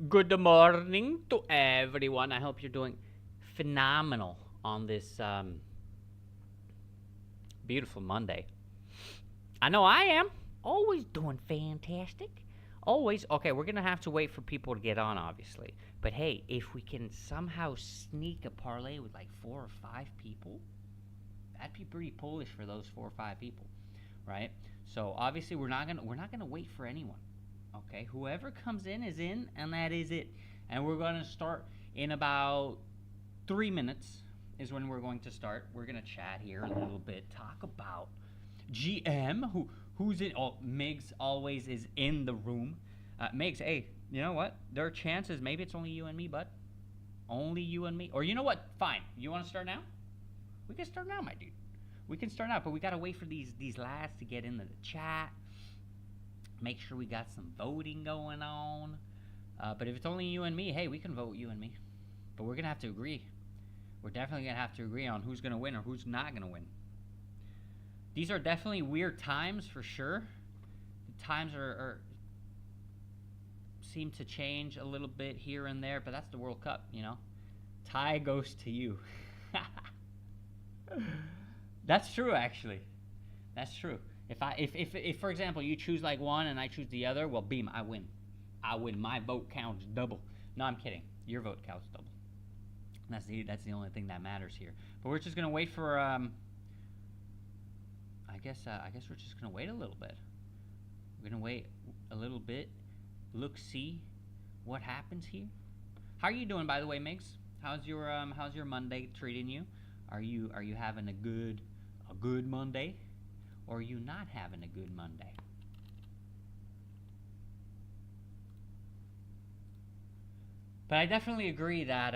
Good morning to everyone. I hope you're doing phenomenal on this beautiful Monday. I know I am. Always doing fantastic. Always. Okay, we're going to have to wait for people to get on, obviously. But hey, if we can somehow sneak a parlay with like 4 or 5 people, that'd be pretty Polish for those 4 or 5 people, right? So obviously we're not gonna wait for anyone. Okay, whoever comes in is in, and that is it. And we're gonna start in about 3 minutes. Is when we're going to start. We're gonna chat here a little bit, talk about GM who's in. Oh, Migs always is in the room. Migs, hey, you know what? There are chances maybe it's only you and me, bud. Only you and me. Or you know what? Fine. You want to start now? We can start now, my dude. We can start out, but we gotta wait for these lads to get into the chat. Make sure we got some voting going on. But if it's only you and me, hey, we can vote you and me. But we're gonna have to agree. We're definitely gonna have to agree on who's gonna win or who's not gonna win. These are definitely weird times for sure. The times are seem to change a little bit here and there, but that's the World Cup, you know. Tie goes to you. That's true, actually. That's true. If for example you choose like one and I choose the other, well, beam, I win. I win. My vote counts double. No, I'm kidding. Your vote counts double. That's the only thing that matters here. But we're just gonna wait for I guess we're just gonna wait a little bit. We're gonna wait a little bit. Look, see what happens here. How are you doing, by the way, Migs? How's your Monday treating you? Are you having a good Monday, or are you not having a good Monday? But I definitely agree that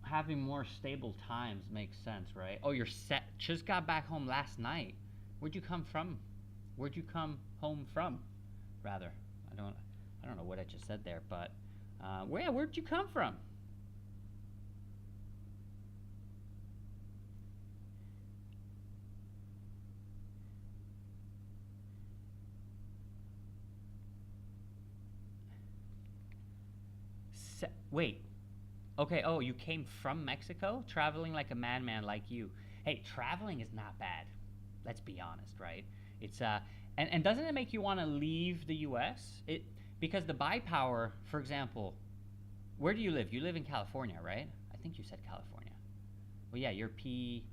having more stable times makes sense, right? Oh, you're set. Just got back home last night. Where'd you come from? Where'd you come home from? Rather, I don't know what I just said there, but where'd you come from? Wait. Okay. Oh, you came from Mexico, traveling like a madman like you. Hey, traveling is not bad. Let's be honest, right? It's and doesn't it make you want to leave the U.S.? It because the buy power, for example, where do you live? You live in California, right? I think you said California. Well, yeah, you're P.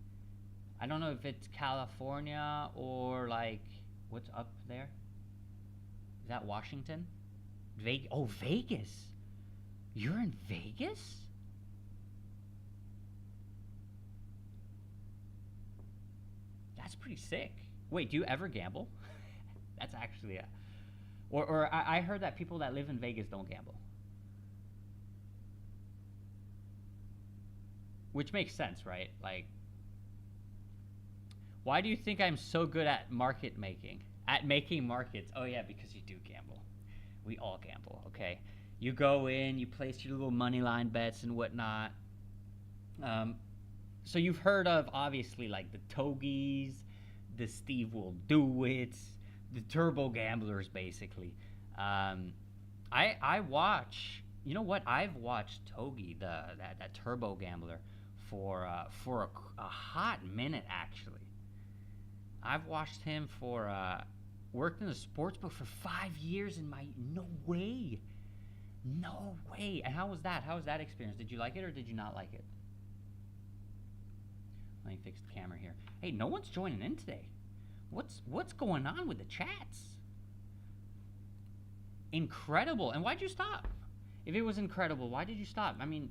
I don't know if it's California or like what's up there. Is that Washington? Vegas. Oh, Vegas. You're in Vegas? That's pretty sick. Wait, do you ever gamble? That's actually a. Or I heard that people that live in Vegas don't gamble, which makes sense, right? Like, why do you think I'm so good at market making? At making markets? Oh yeah, because you do gamble. We all gamble, okay? You go in, you place your little money line bets and whatnot. Um, so you've heard of obviously like the Togies, the Steve will do it, the turbo gamblers basically. Um, I watch. You know what? I've watched Togi, that turbo gambler, for a hot minute actually. I've watched him for worked in the sports book for 5 years in my no way. No way. And how was that? How was that experience? Did you like it or did you not like it? Let me fix the camera here. Hey, no one's joining in today. What's going on with the chats? Incredible. And why'd you stop? If it was incredible, why did you stop? I mean,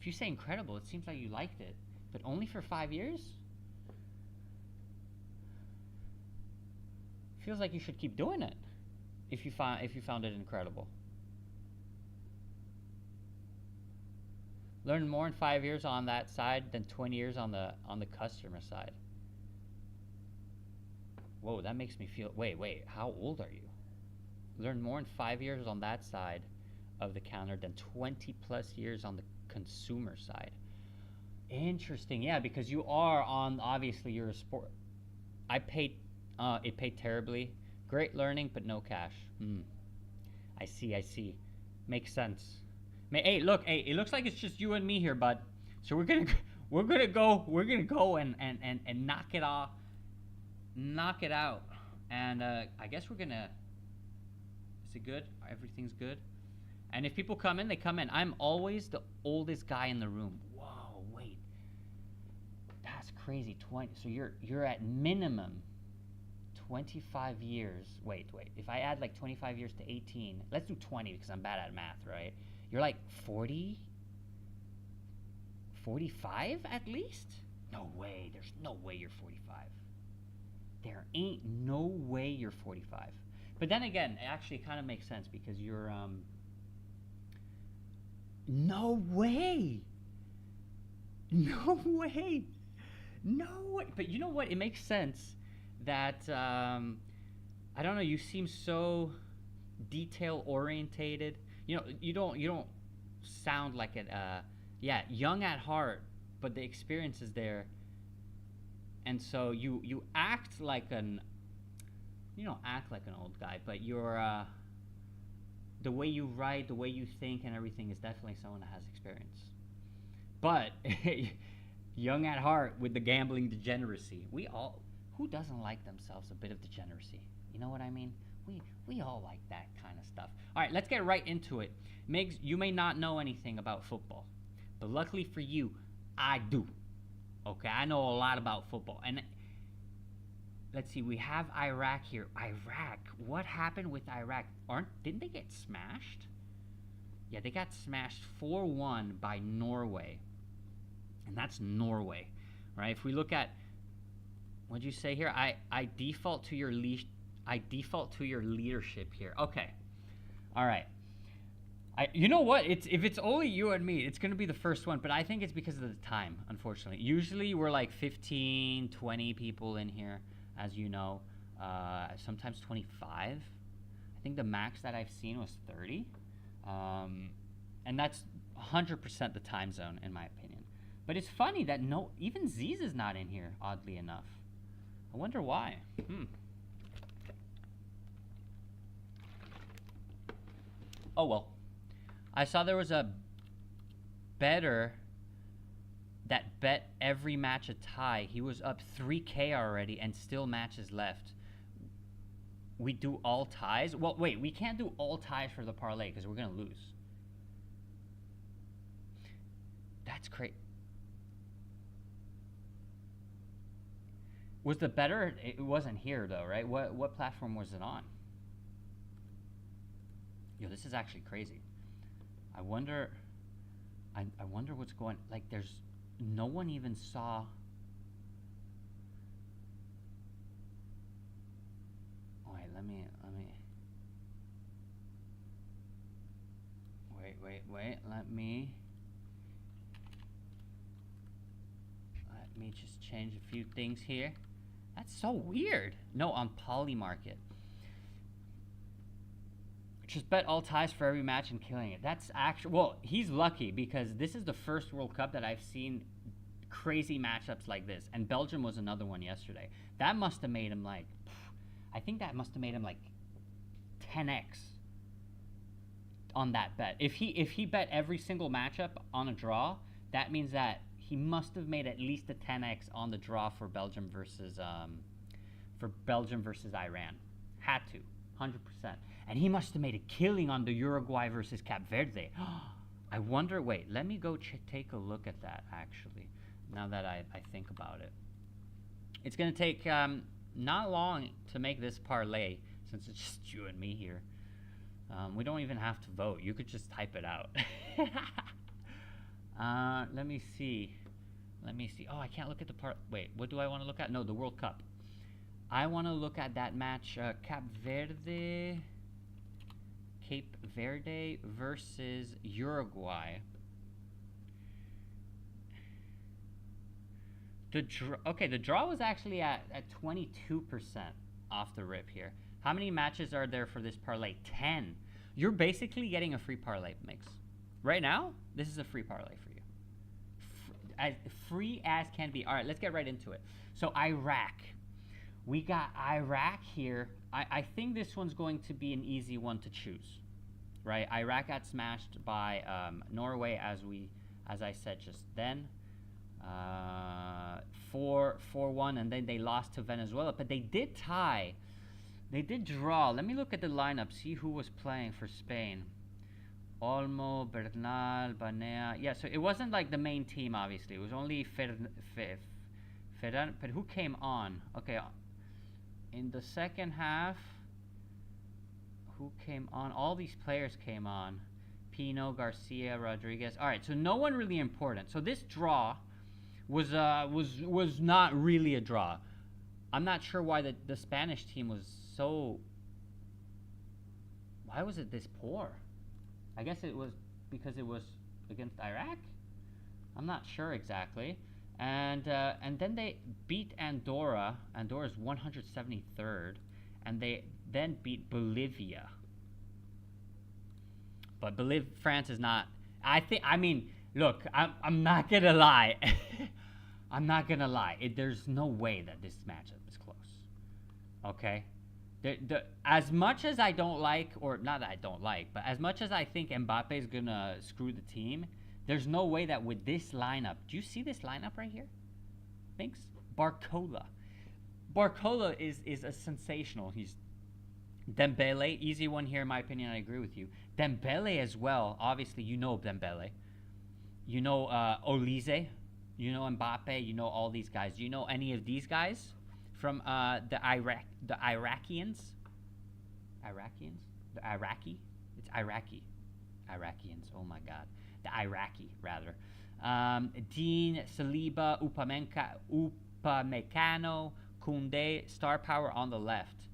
if you say incredible, it seems like you liked it, but only for 5 years. Feels like you should keep doing it if you found it incredible. Learn more in 5 years on that side than 20 years on the customer side. Whoa, that makes me feel. Wait. How old are you? Learn more in 5 years on that side of the counter than 20 plus years on the consumer side. Interesting. Yeah, because you are on. Obviously, you're a sport. I paid. It paid terribly. Great learning, but no cash. I see, I see. Makes sense. Hey, look, hey, it looks like it's just you and me here, bud. So we're gonna go and knock it off, knock it out, and I guess we're gonna. Is it good? Everything's good. And if people come in, they come in. I'm always the oldest guy in the room. Whoa, wait, that's crazy. 20. So you're at minimum 25 years. Wait. If I add like 25 years to 18, let's do 20 because I'm bad at math, right? You're like 40, 45 at least? No way. There's no way you're 45. There ain't no way you're 45. But then again, it actually kind of makes sense because you're no way. No way. No way. But you know what? It makes sense that I don't know, you seem so detail orientated. You don't sound like it young at heart, but the experience is there. And so you act like you don't act like an old guy, but you're the way you write, the way you think and everything is definitely someone that has experience. But young at heart with the gambling degeneracy. Who doesn't like themselves a bit of degeneracy? You know what I mean? We all like that kind of stuff. All right, let's get right into it. Migs, you may not know anything about football, but luckily for you, I do. Okay, I know a lot about football. And let's see, we have Iraq here. Iraq, what happened with Iraq? Didn't they get smashed? Yeah, they got smashed 4-1 by Norway. And that's Norway, right? If we look at, what'd you say here? I default to your leadership here. Okay. All right. You know what? If it's only you and me, it's going to be the first one, but I think it's because of the time, unfortunately. Usually we're like 15, 20 people in here, as you know. Sometimes 25. I think the max that I've seen was 30. And that's 100% the time zone, in my opinion. But it's funny that even Ziz is not in here, oddly enough. I wonder why. Oh well. I saw there was a bettor that bet every match a tie. He was up 3K already and still matches left. We do all ties? Well, wait, we can't do all ties for the parlay because we're going to lose. That's great. Was the bettor? It wasn't here though, right? What platform was it on? Yo, this is actually crazy. I wonder what's going. Like, there's no one even saw. Wait, let me. Wait. Let me just change a few things here. That's so weird. No, on Polymarket. Just bet all ties for every match and killing it. That's actually, well, he's lucky because this is the first World Cup that I've seen crazy matchups like this. And Belgium was another one yesterday. That must have made him like, I think that must have made him like 10x on that bet. If he bet every single matchup on a draw, that means that he must have made at least a 10x on the draw for Belgium versus Iran. Had to, 100%. And he must have made a killing on the Uruguay versus Cape Verde. I wonder, wait, let me go take a look at that, actually, now that I think about it. It's going to take not long to make this parlay, since it's just you and me here. We don't even have to vote. You could just type it out. Let me see. Oh, I can't look at the wait, what do I want to look at? No, the World Cup. I want to look at that match, Cape Verde versus Uruguay. The draw was actually at 22% off the rip here. How many matches are there for this parlay? 10. You're basically getting a free parlay mix. Right now, this is a free parlay for you. As free as can be. All right, let's get right into it. So Iraq. We got Iraq here. I think this one's going to be an easy one to choose, right? Iraq got smashed by Norway, as I said just then, 4-1, and then they lost to Venezuela. But they did tie. They did draw. Let me look at the lineup, see who was playing for Spain. Olmo, Bernal, Banea. Yeah, so it wasn't like the main team, obviously. It was only Ferran. But who came on? Okay, in the second half, who came on? All these players came on. Pino, Garcia, Rodriguez. All right, so no one really important. So this draw was not really a draw. I'm not sure why the Spanish team was so. Why was it this poor? I guess it was because it was against Iraq. I'm not sure exactly. And then they beat Andorra. Andorra's 173rd, and they then beat Bolivia. But France is not. I mean, look, I'm not gonna lie. I'm not gonna lie. There's no way that this matchup is close. Okay. As much as I don't like, or not that I don't like, but as much as I think Mbappe is gonna screw the team, there's no way that with this lineup. Do you see this lineup right here? Thanks. Barcola is a sensational. He's Dembele, easy one here in my opinion. I agree with you. Dembele as well. Obviously, you know Dembele. You know Olise. You know Mbappe. You know all these guys. Do you know any of these guys from the Iraqians? The Iraqi? It's Iraqi. Iraqians. Oh my God. The Iraqi rather. Dean, Saliba, Upamecano, Koundé, star power on the left.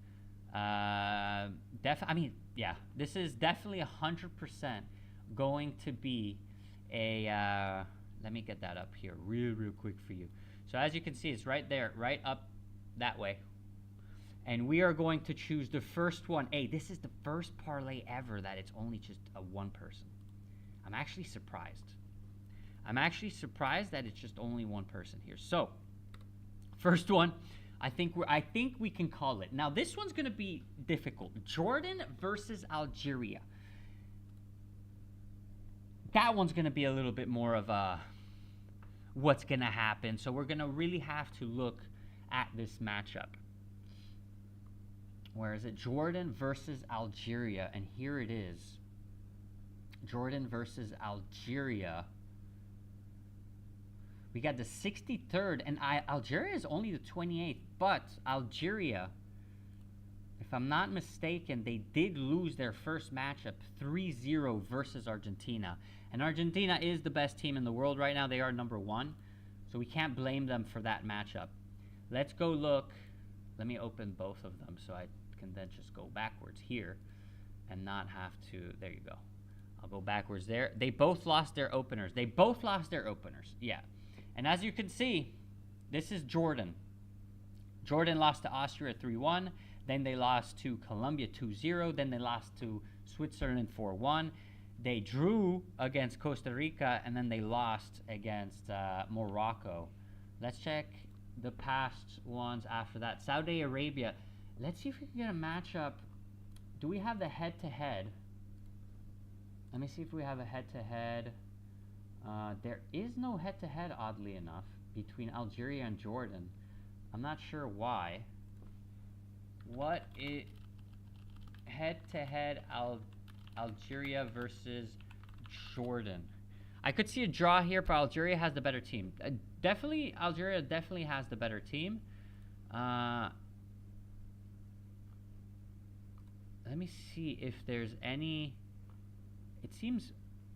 This is definitely 100% going to be a. Let me get that up here real quick for you. So as you can see, it's right there, right up that way. And we are going to choose the first one. Hey, this is the first parlay ever that it's only just a one person. I'm actually surprised. That it's just only one person here. So, first one, I think we can call it. Now, this one's going to be difficult. Jordan versus Algeria. That one's going to be a little bit more of a what's going to happen. So, we're going to really have to look at this matchup. Where is it? Jordan versus Algeria. And here it is. Jordan versus Algeria. We got the 63rd, and Algeria is only the 28th, but Algeria, if I'm not mistaken, they did lose their first matchup 3-0 versus Argentina. And Argentina is the best team in the world right now. They are number one, so we can't blame them for that matchup. Let's go look. Let me open both of them so I can then just go backwards here and not have to. There you go. I'll go backwards there. They both lost their openers. Yeah. And as you can see, this is Jordan. Jordan lost to Austria 3-1. Then they lost to Colombia 2-0. Then they lost to Switzerland 4-1. They drew against Costa Rica, and then they lost against Morocco. Let's check the past ones after that. Saudi Arabia. Let's see if we can get a matchup. Do we have the head-to-head? Let me see if we have a head-to-head. There is no head-to-head, oddly enough, between Algeria and Jordan. I'm not sure why. What is head-to-head Algeria versus Jordan? I could see a draw here, but Algeria has the better team. Algeria definitely has the better team. Let me see if there's any. It seems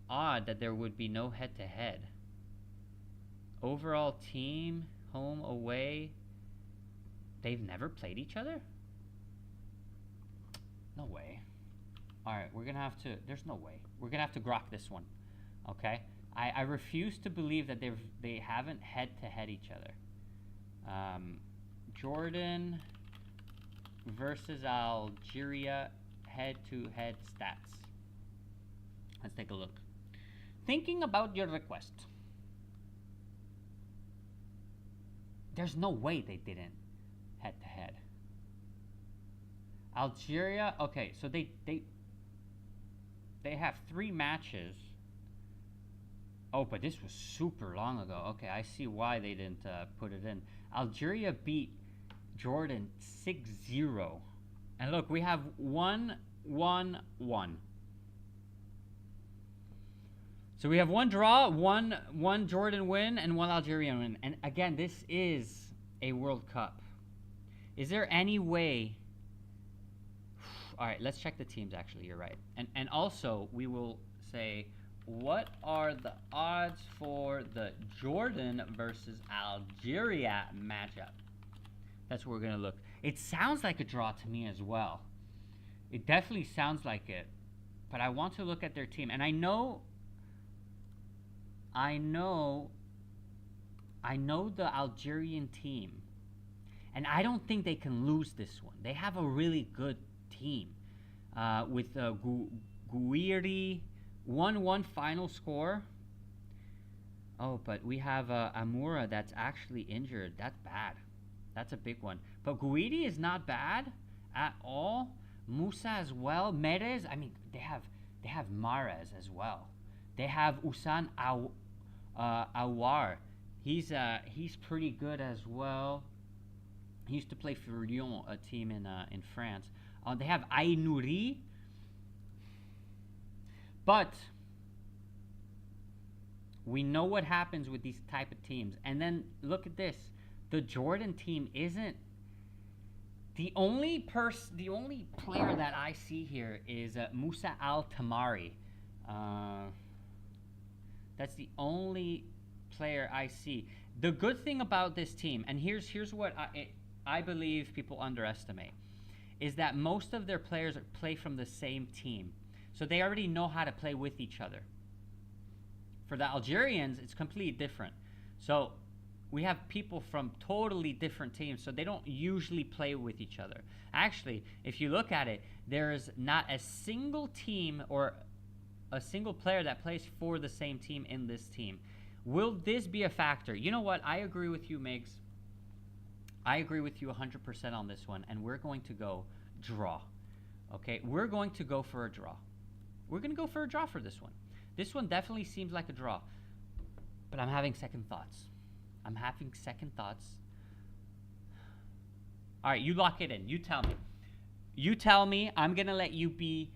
odd that there would be no head-to-head. Overall team, home, away. They've never played each other? No way. Alright, we're going to have to. There's no way. We're going to have to grok this one. Okay? I refuse to believe that they haven't head-to-head each other. Jordan versus Algeria head-to-head stats. Let's take a look. Thinking about your request. There's no way they didn't head-to-head. Algeria. Okay, so they have 3 matches. Oh, but this was super long ago. Okay, I see why they didn't put it in. Algeria beat Jordan 6-0. And look, we have 1-1-1. So we have 1 draw, one Jordan win, and 1 Algerian win. And again, this is a World Cup. Is there any way... All right, let's check the teams, actually. You're right. And also, we will say, what are the odds for the Jordan versus Algeria matchup? That's where we're going to look. It sounds like a draw to me as well. It definitely sounds like it. But I want to look at their team. And I know the Algerian team. And I don't think they can lose this one. They have a really good team. With Guiri, 1-1 final score. Oh, but we have Amoura that's actually injured. That's bad. That's a big one. But Guiri is not bad at all. Musa as well. Merez, I mean, they have Mahrez as well. They have Usan Awar. He's pretty good as well. He used to play for Lyon, a team in France. They have Ainouri. But we know what happens with these type of teams. And then look at this. The Jordan team isn't... The only player that I see here is Musa Al-Tamari. That's the only player I see. The good thing about this team, and here's what I believe people underestimate, is that most of their players play from the same team. So they already know how to play with each other. For the Algerians, it's completely different. So we have people from totally different teams, so they don't usually play with each other. Actually, if you look at it, there is not a single team or a single player that plays for the same team in this team. Will this be a factor? You know what? I agree with you, Migs. I agree with you 100% on this one, and we're going to go draw. Okay, we're going to go for a draw. We're going to go for a draw for this one. This one definitely seems like a draw, but I'm having second thoughts. I'm having second thoughts. All right, you lock it in. You tell me. You tell me. I'm going to let you be...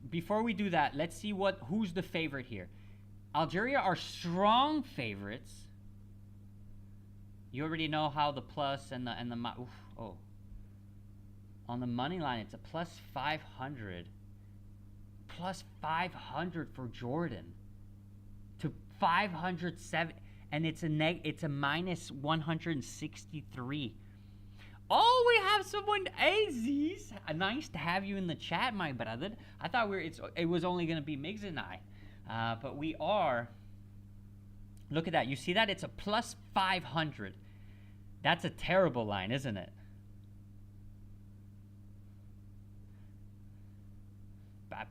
before we do that, let's see who's the favorite here. Algeria are strong favorites. You already know how the plus and the on the money line, it's a plus 500. Plus 500 for Jordan to 507, and it's a minus 163. Oh, we have someone, Aziz. Nice to have you in the chat, my brother. I thought it was only going to be Migs and I, but we are. Look at that. You see that? It's a plus 500. That's a terrible line, isn't it?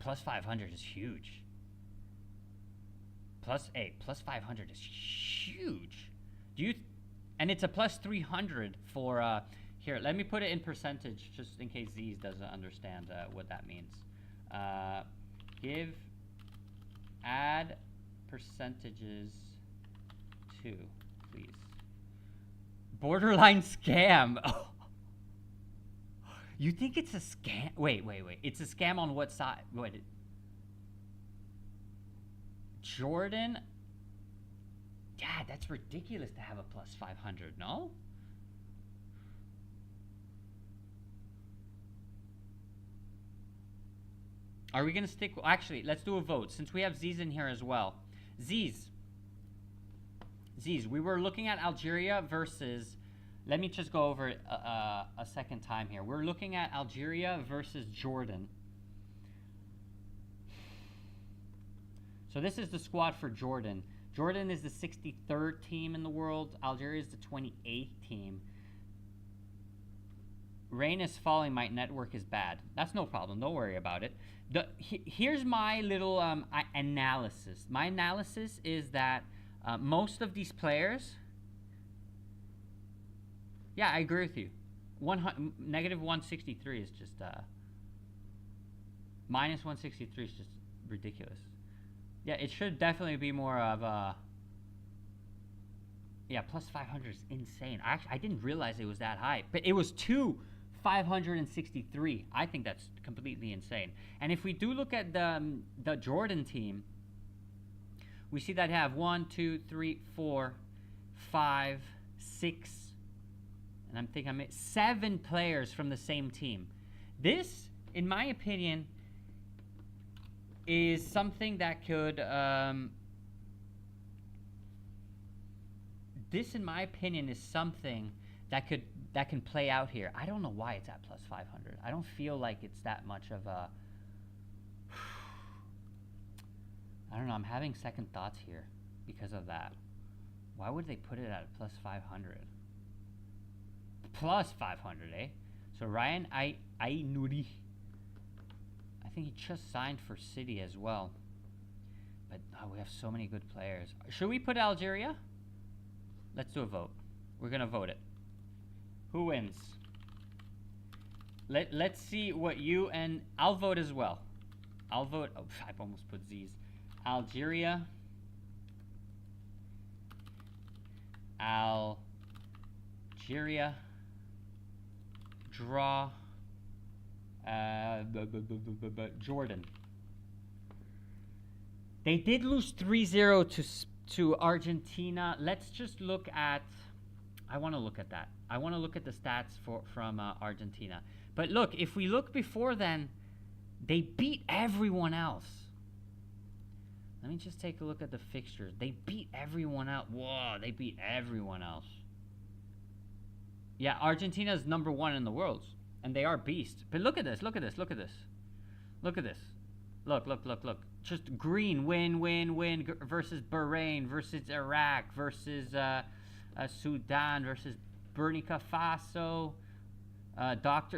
Plus 500 is huge. Plus 500 is huge. And it's a plus 300 for, here, let me put it in percentage just in case Z's doesn't understand what that means. Add percentages to, please. Borderline scam. Oh. You think it's a scam? Wait. It's a scam on what side? Wait. Jordan? Yeah, that's ridiculous to have a plus 500, no? Are we going to stick... Actually, let's do a vote, since we have Z's in here as well. Z's, we were looking at Algeria versus... Let me just go over it a second time here. We're looking at Algeria versus Jordan. So this is the squad for Jordan. Jordan is the 63rd team in the world. Algeria is the 28th team. Rain is falling. My network is bad. That's no problem. Don't worry about it. Here's my little analysis. My analysis is that most of these players... Yeah, I agree with you. Negative 163 is just minus 163 is just ridiculous. Yeah, it should definitely be more of a. Yeah, plus 500 is insane. I didn't realize it was that high, but it was 563. I think that's completely insane. And if we do look at the Jordan team, we see that have 1, 2, 3, 4, 5, 6, and I'm thinking 7 players from the same team. This, in my opinion, is something that could. This, in my opinion, is something that can play out here. I don't know why it's at plus 500. I don't feel like it's that much of a. I don't know. I'm having second thoughts here because of that. Why would they put it at plus 500? Plus 500, eh? So Ryan Ainuri, I think he just signed for City as well. But we have so many good players. Should we put Algeria? Let's do a vote. We're gonna vote it. Who wins? Let's see what you and I'll vote as well. I'll vote. Oh, I've almost put Z's. Algeria. Algeria. Draw. Jordan. They did lose 3-0 to Argentina. Let's just look at. I want to look at that. I want to look at the stats from Argentina. But look, if we look before then, they beat everyone else. Let me just take a look at the fixtures. They beat everyone else. Whoa, they beat everyone else. Yeah, Argentina is number 1 in the world, and they are beasts. But look at this. Look at this. Look at this. Look at this. Look. Just green, win versus Bahrain, versus Iraq, versus Sudan, versus Burkina Faso.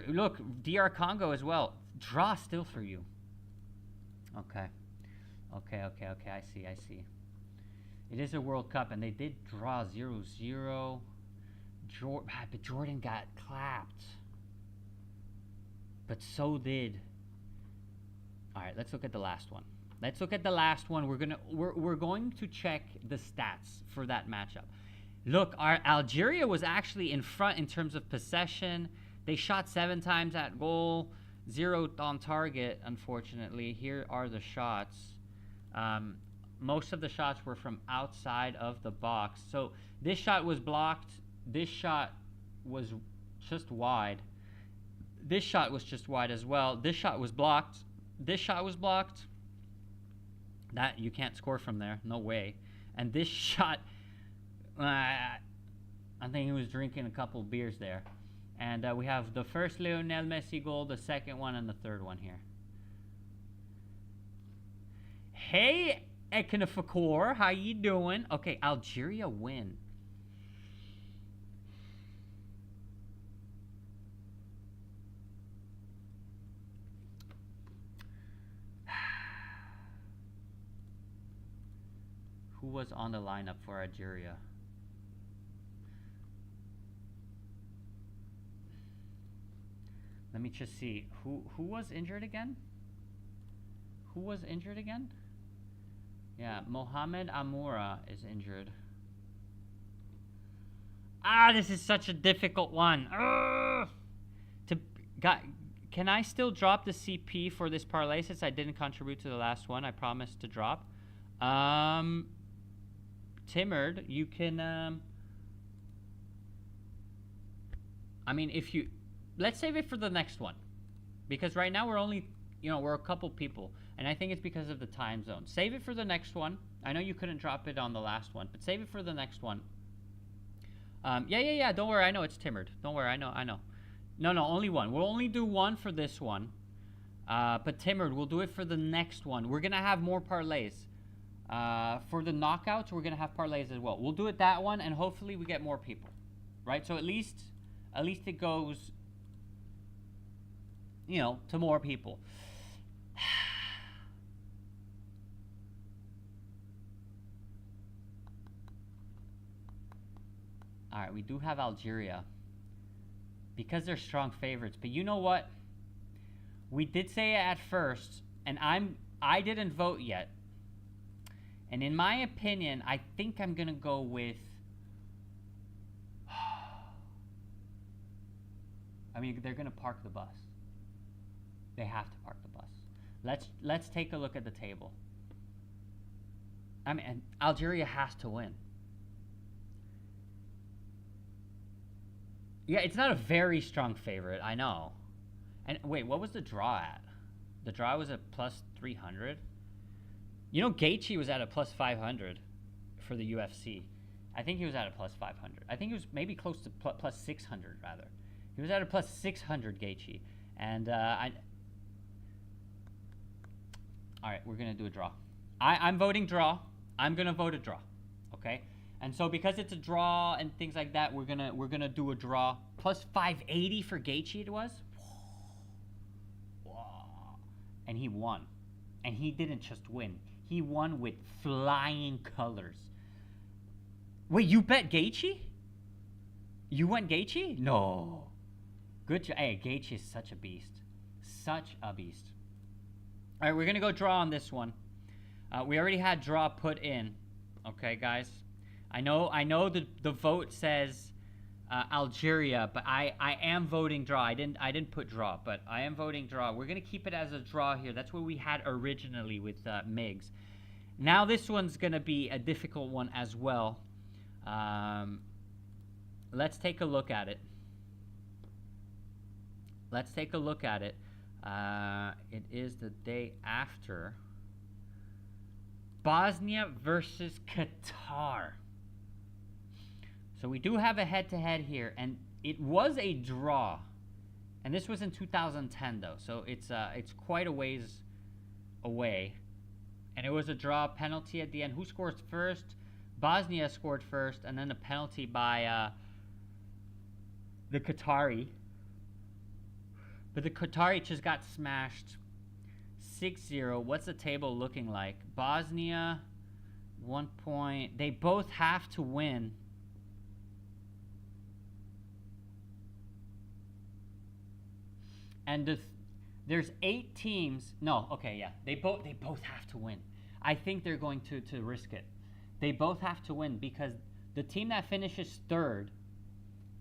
Look, DR Congo as well. Draw still for you. Okay. I see. It is a World Cup, and they did draw 0-0. But Jordan got clapped. But so did. All right, let's look at the last one. We're going to check the stats for that matchup. Look, Algeria was actually in front in terms of possession. They shot 7 times at goal, 0 on target, unfortunately. Here are the shots. Most of the shots were from outside of the box. So this shot was blocked. This shot was just wide. This shot was just wide as well. This shot was blocked. This shot was blocked. That you can't score from there. No way. And this shot, I think he was drinking a couple beers there. And we have the first Lionel Messi goal, the second one, and the third one here. Hey, Ekinafakor, how you doing? Okay, Algeria win. Who was on the lineup for Algeria? Let me just see. Who was injured again? Yeah, Mohamed Amoura is injured. This is such a difficult one. Can I still drop the CP for this parlay since I didn't contribute to the last one? I promised to drop. Timard, you can. I mean, if you, let's save it for the next one, because right now we're only, we're a couple people, and I think it's because of the time zone. Save it for the next one. I know you couldn't drop it on the last one, but save it for the next one. Yeah. Don't worry. I know it's Timard. Don't worry. I know. No, only one. We'll only do one for this one. But Timard, we'll do it for the next one. We're gonna have more parlays. For the knockouts, we're gonna have parlays as well. We'll do it that one, and hopefully we get more people, right? So at least it goes, to more people. All right, we do have Algeria, because they're strong favorites. But you know what? We did say it at first, and I didn't vote yet. And in my opinion, I think I'm gonna go with. I mean, they're gonna park the bus. They have to park the bus. Let's take a look at the table. I mean, Algeria has to win. Yeah, it's not a very strong favorite, I know. And wait, what was the draw at? The draw was at plus 300. You know, Gaethje was at a plus 500 for the UFC. I think he was at a plus 500. I think he was maybe close to plus 600 rather. He was at a plus 600, Gaethje. And all right, we're gonna do a draw. I'm voting draw. I'm gonna vote a draw. Okay. And so because it's a draw and things like that, we're gonna do a draw. Plus 580 for Gaethje it was. Whoa. And he won. And he didn't just win. He won with flying colors. Wait, you bet Gaethje? You went Gaethje? No. Good job. Hey, Gaethje is such a beast. Such a beast. All right, we're gonna go draw on this one. We already had draw put in. Okay, guys. I know the vote says Algeria, but I am voting draw. I didn't put draw, but I am voting draw. We're gonna keep it as a draw here. That's what we had originally with Migs. Now this one's gonna be a difficult one as well. Let's take a look at it. Let's take a look at it. It is the day after. Bosnia versus Qatar. So we do have a head-to-head here, and it was a draw, and this was in 2010 though, so it's quite a ways away, and it was a draw, penalty at the end. Who scores first? Bosnia scored first, and then a penalty by the Qatari, but the Qatari just got smashed 6-0. What's the table looking like? Bosnia 1 point. They both have to win. And there's 8 teams. No, okay, yeah. They both have to win. I think they're going to risk it. They both have to win because the team that finishes third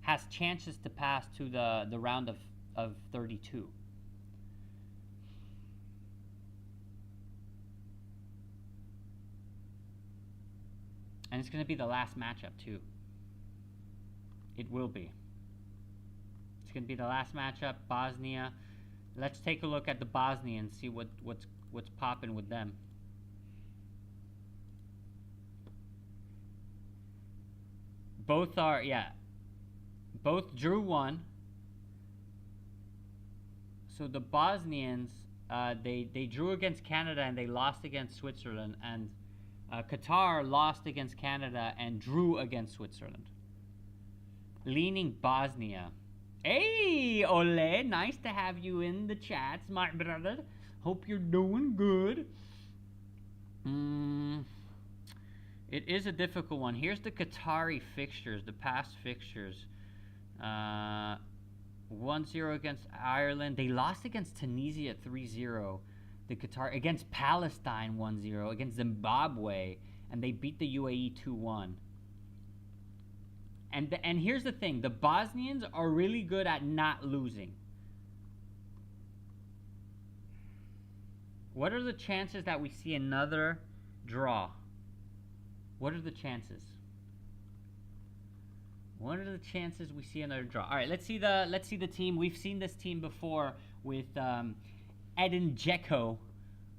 has chances to pass to the round of 32. And it's going to be the last matchup too. It will be. It's going to be the last matchup, Bosnia. Let's take a look at the Bosnians, see what's popping with them. Both are, yeah. Both drew one. So the Bosnians, they drew against Canada and they lost against Switzerland. And Qatar lost against Canada and drew against Switzerland. Leaning Bosnia. Hey, Ole, nice to have you in the chats, my brother. Hope you're doing good. It is a difficult one. Here's the Qatari fixtures, the past fixtures. 1-0 against Ireland. They lost against Tunisia 3-0. The Qatar against Palestine 1-0, against Zimbabwe, and they beat the UAE 2-1. And here's the thing, the Bosnians are really good at not losing. What are the chances that we see another draw? What are the chances? What are the chances we see another draw? All right, let's see the team. We've seen this team before with Edin Dzeko,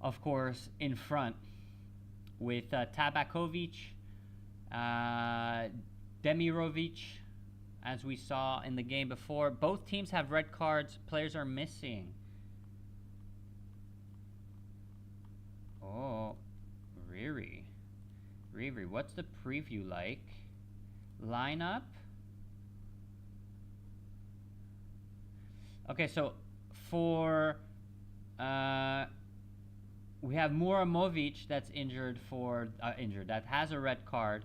of course, in front, with Tabakovic, Demirovic, as we saw in the game before. Both teams have red cards. Players are missing. Oh, Riri, what's the preview like? Lineup. Okay, so for we have Muramovic that's injured that has a red card,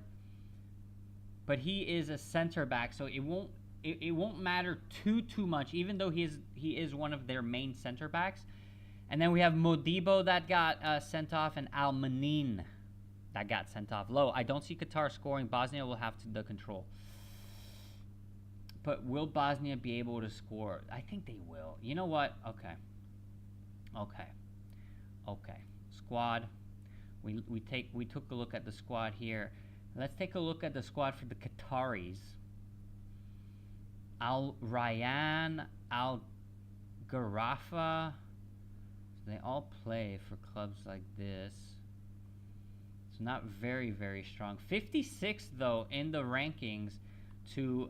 but he is a center back, so it won't it won't matter too much, even though he is one of their main center backs. And then we have Modibo that got sent off, and Almanin that got sent off. Low. I don't see Qatar scoring. Bosnia will have the control. But will Bosnia be able to score? I think they will. You know what? Okay. Squad. We took a look at the squad here. Let's take a look at the squad for the Qataris. Al Rayyan, Al Gharafa. So they all play for clubs like this. It's not very strong. 56 though in the rankings to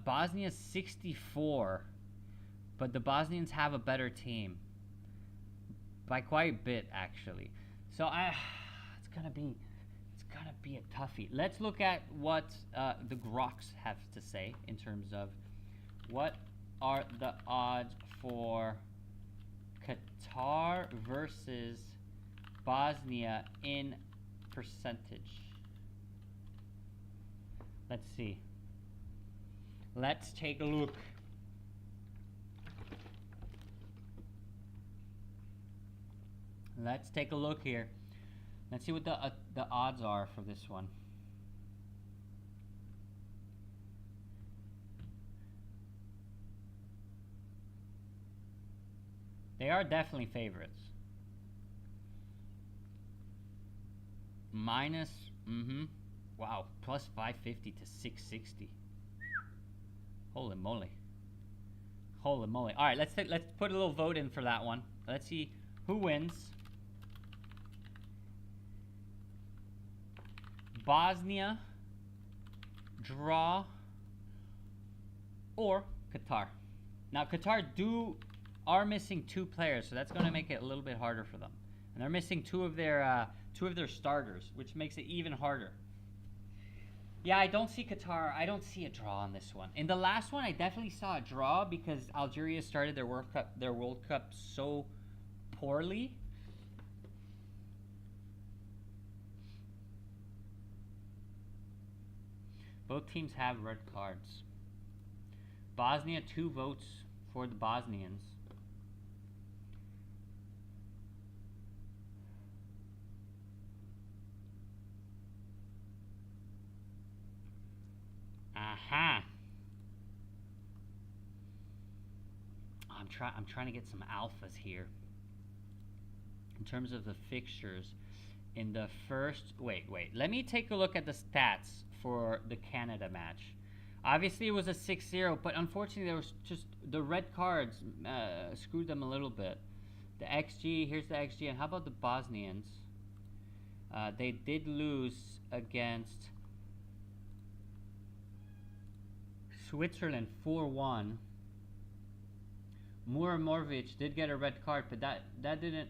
Bosnia's 64. But the Bosnians have a better team by quite a bit, actually. So it's gonna be a toughie. Let's look at what the Groks have to say in terms of what are the odds for Qatar versus Bosnia in percentage. Let's see. Let's take a look. Let's take a look here. Let's see what the odds are for this one. They are definitely favorites. Minus, wow, plus 550 to 660. Holy moly. Holy moly. All right, let's put a little vote in for that one. Let's see who wins. Bosnia, draw, or Qatar. Now Qatar are missing 2 players, so that's going to make it a little bit harder for them. And they're missing two of their starters, which makes it even harder. Yeah, I don't see Qatar. I don't see a draw on this one. In the last one, I definitely saw a draw because Algeria started their World Cup so poorly. Both teams have red cards. Bosnia, 2 votes for the Bosnians. Aha. I'm trying to get some alphas here. In terms of the fixtures, in the first... Wait. Let me take a look at the stats for the Canada match. Obviously, it was a 6-0, but unfortunately, there was just... The red cards screwed them a little bit. The XG, here's the XG. And how about the Bosnians? They did lose against Switzerland 4-1. Murmorovic did get a red card, but that didn't...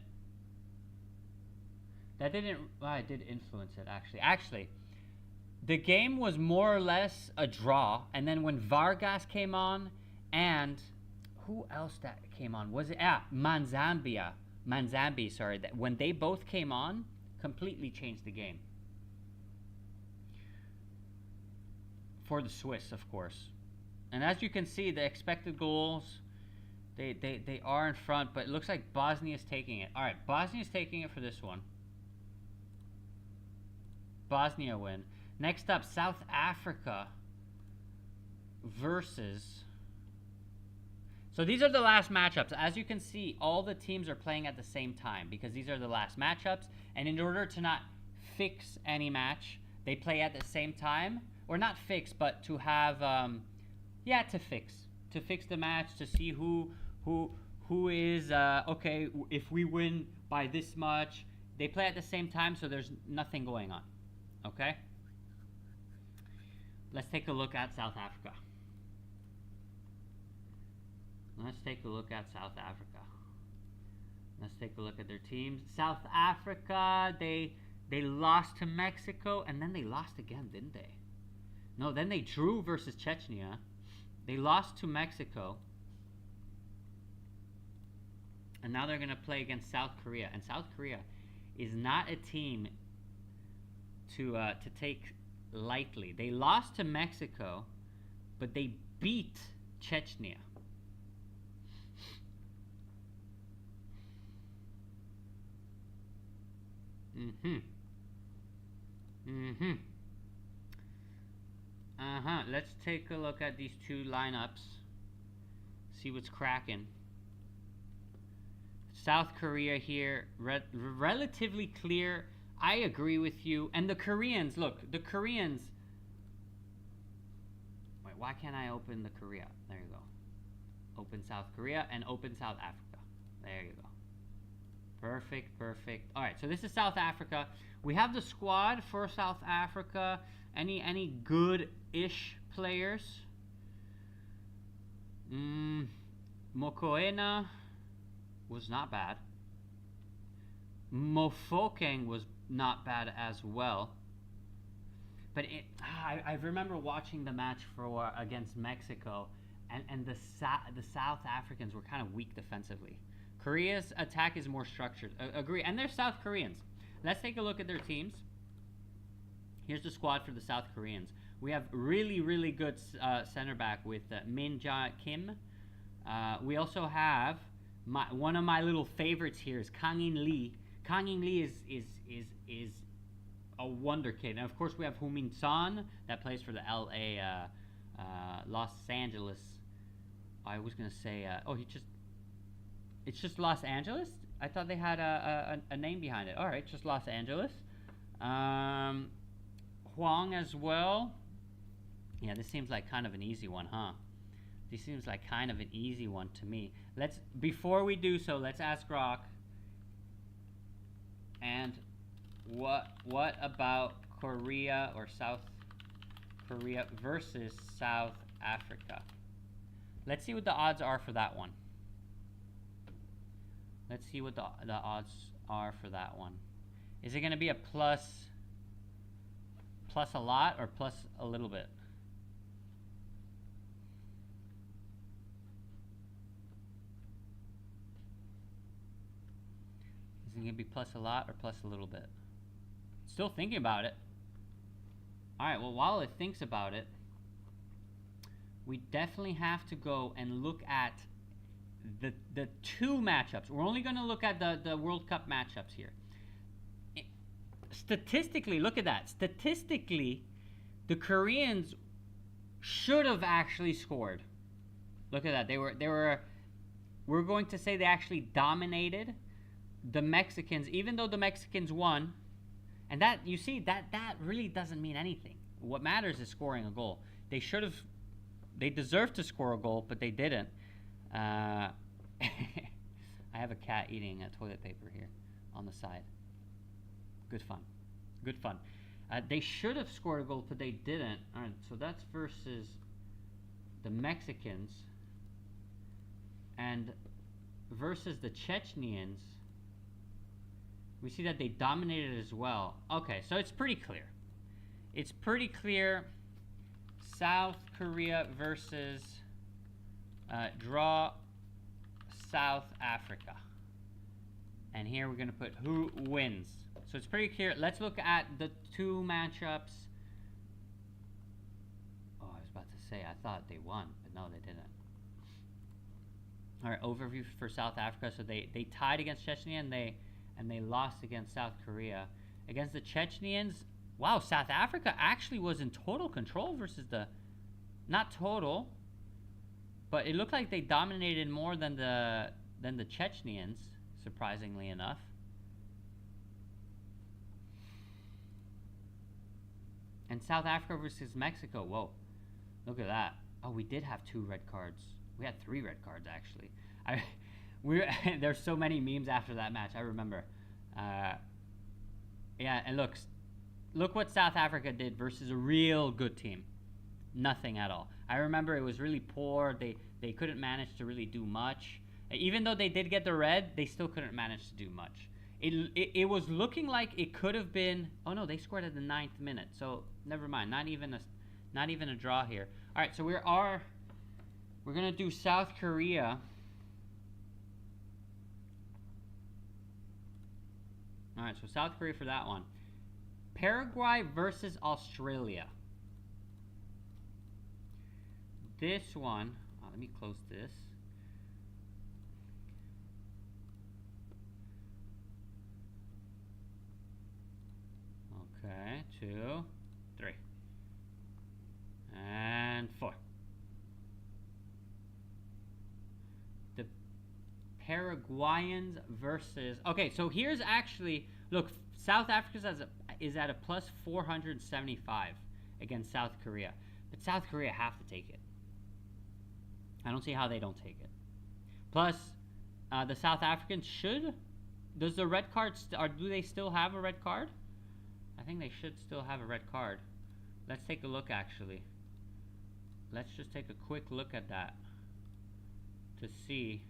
Well, it did influence it, actually. Actually, the game was more or less a draw, and then when Vargas came on, and who else that came on? Was it Manzambi, sorry. When they both came on, completely changed the game. For the Swiss, of course. And as you can see, the expected goals, they are in front, but it looks like Bosnia's taking it. All right, Bosnia's taking it for this one. Bosnia win. Next up, South Africa versus... So these are the last matchups. As you can see, all the teams are playing at the same time because these are the last matchups. And in order to not fix any match, they play at the same time. Or not fix, but to have... to fix. To fix the match, to see who is... okay, if we win by this much... They play at the same time, so there's nothing going on. Okay? Let's take a look at South Africa. Let's take a look at South Africa. Let's take a look at their teams. South Africa, they lost to Mexico, and then they lost again, didn't they? No, then they drew versus Chechnya. They lost to Mexico. And now they're going to play against South Korea. And South Korea is not a team to take lightly. They lost to Mexico, but they beat Chechnya. Let's take a look at these two lineups. See what's cracking. South Korea here, relatively clear. I agree with you. And the Koreans, look, the Koreans. Wait, why can't I open the Korea? There you go. Open South Korea and open South Africa. There you go. Perfect, perfect. All right, so this is South Africa. We have the squad for South Africa. Any good-ish players? Mokoena was not bad. Mofokeng was not bad as well. But I remember watching the match for against Mexico, and the South Africans were kind of weak defensively. Korea's attack is more structured. Agree, and they're South Koreans. Let's take a look at their teams. Here's the squad for the South Koreans. We have really, really good center back with Min Ja Kim. We also have one of my little favorites here is Kang In Lee. Kang In Lee is a wonder kid, and of course we have Hu Min Son that plays for the Los Angeles. I was gonna say, it's just Los Angeles. I thought they had a name behind it. All right, just Los Angeles. Huang as well. Yeah, this seems like kind of an easy one, huh? This seems like kind of an easy one to me. Before we do so, let's ask Rock. And what about Korea or South Korea versus South Africa? Let's see what the odds are for that one. Let's see what the odds are for that one. Is it going to be a plus a lot or plus a little bit? Is it going to be plus a lot or plus a little bit? Still thinking about it. All right, well, while it thinks about it, we definitely have to go and look at the two matchups. We're only going to look at the World Cup matchups here. Statistically, look at that. Statistically, the Koreans should have actually scored. Look at that. We're going to say they actually dominated the Mexicans, even though the Mexicans won. And that, you see, that really doesn't mean anything. What matters is scoring a goal. They deserved to score a goal, but they didn't. I have a cat eating toilet paper here on the side. Good fun. Good fun. They should have scored a goal, but they didn't. All right, so that's versus the Mexicans. And versus the Chechnyans, we see that they dominated as well. Okay, so it's pretty clear. It's pretty clear. South Korea versus draw South Africa. And here we're going to put who wins. So it's pretty clear. Let's look at the two matchups. Oh, I was about to say, I thought they won, but no, they didn't. All right, overview for South Africa. So they tied against Chechnya and they lost against South Korea. Against the Chechnyans, wow, South Africa actually was in total control versus not total, but it looked like they dominated more than the Chechnyans, surprisingly enough. And South Africa versus Mexico, whoa, look at that. Oh, we did have 2 red cards. We had 3 red cards, actually. There's so many memes after that match, I remember. Yeah, and look what South Africa did versus a real good team. Nothing at all. I remember it was really poor. They couldn't manage to really do much. Even though they did get the red, they still couldn't manage to do much. It was looking like it could have been. Oh no, they scored at the 9th minute. So never mind. Not even a draw here. All right, so we're gonna do South Korea. All right, so South Korea for that one. Paraguay versus Australia. this one, let me close this. Okay, 2, 3, and 4. The Paraguayans versus. Okay, so here's actually, look, South Africa is at a plus 475 against South Korea, but South Korea have to take it. I don't see how they don't take it. Plus, the South Africans should. Does the red card do they still have a red card? I think they should still have a red card. Let's take a look, actually. Let's just take a quick look at that to see.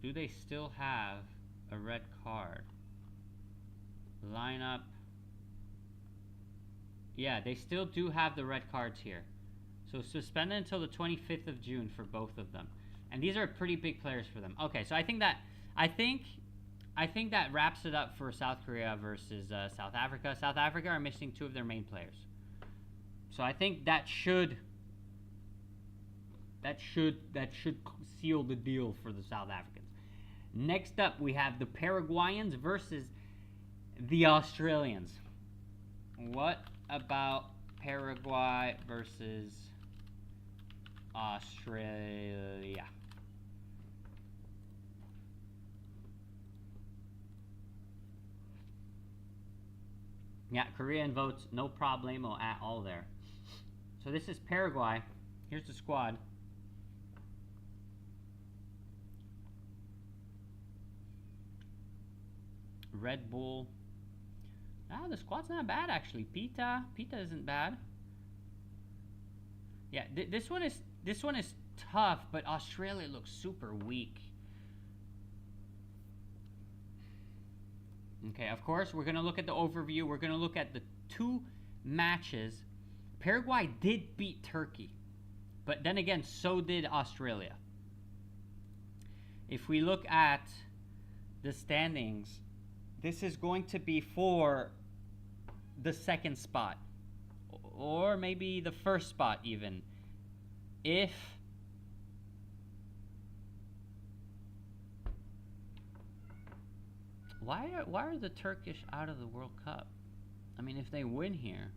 Do they still have a red card? Lineup. Yeah, they still do have the red cards here. So suspended until the 25th of June for both of them. And these are pretty big players for them. Okay, so I think that wraps it up for South Korea versus South Africa. South Africa are missing 2 of their main players. So I think that should seal the deal for the South Africans. Next up, we have the Paraguayans versus the Australians. What about Paraguay versus Australia? Yeah, Korean votes, no problemo at all there. So this is Paraguay. Here's the squad. Red Bull. Ah, the squad's not bad, actually. Pita isn't bad. Yeah, this one is tough, but Australia looks super weak. Okay, of course, we're going to look at the overview. We're going to look at the 2 matches. Paraguay did beat Turkey, but then again, so did Australia. If we look at the standings, this is going to be for the 2nd spot, or maybe the 1st spot even. If why are the Turkish out of the World Cup? I mean, if they win here,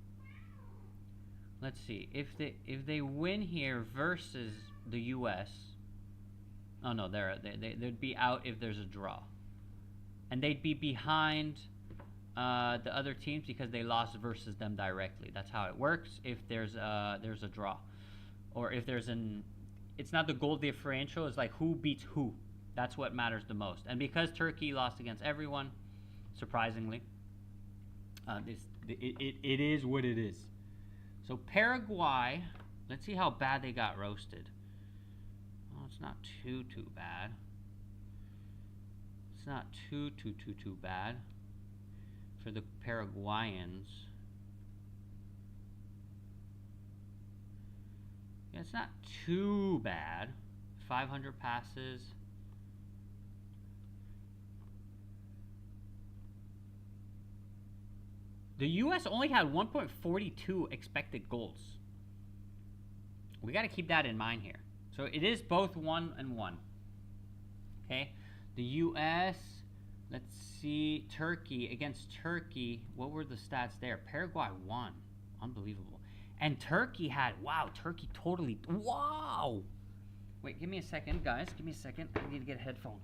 let's see. If they win here versus the U.S. Oh no, they'd be out if there's a draw, and they'd be behind the other teams because they lost versus them directly. That's how it works. If there's a draw, or if there's it's not the goal differential. It's like who beats who. That's what matters the most. And because Turkey lost against everyone, surprisingly, it is what it is. So Paraguay, let's see how bad they got roasted. Oh, it's not too bad. It's not too bad for the Paraguayans. Yeah, it's not too bad. 500 passes. The U.S. only had 1.42 expected goals. We got to keep that in mind here. So it is both 1 and 1. Okay? The U.S., let's see, Turkey, against Turkey, what were the stats there? Paraguay won. Unbelievable. And Turkey had, wow, Turkey totally, wow! Wait, give me a second, guys. Give me a second. I need to get a headphone.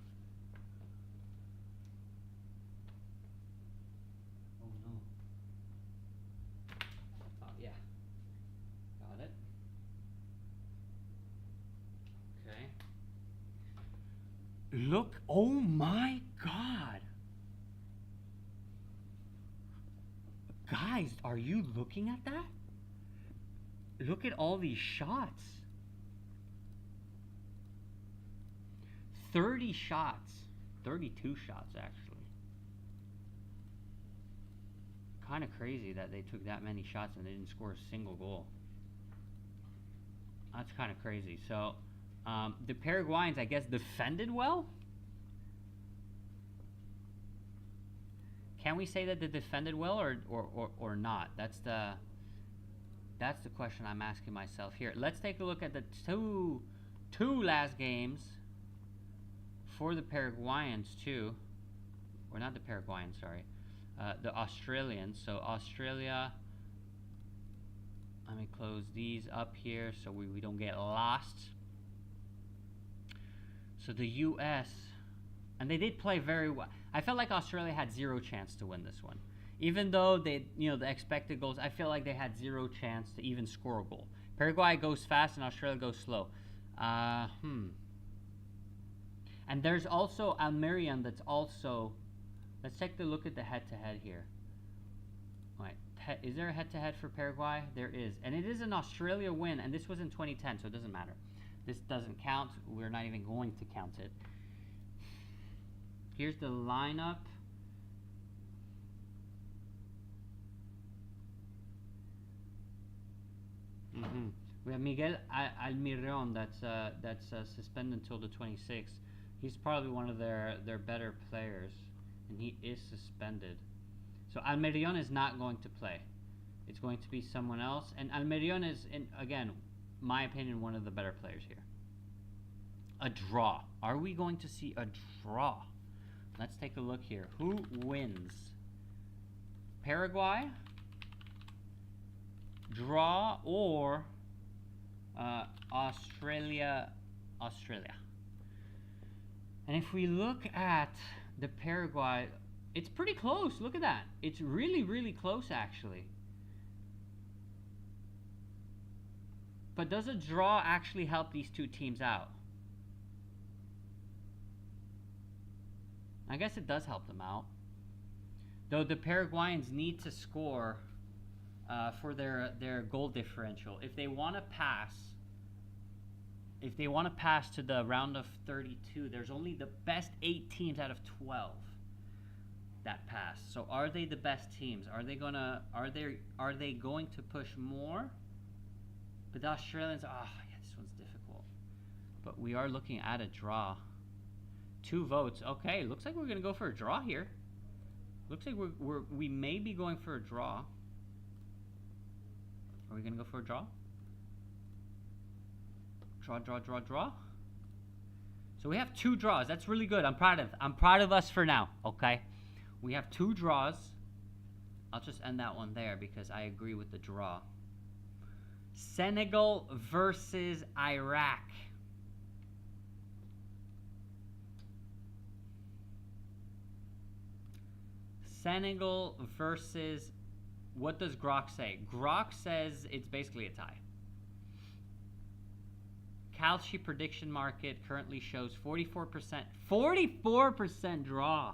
Look, oh my God. Guys, are you looking at that? Look at all these shots. 30 shots. 32 shots, actually. Kind of crazy that they took that many shots and they didn't score a single goal. That's kind of crazy. So, the Paraguayans, I guess, defended well. Can we say that they defended well or not? That's the That's the question I'm asking myself here. Let's take a look at the two last games for the Paraguayans too. Or not the Paraguayans, sorry. The Australians. So Australia, let me close these up here so we don't get lost. So the US, and they did play very well. I felt like Australia had zero chance to win this one. Even though they, the expected goals, I feel like they had zero chance to even score a goal. Paraguay goes fast and Australia goes slow. And there's also Almerian that's also, let's take a look at the head-to-head here. Right, is there a head-to-head for Paraguay? There is, and it is an Australia win, and this was in 2010, so it doesn't matter. This doesn't count. We're not even going to count it. Here's the lineup. We have Miguel Almiron that's suspended until the 26th. He's probably one of their better players, and he is suspended. So Almiron is not going to play. It's going to be someone else, and Almiron is, again, my opinion, one of the better players here. A draw. Are we going to see a draw? Let's take a look here. Who wins? Paraguay, draw, or Australia. And if we look at the Paraguay, it's pretty close. Look at that. It's really, really close, actually. But does a draw actually help these two teams out? I guess it does help them out. Though the Paraguayans need to score for their goal differential. If they want to pass, to the round of 32, there's only the best 8 teams out of 12 that pass. So are they the best teams? Are they going to push more? But the Australians, this one's difficult. But we are looking at a draw. 2 votes. Okay, looks like we're going to go for a draw here. Looks like we may be going for a draw. Are we going to go for a draw? Draw. So we have 2 draws. That's really good. I'm proud of us for now, okay? We have 2 draws. I'll just end that one there because I agree with the draw. Senegal versus Iraq. Senegal versus, what does Grok say? Grok says it's basically a tie. Calci prediction market currently shows 44%. 44% draw.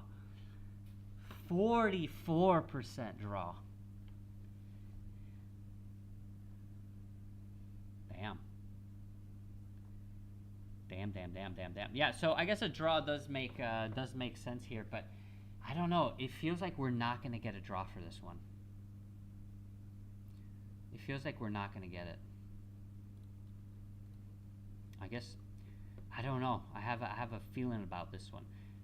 44% draw. Damn. Yeah, so I guess a draw does make sense here, but I don't know. It feels like we're not going to get a draw for this one. It feels like we're not going to get it. I guess, I don't know. I have a feeling about this one.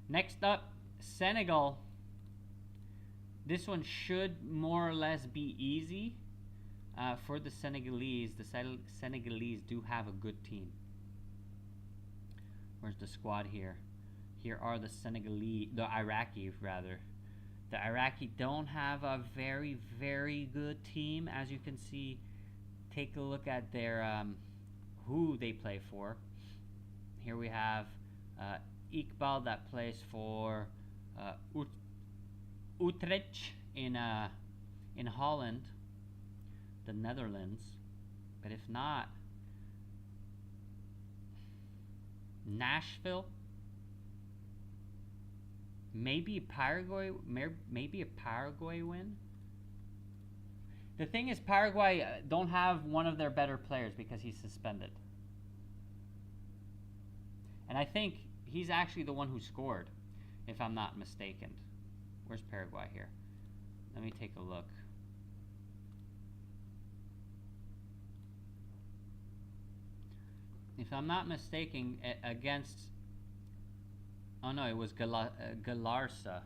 Next up, Senegal. This one should more or less be easy for the Senegalese. The Senegalese do have a good team. Where's the squad here? Here are the Iraqi rather. The Iraqi don't have a very, very good team, as you can see. Take a look at their who they play for. Here we have Iqbal that plays for Utrecht in Holland, the Netherlands. But if not, Nashville. Maybe Paraguay win. The thing is, Paraguay don't have one of their better players because he's suspended. And I think he's actually the one who scored, if I'm not mistaken. Where's Paraguay here? Let me take a look. If I'm not mistaken, against... Oh no, it was Galarsa.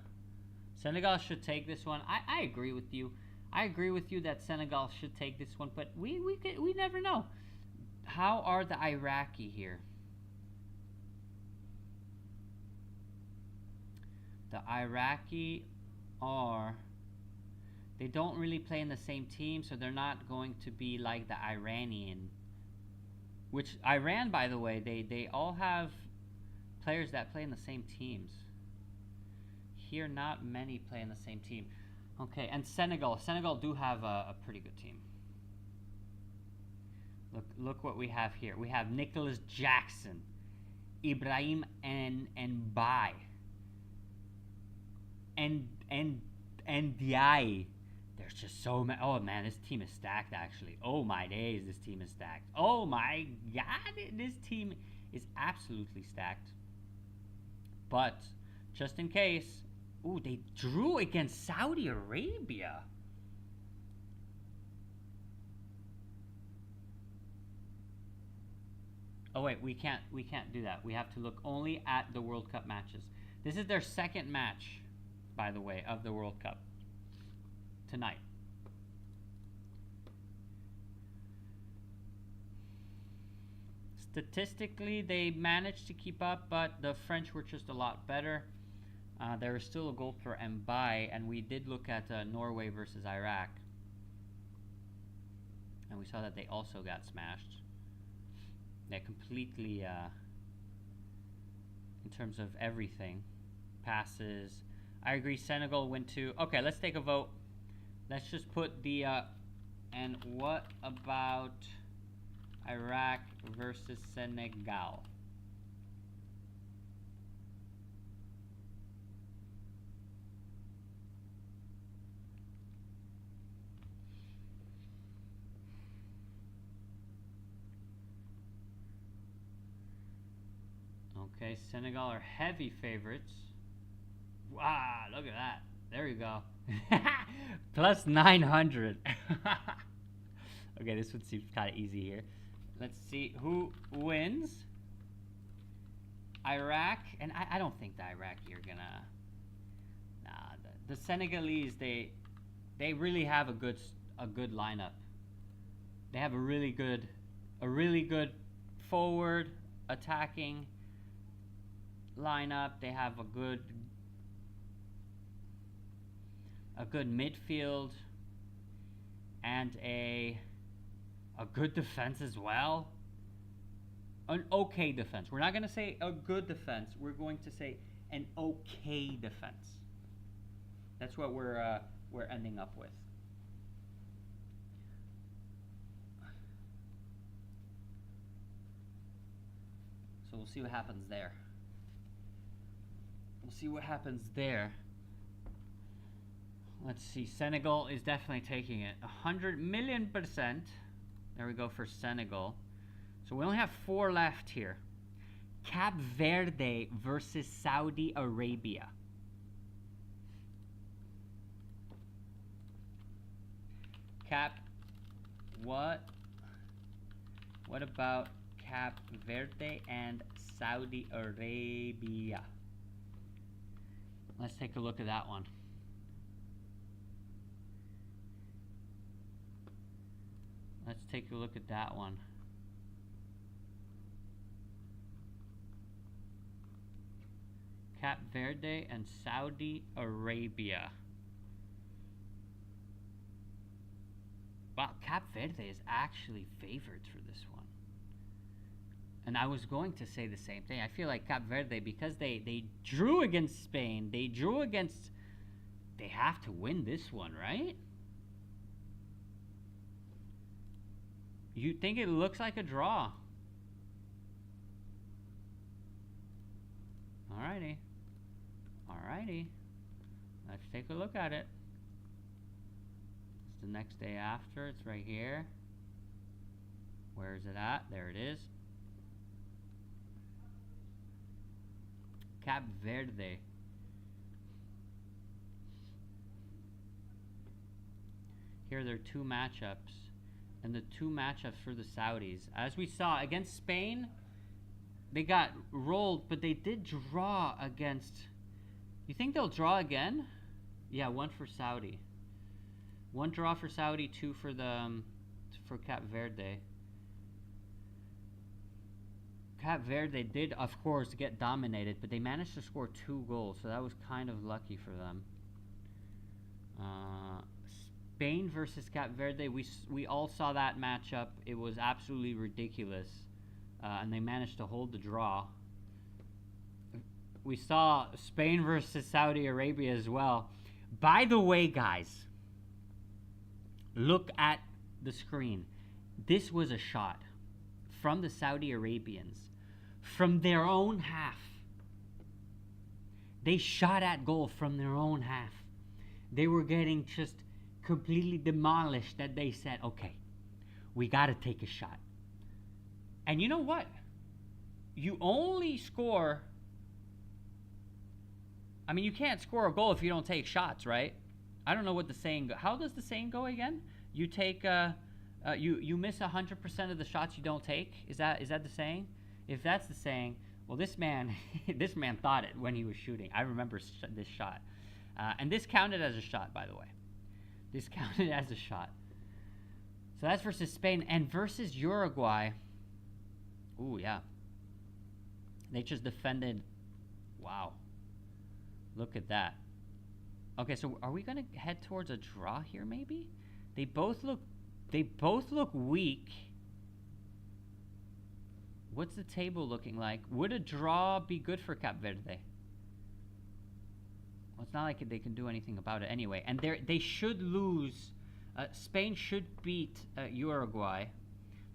Senegal should take this one. I agree with you. I agree with you that Senegal should take this one, but we never know. How are the Iraqi here? The Iraqi are, they don't really play in the same team, so they're not going to be like the Iranian. Which Iran, by the way, they all have players that play in the same teams. Here, not many play in the same team. Okay, and Senegal. Senegal do have a pretty good team. Look what we have here. We have Nicholas Jackson, Ibrahim and Bai, and Diaye. There's just so many. Oh man, this team is stacked actually. Oh my days, this team is stacked. Oh my god, this team is absolutely stacked. But just in case, ooh, they drew against Saudi Arabia. Oh wait, we can't do that. We have to look only at the World Cup matches. This is their second match, by the way, of the World Cup tonight. Statistically, they managed to keep up, but the French were just a lot better. There was still a goal for Mbaye, and we did look at Norway versus Iraq. And we saw that they also got smashed. They completely, in terms of everything, passes. I agree, Senegal win too. Okay, let's take a vote. Let's just put the, and what about Iraq versus Senegal? Okay, Senegal are heavy favorites. Wow, look at that. There you go. Plus 900. Okay, this one seems kind of easy here. Let's see who wins. Iraq, and I don't think the Iraqi are gonna. Nah, the Senegalese, they really have a good lineup. They have a really good forward attacking lineup. They have a good midfield and a good defense as well. An okay defense. We're not going to say a good defense. We're going to say an okay defense. That's what we're ending up with. So we'll see what happens there. We'll see what happens there. Let's see. Senegal is definitely taking it. 100,000,000%. There we go for Senegal. So we only have 4 left here. Cape Verde versus Saudi Arabia. What about Cape Verde and Saudi Arabia? Let's take a look at that one. Let's take a look at that one. Cape Verde and Saudi Arabia. Wow, Cape Verde is actually favorites for this one. And I was going to say the same thing. I feel like Cape Verde, because they drew against Spain, they have to win this one, right? You think it looks like a draw. Alrighty. Let's take a look at it. It's the next day after. It's right here. Where is it at? There it is. Cape Verde. Here are their 2 matchups. And the 2 matchups for the Saudis. As we saw against Spain, they got rolled, but they did draw against. You think they'll draw again? Yeah, 1 for Saudi. 1 draw for Saudi, 2 for the for Cape Verde. Cape Verde did, of course, get dominated, but they managed to score 2 goals, so that was kind of lucky for them. Spain versus Cape Verde, we all saw that matchup. It was absolutely ridiculous, and they managed to hold the draw. We saw Spain versus Saudi Arabia as well. By the way, guys, look at the screen. This was a shot from the Saudi Arabians from their own half. They shot at goal from their own half. They were getting just completely demolished that they said, okay, we got to take a shot. And you know what? You only score... I mean, you can't score a goal if you don't take shots, right? I don't know what the saying goes. How does the saying go again? You take... you miss 100% of the shots you don't take? Is that the saying? If that's the saying, well, this man this man thought it when he was shooting. I remember this shot. And this counted as a shot, by the way. This counted as a shot. So that's versus Spain. And versus Uruguay. Ooh, yeah. They just defended. Wow. Look at that. Okay, so are we going to head towards a draw here, maybe? They both look weak. What's the table looking like? Would a draw be good for Cape Verde? Well, it's not like they can do anything about it anyway. And they should lose. Spain should beat Uruguay.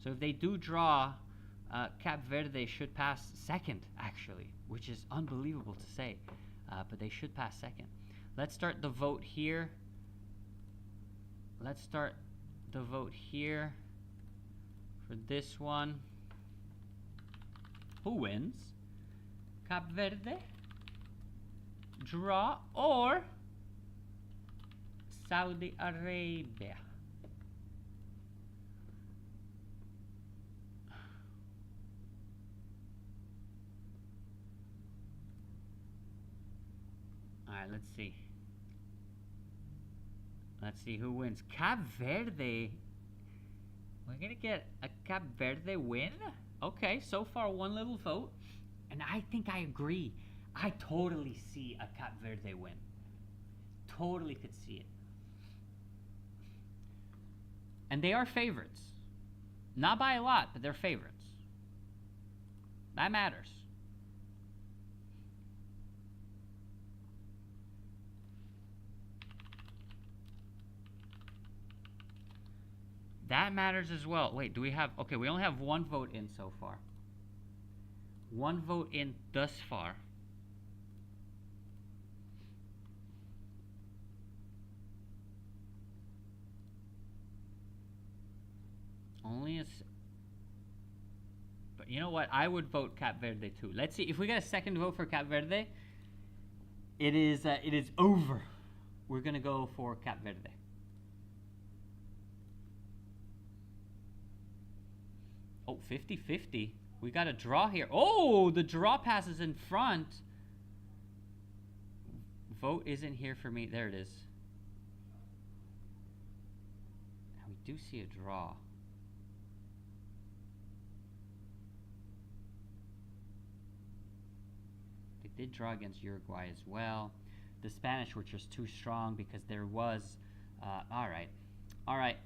So if they do draw, Cape Verde should pass second, actually, which is unbelievable to say. But they should pass second. Let's start the vote here. Let's start the vote here for this one. Who wins? Cape Verde, draw, or Saudi Arabia? Alright, let's see. Let's see who wins. Cape Verde. We're going to get a Cape Verde win? Okay, so far one little vote. And I think I agree. I totally see a Cape Verde win. Totally could see it. And they are favorites. Not by a lot, but they're favorites. That matters. That matters as well. Wait, do we have... Okay, we only have 1 vote in so far. 1 vote in thus far. Only a... But you know what? I would vote Cape Verde too. Let's see. If we get a second vote for Cape Verde, it is over. We're going to go for Cape Verde. Oh, 50-50. We got a draw here. Oh, the draw passes in front. Vote isn't here for me. There it is. Now we do see a draw. They did draw against Uruguay as well. The Spanish were just too strong because there was... all right. All right.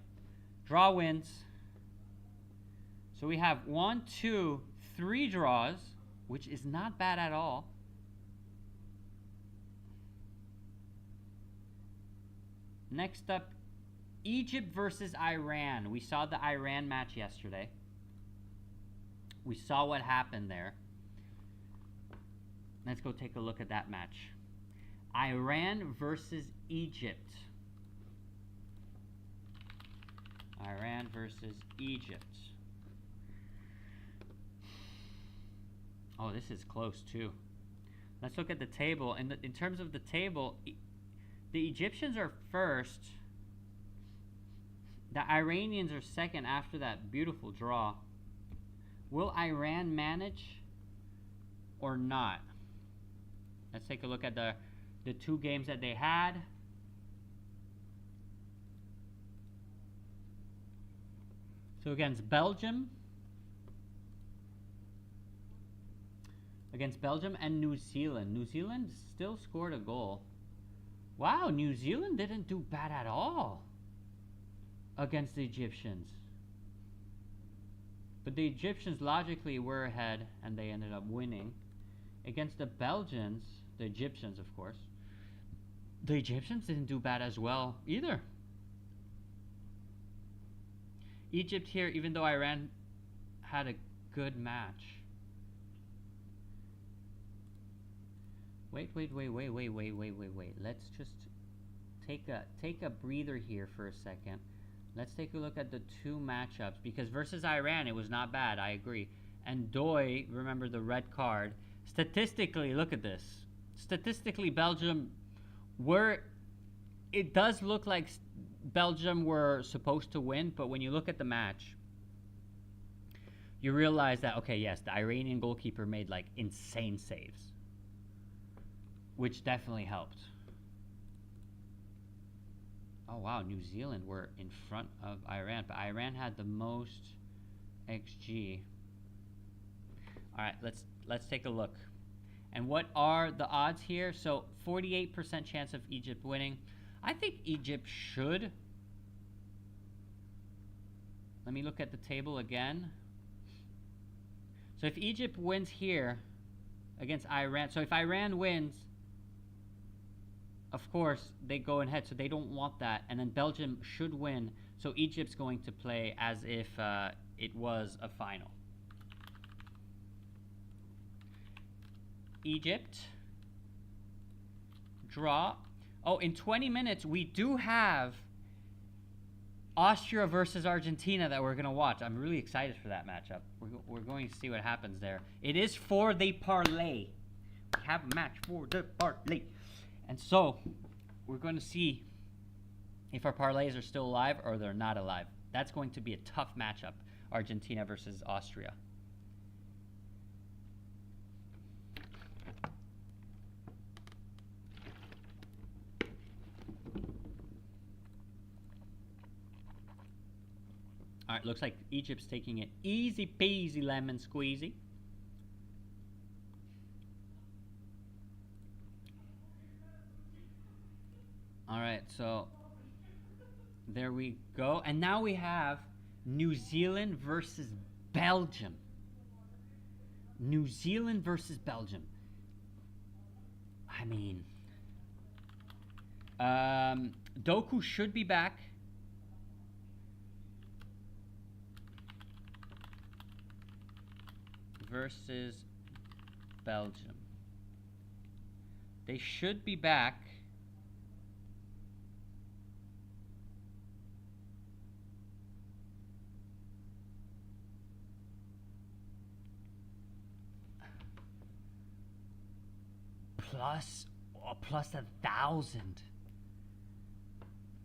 Draw wins. So we have 1, 2, 3 draws, which is not bad at all. Next up, Egypt versus Iran. We saw the Iran match yesterday. We saw what happened there. Let's go take a look at that match. Iran versus Egypt. Iran versus Egypt. Oh, this is close too. Let's look at the table. In terms of the table, the Egyptians are first. The Iranians are second after that beautiful draw. Will Iran manage or not? Let's take a look at the 2 games that they had. So against Belgium. Against Belgium and New Zealand. New Zealand still scored a goal. Wow, New Zealand didn't do bad at all against the Egyptians. But the Egyptians logically were ahead and they ended up winning. Against the Belgians, the Egyptians of course, the Egyptians didn't do bad as well either. Egypt here, even though Iran had a good match. Wait. Let's just take a breather here for a second. Let's take a look at the two matchups, because versus Iran it was not bad, I agree. And Doi, remember the red card. Statistically, look at this. Statistically, Belgium it does look like Belgium were supposed to win, but when you look at the match, you realize that, okay, yes, the Iranian goalkeeper made like insane saves, which definitely helped. Oh wow, New Zealand were in front of Iran, but Iran had the most XG. All right, let's take a look. And what are the odds here? So 48% chance of Egypt winning. I think Egypt should. Let me look at the table again. So if Egypt wins here against Iran, so if Iran wins, of course, they go ahead, so they don't want that. And then Belgium should win, so Egypt's going to play as if it was a final. Egypt. Draw. Oh, in 20 minutes, we do have Austria versus Argentina that we're going to watch. I'm really excited for that matchup. We're going to see what happens there. It is for the parlay. We have a match for the parlay. And so, we're going to see if our parlays are still alive or they're not alive. That's going to be a tough matchup, Argentina versus Austria. All right, looks like Egypt's taking it easy peasy lemon squeezy. All right, so there we go. And now we have New Zealand versus Belgium. New Zealand versus Belgium. I mean, Doku should be back. Versus Belgium. They should be back. Plus 1,000.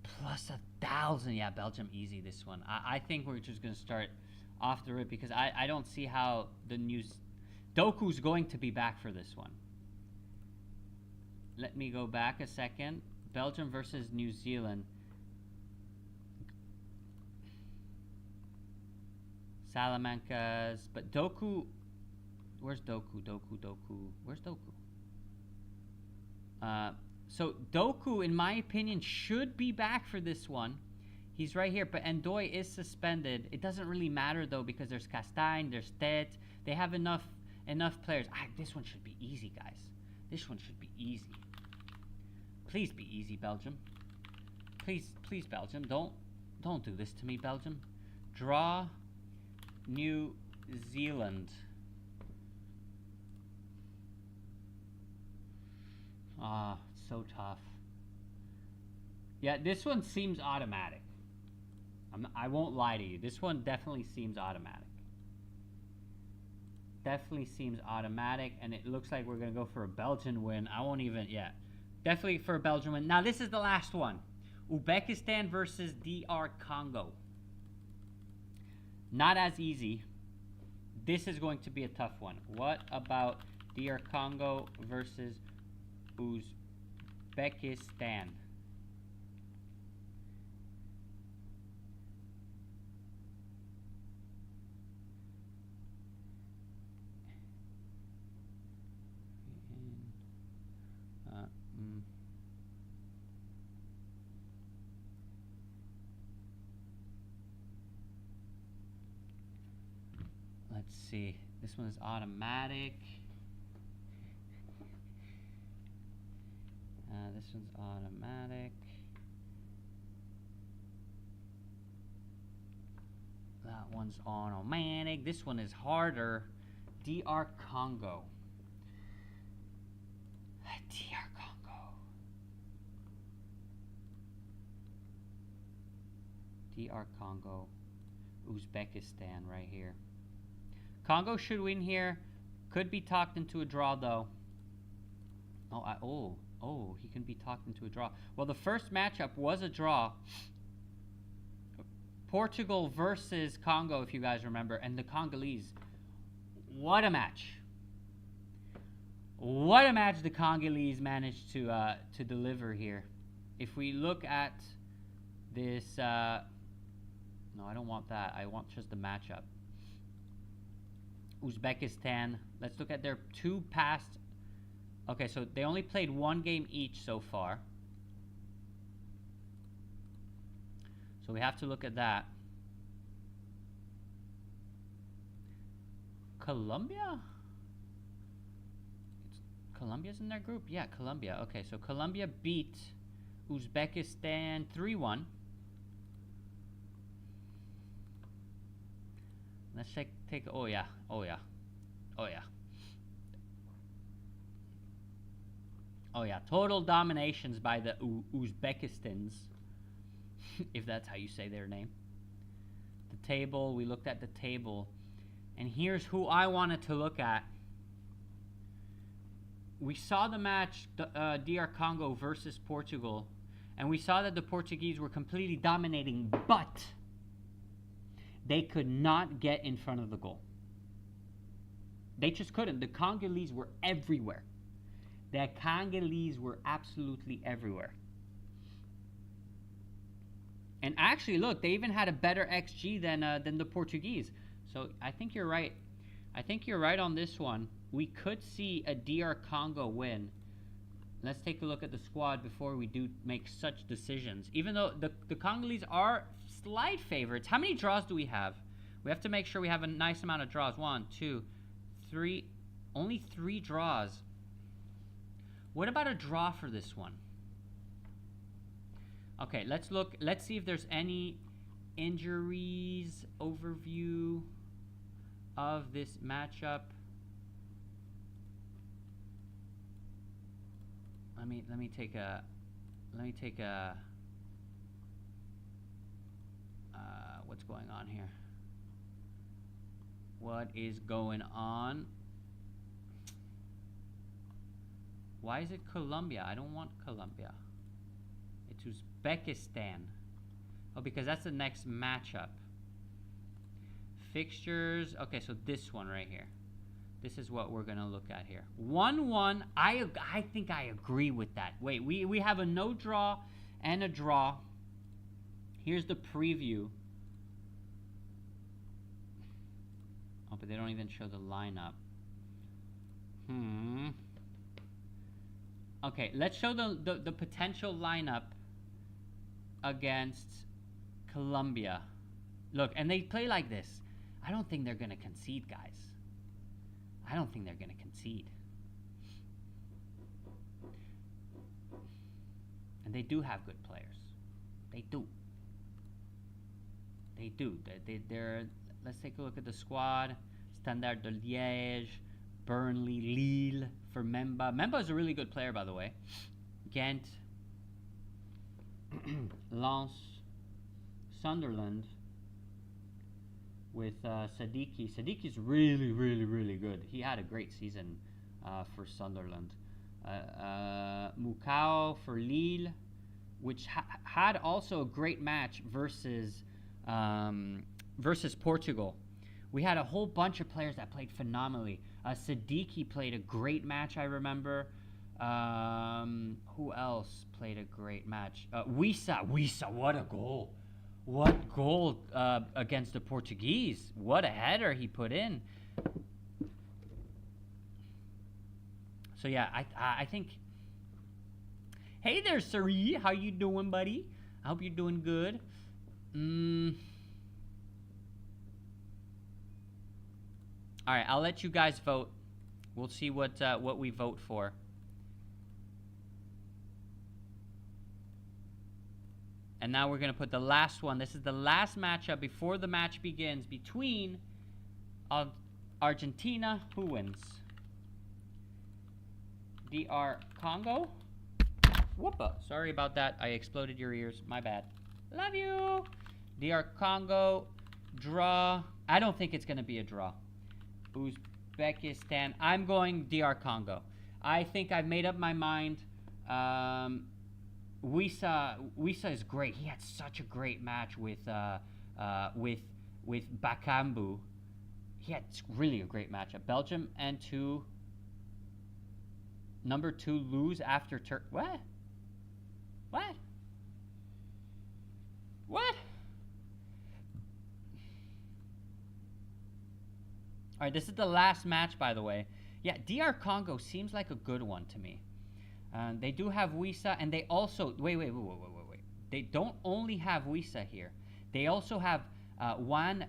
Plus 1,000. Yeah, Belgium easy this one. I think we're just going to start off the rip because I don't see how the news. Doku's going to be back for this one. Let me go back a second. Belgium versus New Zealand. Salamancas. But Doku. Where's Doku? Where's Doku? So Doku, in my opinion, should be back for this one. He's right here, but Ndoye is suspended. It doesn't really matter though because there's Castagne, there's Tet. They have enough players. This one should be easy, guys. This one should be easy. Please be easy, Belgium. Please, Belgium. Don't do this to me, Belgium. Draw New Zealand. So tough. Yeah, this one seems automatic. I won't lie to you. This one definitely seems automatic. Definitely seems automatic, and it looks like we're going to go for a Belgian win. I won't even, yeah. Definitely for a Belgian win. Now, this is the last one. Uzbekistan versus DR Congo. Not as easy. This is going to be a tough one. What about DR Congo versus Uzbekistan? Let's see. This one is automatic. This one's automatic. That one's automatic. This one is harder. DR Congo. DR Congo. DR Congo. Uzbekistan right here. Congo should win here. Could be talked into a draw though. Oh, he can be talked into a draw. Well, the first matchup was a draw. Portugal versus Congo, if you guys remember, and the Congolese. What a match! What a match the Congolese managed to deliver here. If we look at this, no, I don't want that. I want just the matchup. Uzbekistan. Let's look at their two past. Okay, so they only played one game each so far. So we have to look at that. Colombia? Colombia's in their group? Yeah, Colombia. Okay, so Colombia beat Uzbekistan 3-1. Let's take oh yeah. Oh yeah. Total dominations by the Uzbekistans. If that's how you say their name. The table, we looked at the table. And here's who I wanted to look at. We saw the match, DR Congo versus Portugal. And we saw that the Portuguese were completely dominating, but they could not get in front of the goal. They just couldn't. The Congolese were everywhere. The Congolese were absolutely everywhere. And actually, look, they even had a better XG than the Portuguese. So I think you're right. I think you're right on this one. We could see a DR Congo win. Let's take a look at the squad before we do make such decisions. Even though the Congolese are slight favorites. How many draws do we have? We have to make sure we have a nice amount of draws. 1, 2, 3. Only 3 draws. What about a draw for this one? Okay, let's look. Let's see if there's any injuries overview of this matchup. Let me take a what's going on here? What is going on? Why is it Colombia? I don't want Colombia. It's Uzbekistan. Oh, because that's the next matchup. Fixtures. Okay, so this one right here. This is what we're going to look at here. 1-1. I think I agree with that. Wait, we have a no draw and a draw. Here's the preview. Oh, but they don't even show the lineup. Okay, let's show the potential lineup against Colombia. Look, and they play like this. I don't think they're going to concede, guys. I don't think they're going to concede. And they do have good players. They do. They do. They're let's take a look at the squad. Standard de Liège, Burnley, Lille for Memba. Memba is a really good player, by the way. Ghent, Lens, Sunderland with Sadiki. Sadiki's really, really, really good. He had a great season for Sunderland. Mukau for Lille, which had also a great match versus Portugal. We had a whole bunch of players that played phenomenally. Sadiki played a great match, I remember. Who else played a great match? ㅍxo, what a goal. What goal against the Portuguese. What a header he put in. So yeah, I think Hey there, Siri. How you doing, buddy? I hope you're doing good. All right, I'll let you guys vote. We'll see what we vote for. And now we're going to put the last one. This is the last matchup before the match begins between Argentina. Who wins? DR Congo? Whoopa. Sorry about that. I exploded your ears. My bad. Love you. DR Congo. Draw. I don't think it's going to be a draw. Uzbekistan. I'm going DR Congo. I think I've made up my mind. ㅍxo is great. He had such a great match with Bakambu. He had really a great matchup. Belgium and number 2 lose after What? All right, this is the last match, by the way. Yeah, DR Congo seems like a good one to me. They do have ㅍxo, and they also... Wait. They don't only have ㅍxo here. They also have Wan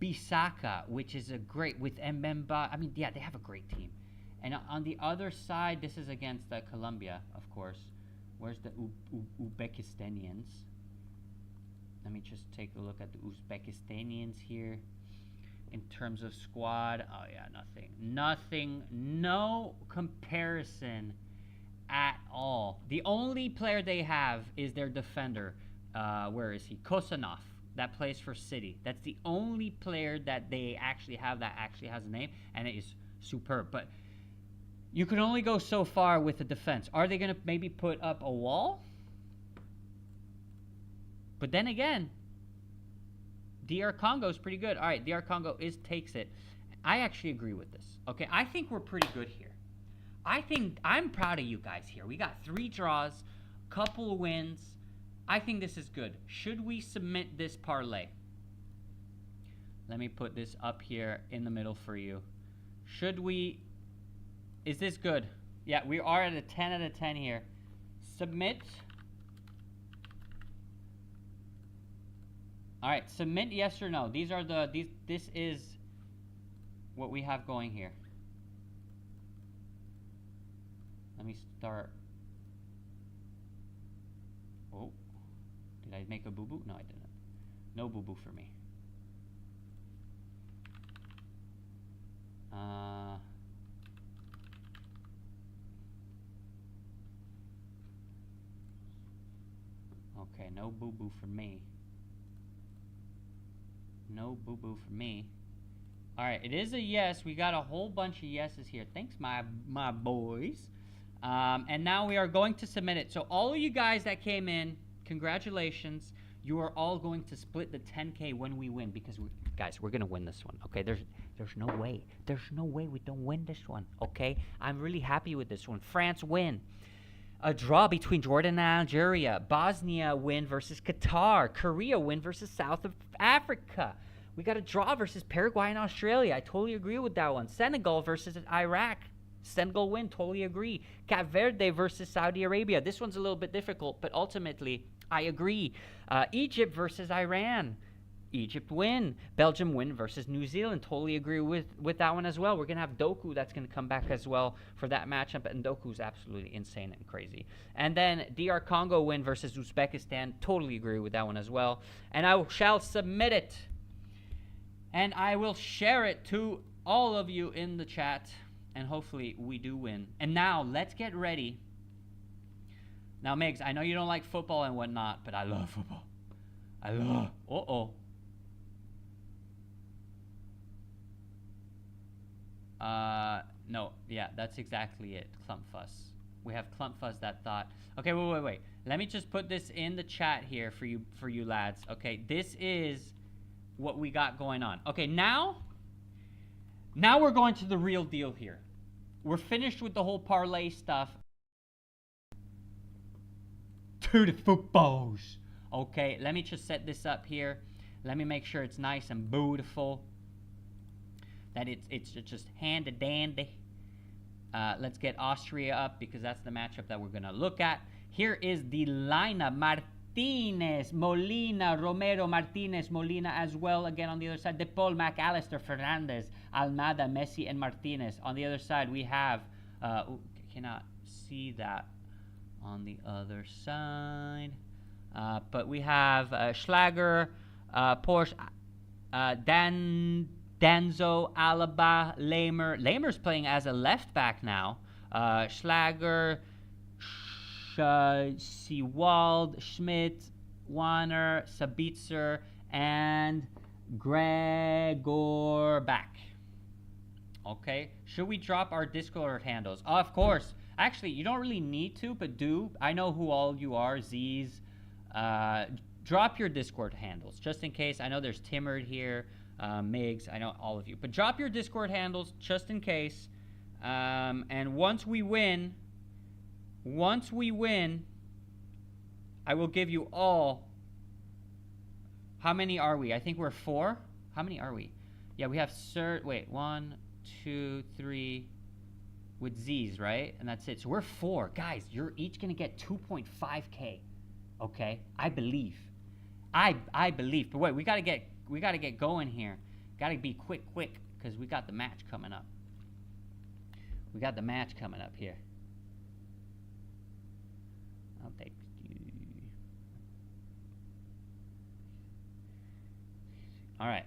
Bissaka, which is a great... With Mbemba. I mean, yeah, they have a great team. And on the other side, this is against Colombia, of course. Where's the Uzbekistanians? Let me just take a look at the Uzbekistanians here. In terms of squad, oh yeah, nothing, no comparison at all. The only player they have is their defender. Where is he? Kosanov, that plays for City. That's the only player that they actually have that actually has a name, and it is superb. But you can only go so far with the defense. Are they going to maybe put up a wall? But then again, DR Congo is pretty good. All right, DR Congo takes it. I actually agree with this. Okay, I think we're pretty good here. I think I'm proud of you guys here. We got 3 draws, couple of wins. I think this is good. Should we submit this parlay? Let me put this up here in the middle for you. Should we? Is this good? Yeah, we are at a 10 out of 10 here. Submit. All right, submit yes or no. These are this is what we have going here. Let me start. Oh, did I make a boo-boo? No, I didn't. No boo-boo for me. Okay, no boo-boo for me. No boo-boo for me. All right, it is a yes. We got a whole bunch of yeses here. Thanks, my boys. And now we are going to submit it. So all of you guys that came in, congratulations. You are all going to split the 10K when we win, because guys, we're gonna win this one. Okay, there's no way. There's no way we don't win this one. Okay, I'm really happy with this one. France win. A draw between Jordan and Algeria. Bosnia win versus Qatar. Korea win versus South of Africa. We got a draw versus Paraguay and Australia. I totally agree with that one. Senegal versus Iraq. Senegal win. Totally agree. Cape Verde versus Saudi Arabia. This one's a little bit difficult, but ultimately, I agree. Egypt versus Iran. Egypt win. Belgium win versus New Zealand. Totally agree with that one as well. We're going to have Doku that's going to come back as well for that matchup. And Doku's absolutely insane and crazy. And then DR Congo win versus Uzbekistan. Totally agree with that one as well. And I shall submit it. And I will share it to all of you in the chat. And hopefully we do win. And now let's get ready. Now, Megs, I know you don't like football and whatnot, but I love football. I love... Uh-oh. No, yeah, that's exactly it. Clumpfuss. We have Clumpfuss that thought. Okay, wait. Let me just put this in the chat here for you lads. Okay, this is what we got going on. Okay, now we're going to the real deal here. We're finished with the whole parlay stuff. To the footballs. Okay, let me just set this up here. Let me make sure it's nice and beautiful. That it's just handy dandy. Let's get Austria up because that's the matchup that we're going to look at Here is the lineup. Martinez, Molina, Romero, Martinez, Molina as well. Again, on the other side, De Paul, McAllister, Fernandez, Almada, Messi, and Martinez. On the other side, we have, cannot see that on the other side. But we have Schlager, Porsche, Danzo, Alaba, Lamer. Lamer's playing as a left back now. Schlager, Seawald, Schmidt, Warner, Sabitzer, and Gregor back. Okay, should we drop our Discord handles? Of course. Actually, you don't really need to, but do. I know who all you are, Z's. Drop your Discord handles, just in case. I know there's Timard here, Migs, I know all of you. But drop your Discord handles, just in case. And once we win, I will give you all. How many are we? I think we're 4. How many are we? Yeah, we have wait, 1, 2, 3 with Z's, right? And that's it. So we're 4. Guys, you're each gonna get 2.5K. Okay? I believe. I believe. But wait, we gotta get going here. Gotta be quick, because we got the match coming up. We got the match coming up here. I'll take you. All right,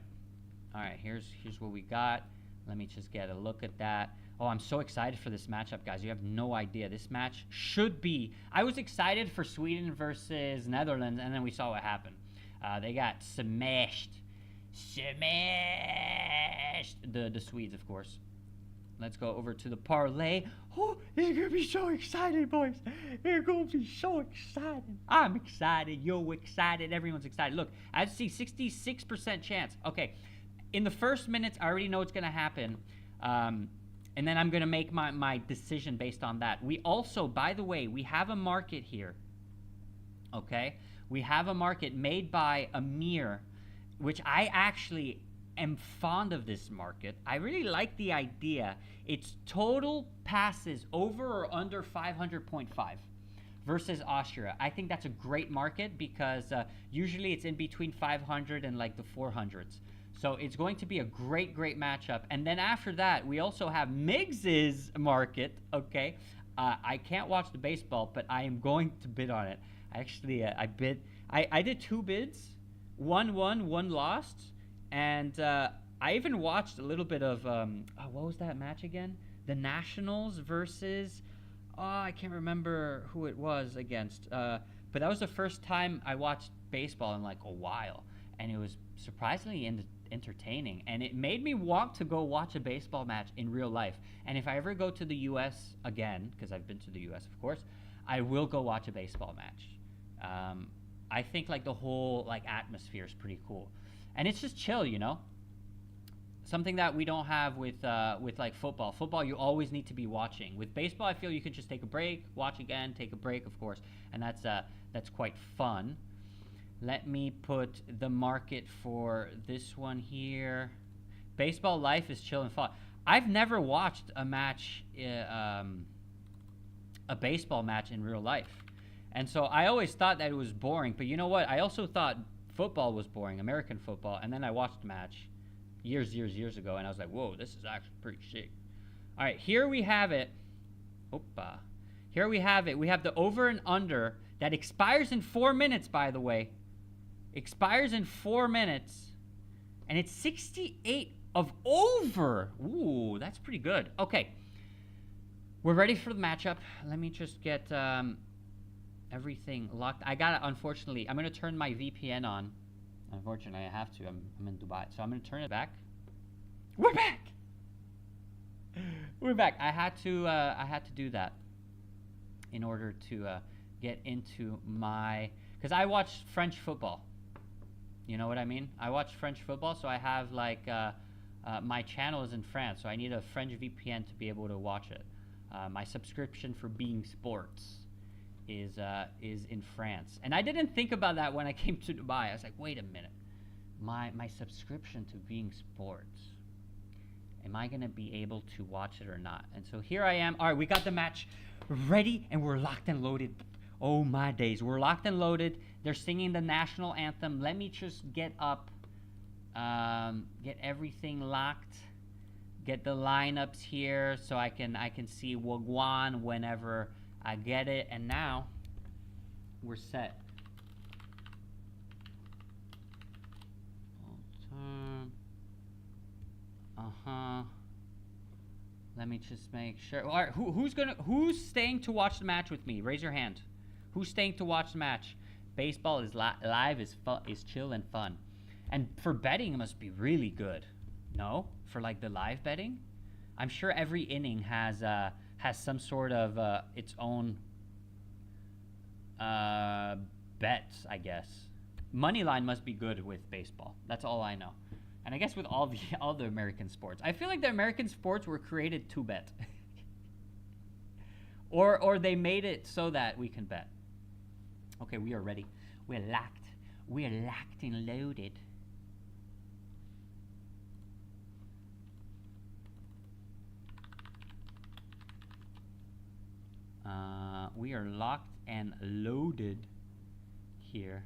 here's what we got. Let me just get a look at that. Oh, I'm so excited for this matchup, guys. You have no idea. This match should be... I was excited for Sweden versus Netherlands, and then we saw what happened. They got smashed. The Swedes, of course. Let's go over to the parlay. Oh, it's going to be so excited, boys. It's going to be so exciting. I'm excited. You're excited. Everyone's excited. Look, I see 66% chance. Okay, in the first minutes, I already know what's going to happen. And then I'm going to make my decision based on that. We also, by the way, we have a market here. Okay? We have a market made by Amir, which I actually am fond of this market. I really like the idea. It's total passes over or under 500.5 versus Austria. I think that's a great market because usually it's in between 500 and like the 400s. So it's going to be a great matchup. And then after that, we also have Miggs's market, okay? I can't watch the baseball, but I am going to bid on it. Actually, I did 2 bids. One won, 1 lost. And I even watched a little bit of, what was that match again? The Nationals versus, I can't remember who it was against. But that was the first time I watched baseball in like a while. And it was surprisingly entertaining. And it made me want to go watch a baseball match in real life. And if I ever go to the U.S. again, because I've been to the U.S., of course, I will go watch a baseball match. I think like the whole like atmosphere is pretty cool. And it's just chill, you know? Something that we don't have with like football. Football, you always need to be watching. With baseball, I feel you can just take a break, watch again, take a break, of course. And that's quite fun. Let me put the market for this one here. Baseball life is chill and fun. I've never watched a match, a baseball match in real life. And so I always thought that it was boring. But you know what? I also thought football was boring, American football. And then I watched a match years ago. And I was like, whoa, this is actually pretty sick. All right, here we have it. Opa. Here we have it. We have the over and under that expires in 4 minutes, by the way. Expires in 4 minutes. And it's 68 of over. Ooh, that's pretty good. Okay. We're ready for the matchup. Let me just get everything locked. I got it, unfortunately. I'm going to turn my VPN on. Unfortunately, I have to. I'm in Dubai. So I'm going to turn it back. We're back! We're back. I had to do that in order to get into my... Because I watch French football. You know what I mean? I watch French football, so I have like... my channel is in France, so I need a French VPN to be able to watch it. My subscription for beIN Sports is in France. And I didn't think about that when I came to Dubai. I was like, wait a minute. My subscription to beIN Sports, am I going to be able to watch it or not? And so here I am. All right, we got the match ready, and we're locked and loaded. Oh my days. We're locked and loaded. They're singing the national anthem. Let me just get up, get everything locked, get the lineups here so I can see Wagwan whenever I get it. And now we're set. Let me just make sure. All right, who's staying to watch the match with me? Raise your hand. Who's staying to watch the match? Baseball is live, is chill and fun, and for betting it must be really good. No, for like the live betting, I'm sure every inning has some sort of its own bets. I guess money line must be good with baseball. That's all I know. And I guess with all the American sports, I feel like the American sports were created to bet, or they made it so that we can bet. Okay, we are ready. We're locked. We're locked and loaded. We are locked and loaded here.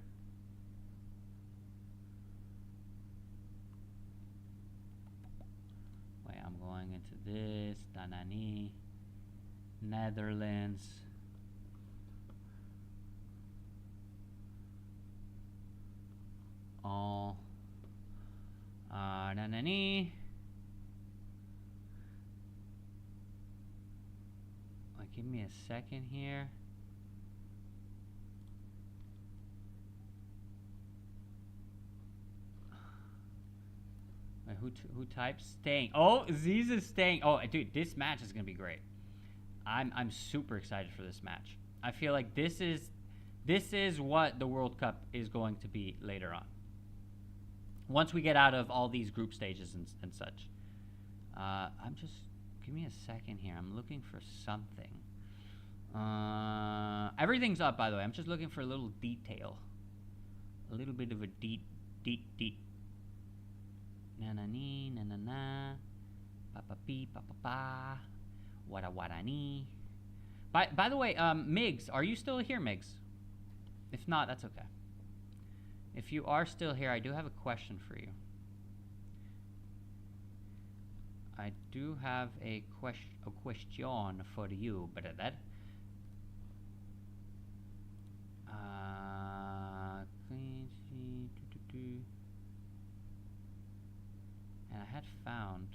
I'm going into this, Danani, Netherlands. All, Danani. Give me a second here. Wait, who types staying? Oh, Ziz is staying. Oh, dude, this match is gonna be great. I'm super excited for this match. I feel like this is what the World Cup is going to be later on. Once we get out of all these group stages and such. Give me a second here. I'm looking for something. Everything's up, by the way. I'm just looking for a little detail. A little bit of a deep. Na-na-ni, na-na-na. Pa-pa-pee, pa-pa-pa. Wada-wada-ni. By the way, Migs, are you still here, Migs? If not, that's okay. If you are still here, I do have a question for you. I do have a question for you, but that and I had found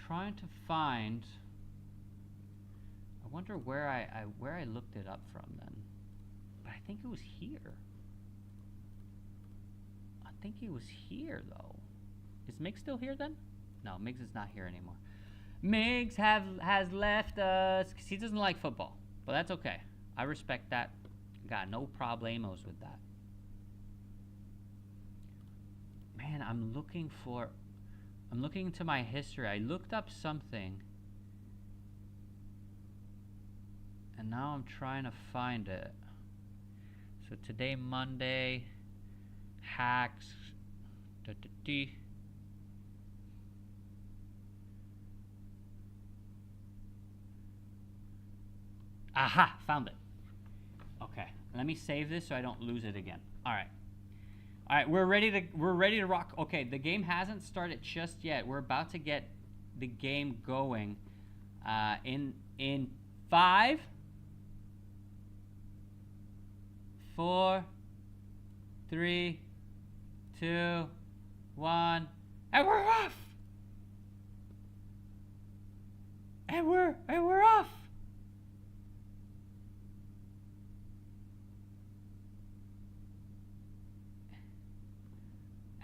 trying to find. I wonder where I looked it up from then. But I think it was here. I think it was here though. Is Migs still here then? No, Migs is not here anymore. Migs has left us because he doesn't like football. But that's okay. I respect that. Got no problemos with that. Man, I'm looking into my history. I looked up something. And now I'm trying to find it. So today, Monday, hacks. Aha, found it. Okay, let me save this so I don't lose it again. All right, we're ready to rock. Okay, the game hasn't started just yet. We're about to get the game going. In 5, 4, 3, 2, 1, and we're off. And we're off.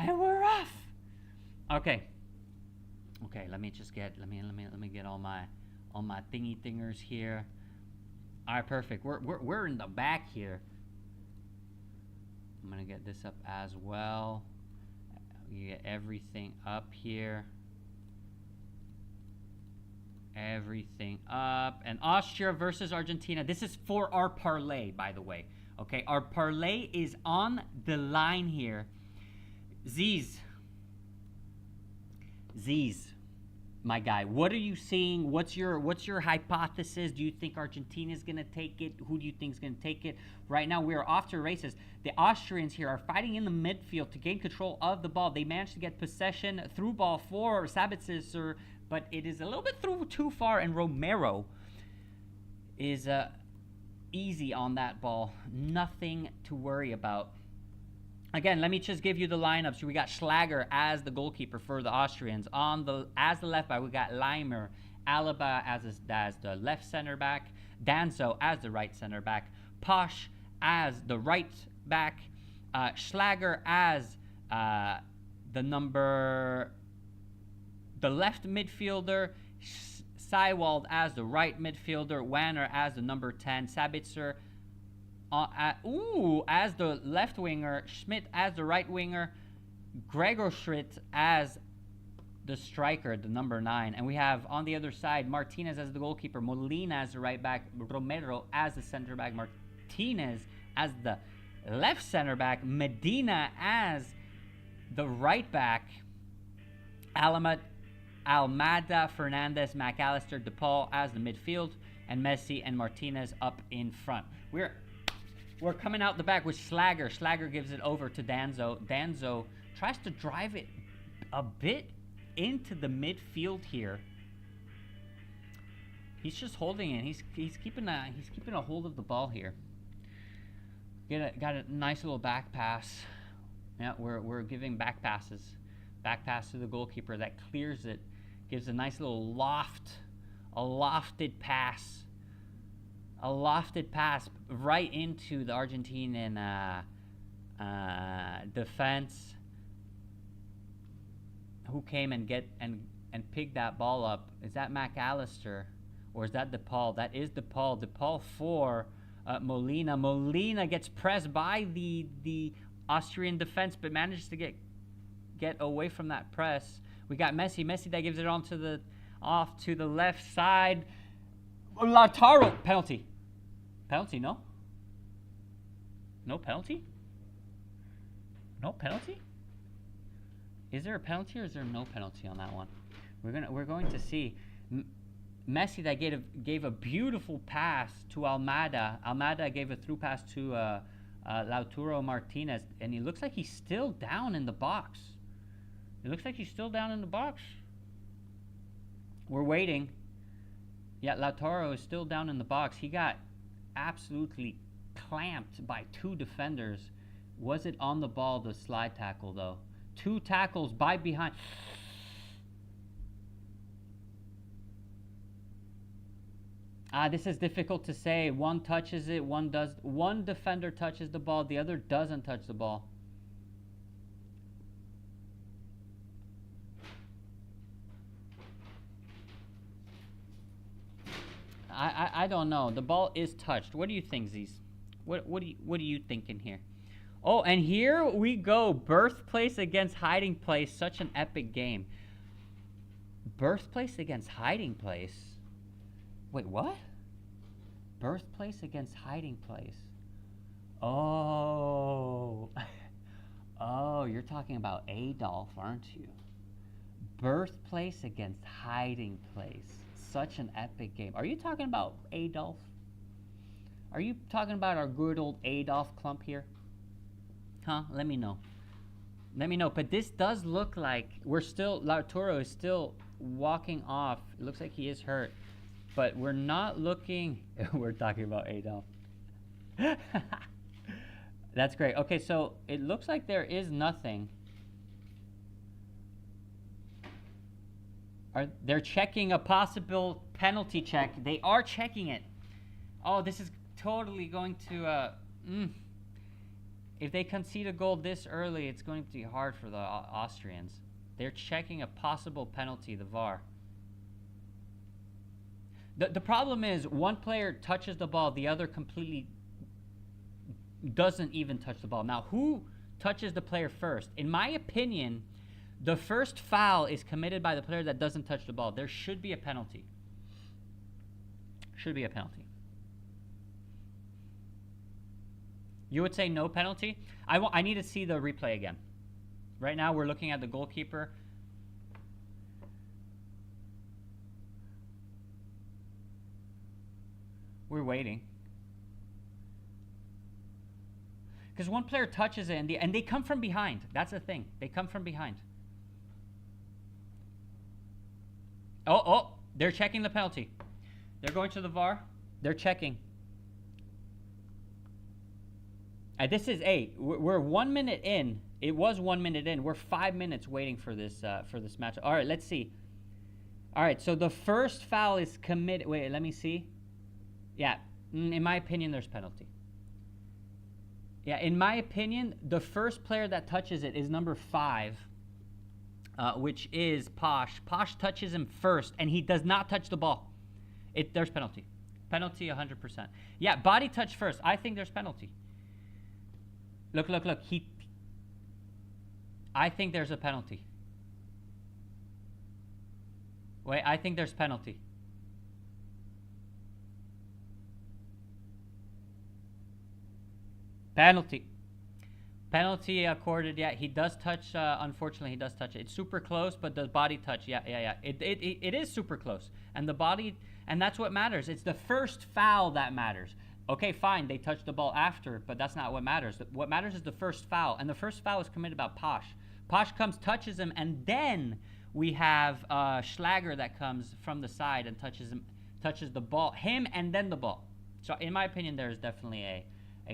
And we're off. Okay, let me get all my thingy thingers here. All right, perfect. We're in the back here. I'm going to get this up as well. You get everything up here. Everything up. And Austria versus Argentina. This is for our parlay, by the way. Okay, our parlay is on the line here. Z's, my guy, what are you seeing? What's your hypothesis? Do you think Argentina is going to take it? Who do you think is going to take it? Right now, we are off to races. The Austrians here are fighting in the midfield to gain control of the ball. They managed to get possession through ball for Sabitzer, but it is a little bit through too far, and Romero is easy on that ball. Nothing to worry about. Again, let me just give you the lineups. We got Schlager as the goalkeeper for the Austrians. As the left back, we got Leimer, Alaba as the left center back, Danzo as the right center back, Posch as the right back, Schlager as the left midfielder, Seiwald as the right midfielder, Wanner as the number 10, Sabitzer as the left winger, Schmidt as the right winger, Gregor Schritt as the striker, the number 9. And we have on the other side Martinez as the goalkeeper, Molina as the right back, Romero as the center back, Martinez as the left center back, Medina as the right back, Almada, Fernandez, McAllister, DePaul as the midfield, and Messi and Martinez up in front. We're coming out the back with Schlager. Schlager gives it over to Danzo. Danzo tries to drive it a bit into the midfield here. He's just holding it. He's keeping a hold of the ball here. Got a nice little back pass. Yeah, we're giving back passes. Back pass to the goalkeeper that clears it. Gives a nice little lofted pass. A lofted pass right into the Argentinian defense, who came and picked that ball up. Is that McAllister or is that DePaul? That is DePaul. DePaul for Molina. Molina gets pressed by the Austrian defense, but manages to get away from that press. We got Messi. Messi that gives it off to the left side. Lautaro, penalty. Penalty, no? No penalty? No penalty? Is there a penalty or is there no penalty on that one? We're going to see. Messi that gave a beautiful pass to Almada. Almada gave a through pass to Lautaro Martinez, and he looks like he's still down in the box. It looks like he's still down in the box. We're waiting. Yeah, Lautaro is still down in the box. He got absolutely clamped by 2 defenders. Was it on the ball, the slide tackle, though? 2 tackles by behind. This is difficult to say. One touches it, one defender touches the ball, the other doesn't touch the ball. I don't know. The ball is touched. What do you think, Z's? What are you thinking here? Oh, and here we go. Birthplace against hiding place. Such an epic game. Birthplace against hiding place. Wait, what? Birthplace against hiding place. Oh. Oh, you're talking about Adolf, aren't you? Birthplace against hiding place. Such an epic game. Are you talking about Adolf? Are you talking about our good old Adolf clump here? Huh? Let me know. Let me know. But this does look like Lautaro is still walking off. It looks like he is hurt. But we're not looking. We're talking about Adolf. That's great. Okay, so it looks like there is nothing. They're checking a possible penalty check. They are checking it. Oh, this is totally going to... If they concede a goal this early, it's going to be hard for the Austrians. They're checking a possible penalty, the VAR. The problem is one player touches the ball, the other completely doesn't even touch the ball. Now, who touches the player first? In my opinion, the first foul is committed by the player that doesn't touch the ball. There should be a penalty. Should be a penalty. You would say no penalty? I need to see the replay again. Right now, we're looking at the goalkeeper. We're waiting. Because one player touches it, and they come from behind. That's the thing. They come from behind. Oh, they're checking the penalty. They're going to the VAR. They're checking. This is 8. We're 1 minute in. It was 1 minute in. We're 5 minutes waiting for this match. All right, let's see. All right, so the first foul is committed. Wait, let me see. Yeah, in my opinion, there's penalty. Yeah, in my opinion, the first player that touches it is number 5, which is Posh. Posh touches him first, and he does not touch the ball. There's penalty. Penalty 100%. Yeah, body touch first. I think there's penalty. Look. I think there's a penalty. Wait, I think there's penalty. Penalty accorded. Yeah, he does touch. Unfortunately, he does touch it. It's super close, but the body touch. Yeah. It is super close, and the body, and that's what matters. It's the first foul that matters. Okay, fine, they touched the ball after, but that's not what matters. What matters is the first foul, and the first foul is committed by Posh. Posh comes, touches him, and then we have Schlager that comes from the side and touches the ball, him, and then the ball. So, in my opinion, there is definitely a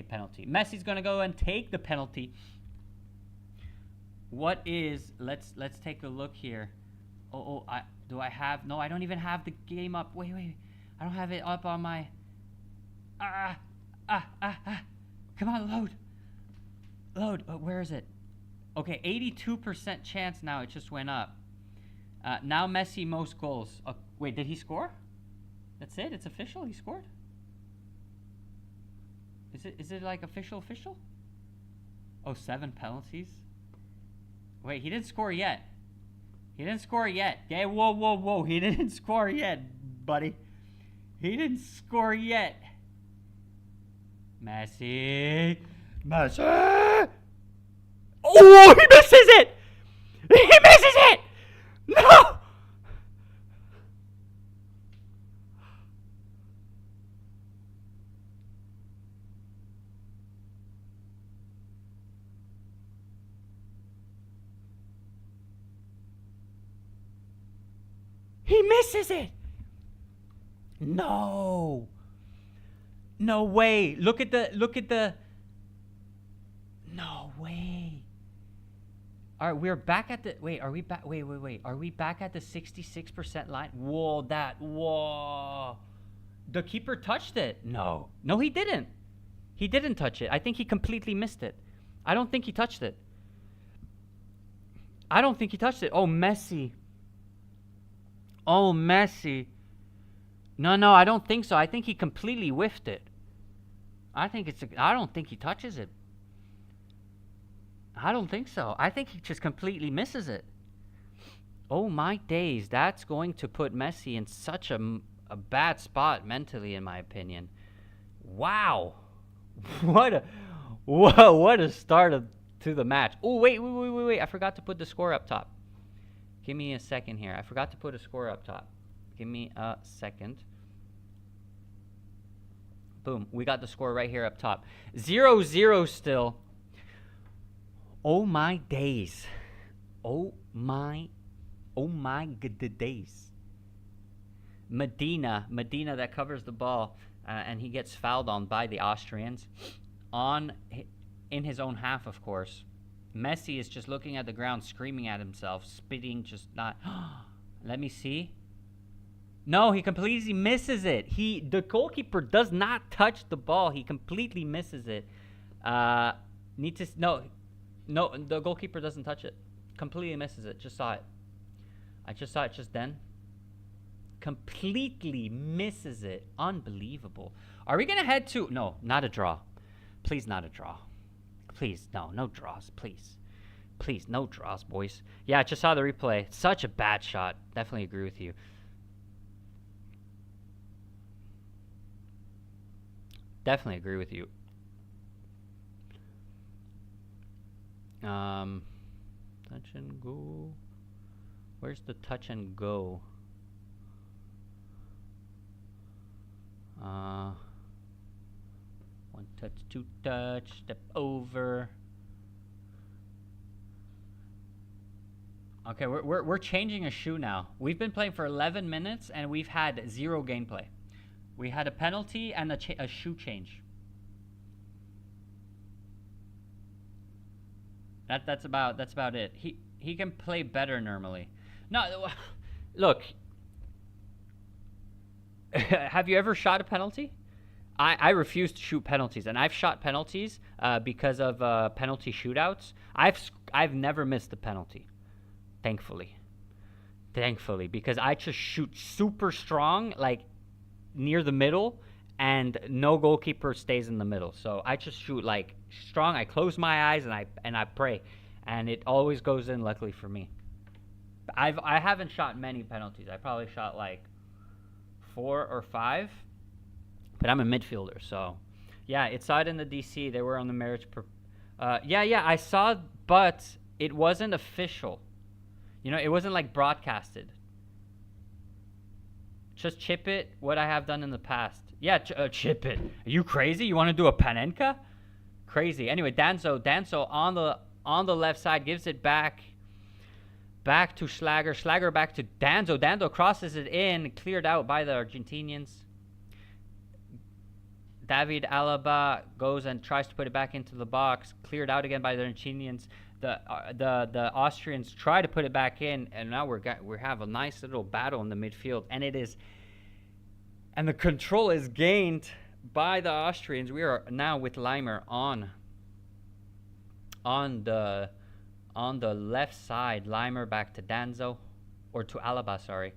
penalty. Messi's going to go and take the penalty. What is? Let's take a look here. Do I have? No, I don't even have the game up. Wait. I don't have it up on my. Come on, load. Where is it? Okay, 82% chance now. It just went up. Now Messi most goals. Wait, did he score? That's it. It's official. He scored. Is it like official? Oh, 7 penalties. Wait, he didn't score yet. Yeah, whoa. He didn't score yet, buddy. He didn't score yet. Messi. Oh, he misses it. No. He misses it. No way. Look at the. No way. All right, we're back at the. Wait, are we back? Wait. Are we back at the 66% line? Whoa. The keeper touched it. No, he didn't. He didn't touch it. I think he completely missed it. I don't think he touched it. Oh, Messi. No, I don't think so. I think he completely whiffed it. I don't think he touches it. I don't think so. I think he just completely misses it. Oh my days, that's going to put Messi in such a bad spot mentally, in my opinion. Wow. What a start to the match. Oh, wait. I forgot to put the score up top. Give me a second here. I forgot to put a score up top. Give me a second. Boom. We got the score right here up top. 0-0 still. Oh my days. Oh my good days. Medina that covers the ball, and he gets fouled on by the Austrians in his own half, of course. Messi is just looking at the ground, screaming at himself, spitting, just not. Let me see. No, he completely misses it. The goalkeeper does not touch the ball. He completely misses it. No, the goalkeeper doesn't touch it. Completely misses it. Just saw it. I just saw it just then. Completely misses it. Unbelievable. Are we gonna head to? No, not a draw. Please not a draw. Please, no draws, please. Please, no draws, boys. Yeah, I just saw the replay. Such a bad shot. Definitely agree with you. Definitely agree with you. Touch and go. Where's the touch and go? One touch, two touch, step over. Okay, we're changing a shoe now. We've been playing for 11 minutes and we've had 0 gameplay. We had a penalty and a shoe change. That's about it. He can play better normally. No, look. Have you ever shot a penalty? I refuse to shoot penalties, and I've shot penalties because of penalty shootouts. I've never missed a penalty, thankfully, because I just shoot super strong, like near the middle, and no goalkeeper stays in the middle. So I just shoot like strong. I close my eyes and I pray, and it always goes in. Luckily for me, I haven't shot many penalties. I probably shot like 4 or 5, but I'm a midfielder, so yeah. It saw it in the DC. They were on the marriage. Yeah, I saw, but it wasn't official. You know, it wasn't like broadcasted. Just chip it. What I have done in the past. Yeah, chip it. Are you crazy? You want to do a Panenka? Crazy. Anyway, Danso on the left side gives it back to Schlager. Schlager back to Danzo. Danzo crosses it in, cleared out by the Argentinians. David Alaba goes and tries to put it back into the box, cleared out again by the Argentinians. The Austrians try to put it back in, and now we have a nice little battle in the midfield, and the control is gained by the Austrians. We are now with Leimer on the left side. Leimer back to Danzo, or to Alaba, sorry.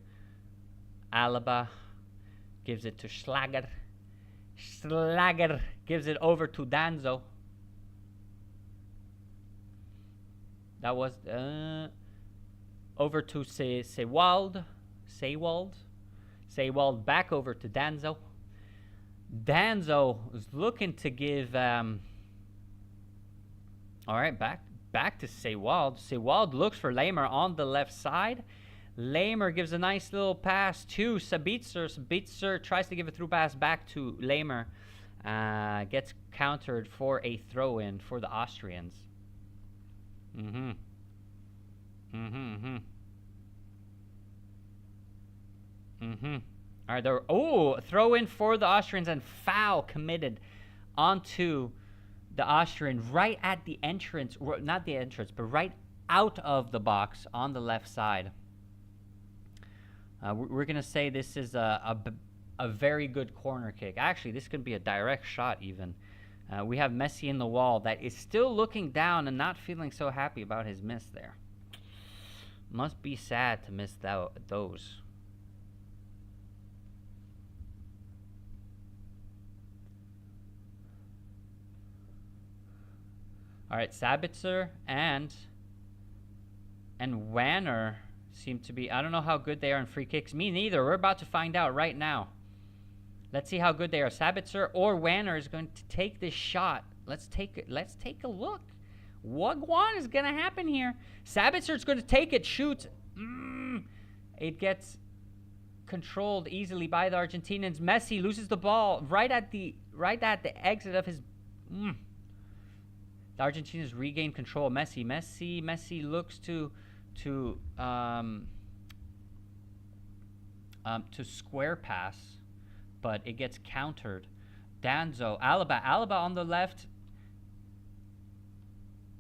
Alaba gives it to Schlager. Schlager gives it over to Danzo. That was over to Sewald. Sewald back over to Danzo. Danzo is looking to give all right, back to Sewald. Sewald looks for Leimer on the left side. Leimer gives a nice little pass to Sabitzer. Sabitzer tries to give a through pass back to Leimer. Gets countered for a throw-in for the Austrians. All right, throw-in for the Austrians and foul committed onto the Austrian right at the entrance, not the entrance, but right out of the box on the left side. We're going to say this is a very good corner kick. Actually, this could be a direct shot even. We have Messi in the wall that is still looking down and not feeling so happy about his miss there. Must be sad to miss those. All right, Sabitzer and Wanner seem to be, I don't know how good they are in free kicks. Me neither. We're about to find out right now. Let's see how good they are. Sabitzer or Wanner is going to take this shot. Let's take a look. What is going to happen here? Sabitzer is going to take it, shoot. It gets controlled easily by the Argentinians. Messi loses the ball right at the exit of his. The Argentinians regain control. Messi looks to square pass, but it gets countered. Danzo, Alaba on the left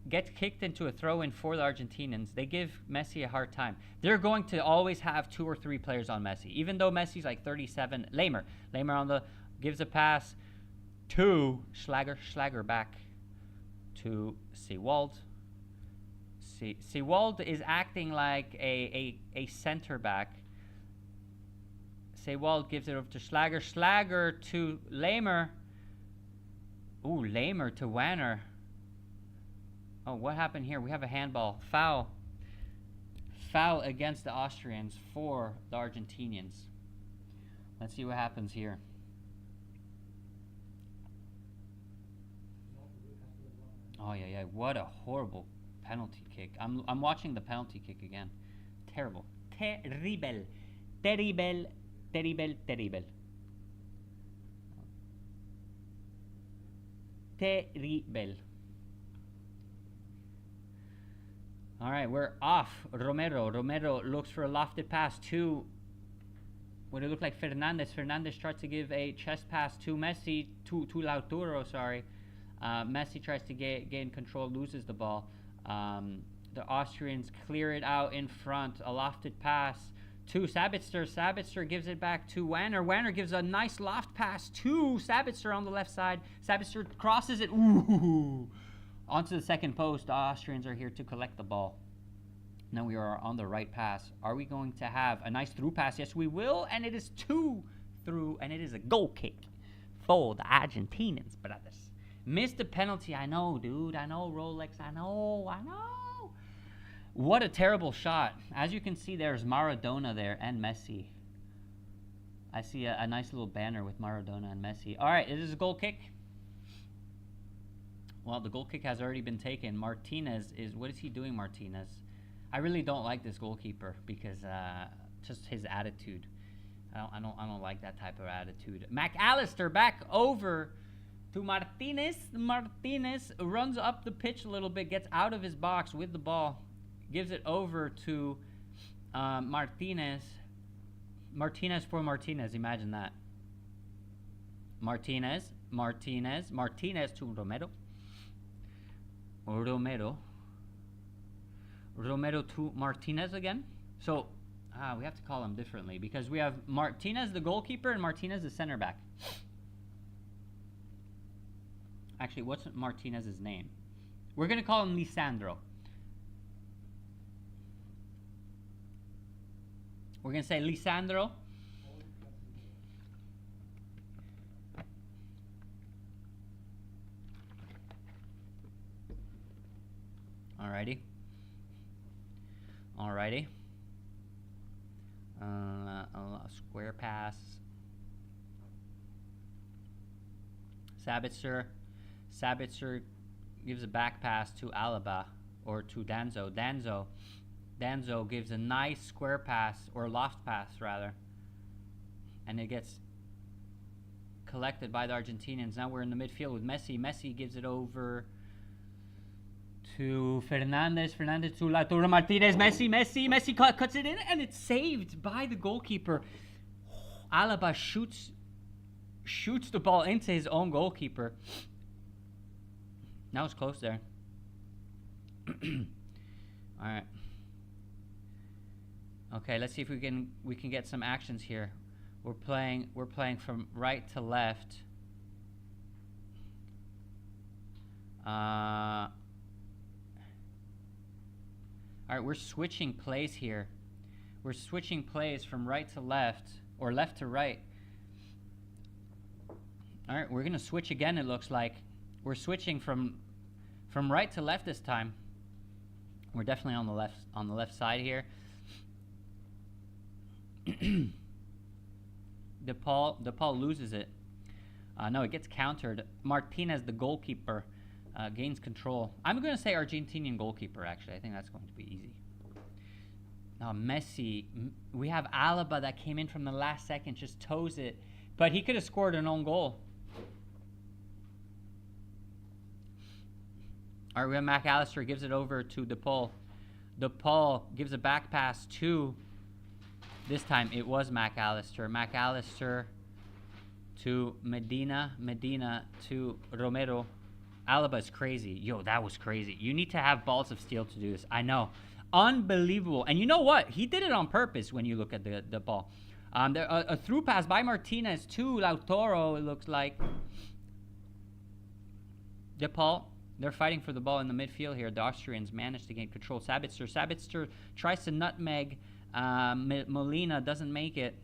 gets kicked into a throw-in for the Argentinians. They give Messi a hard time. They're going to always have 2 or 3 players on Messi, even though Messi's like 37. Leimer gives a pass to Schlager back to Sewald. Sewald is acting like a center back. Sewald gives it over to Schlager. Schlager to Leimer. Ooh, Lamer to Wanner. Oh, what happened here? We have a handball. Foul. Foul against the Austrians for the Argentinians. Let's see what happens here. Oh, yeah. What a horrible penalty kick. I'm watching the penalty kick again. Terrible. Terrible. Terrible. Terrible. Terrible. Terrible. All right, we're off. Romero looks for a lofted pass to, what it looked like, Fernandez. Fernandez tries to give a chest pass to Messi, to Lautaro, sorry. Messi tries to gain control, loses the ball. The Austrians clear it out in front. A lofted pass to Sabitzer. Sabitzer gives it back to Wanner. Wanner gives a nice loft pass to Sabitzer on the left side. Sabitzer crosses it. Ooh. Onto the second post. The Austrians are here to collect the ball. Now we are on the right pass. Are we going to have a nice through pass? Yes, we will. And it is 2 through. And it is a goal kick for the Argentinians, brothers. Missed the penalty. I know, dude. I know, Rolex. I know. What a terrible shot. As you can see, there's Maradona there and Messi. I see a nice little banner with Maradona and Messi. All right, it is a goal kick. Well, the goal kick has already been taken. Martinez is... What is he doing, Martinez? I really don't like this goalkeeper because just his attitude. I don't like that type of attitude. McAllister back over to Martinez. Martinez runs up the pitch a little bit, gets out of his box with the ball, gives it over to Martinez. Martinez for Martinez. Imagine that. Martinez to Romero. Romero to Martinez again. So we have to call him differently because we have Martinez the goalkeeper and Martinez the center back. Actually, what's Martinez's name? We're going to call him Lisandro. We're going to say Lisandro. Alrighty. A square pass. Sabitzer gives a back pass to Alaba or to Danzo. Danzo gives a nice square pass or loft pass rather, and it gets collected by the Argentinians. Now we're in the midfield with Messi. Messi gives it over to Fernandez to Lautaro Martinez. Messi cuts it in, and it's saved by the goalkeeper. Alaba shoots the ball into his own goalkeeper. That was close there. All right. Okay, let's see if we can get some actions here. We're playing from right to left. All right, we're switching plays here. We're switching plays from right to left or left to right. All right, we're gonna switch again. It looks like we're switching from right to left this time. We're definitely on the left side here. DePaul loses it. No, it gets countered. Martinez, the goalkeeper, gains control. I'm going to say Argentinian goalkeeper, actually. I think that's going to be easy. Now, Messi. We have Alaba that came in from the last second, just toes it. But he could have scored an own goal. All right, we have McAllister, gives it over to DePaul. DePaul gives a back pass to... This time it was McAllister. McAllister to Medina. Medina to Romero. Alaba's crazy. Yo, that was crazy. You need to have balls of steel to do this. I know. Unbelievable. And you know what? He did it on purpose when you look at the ball. A through pass by Martinez to Lautaro, it looks like. DePaul. They're fighting for the ball in the midfield here. The Austrians managed to gain control. Sabitzer tries to nutmeg Molina, doesn't make it.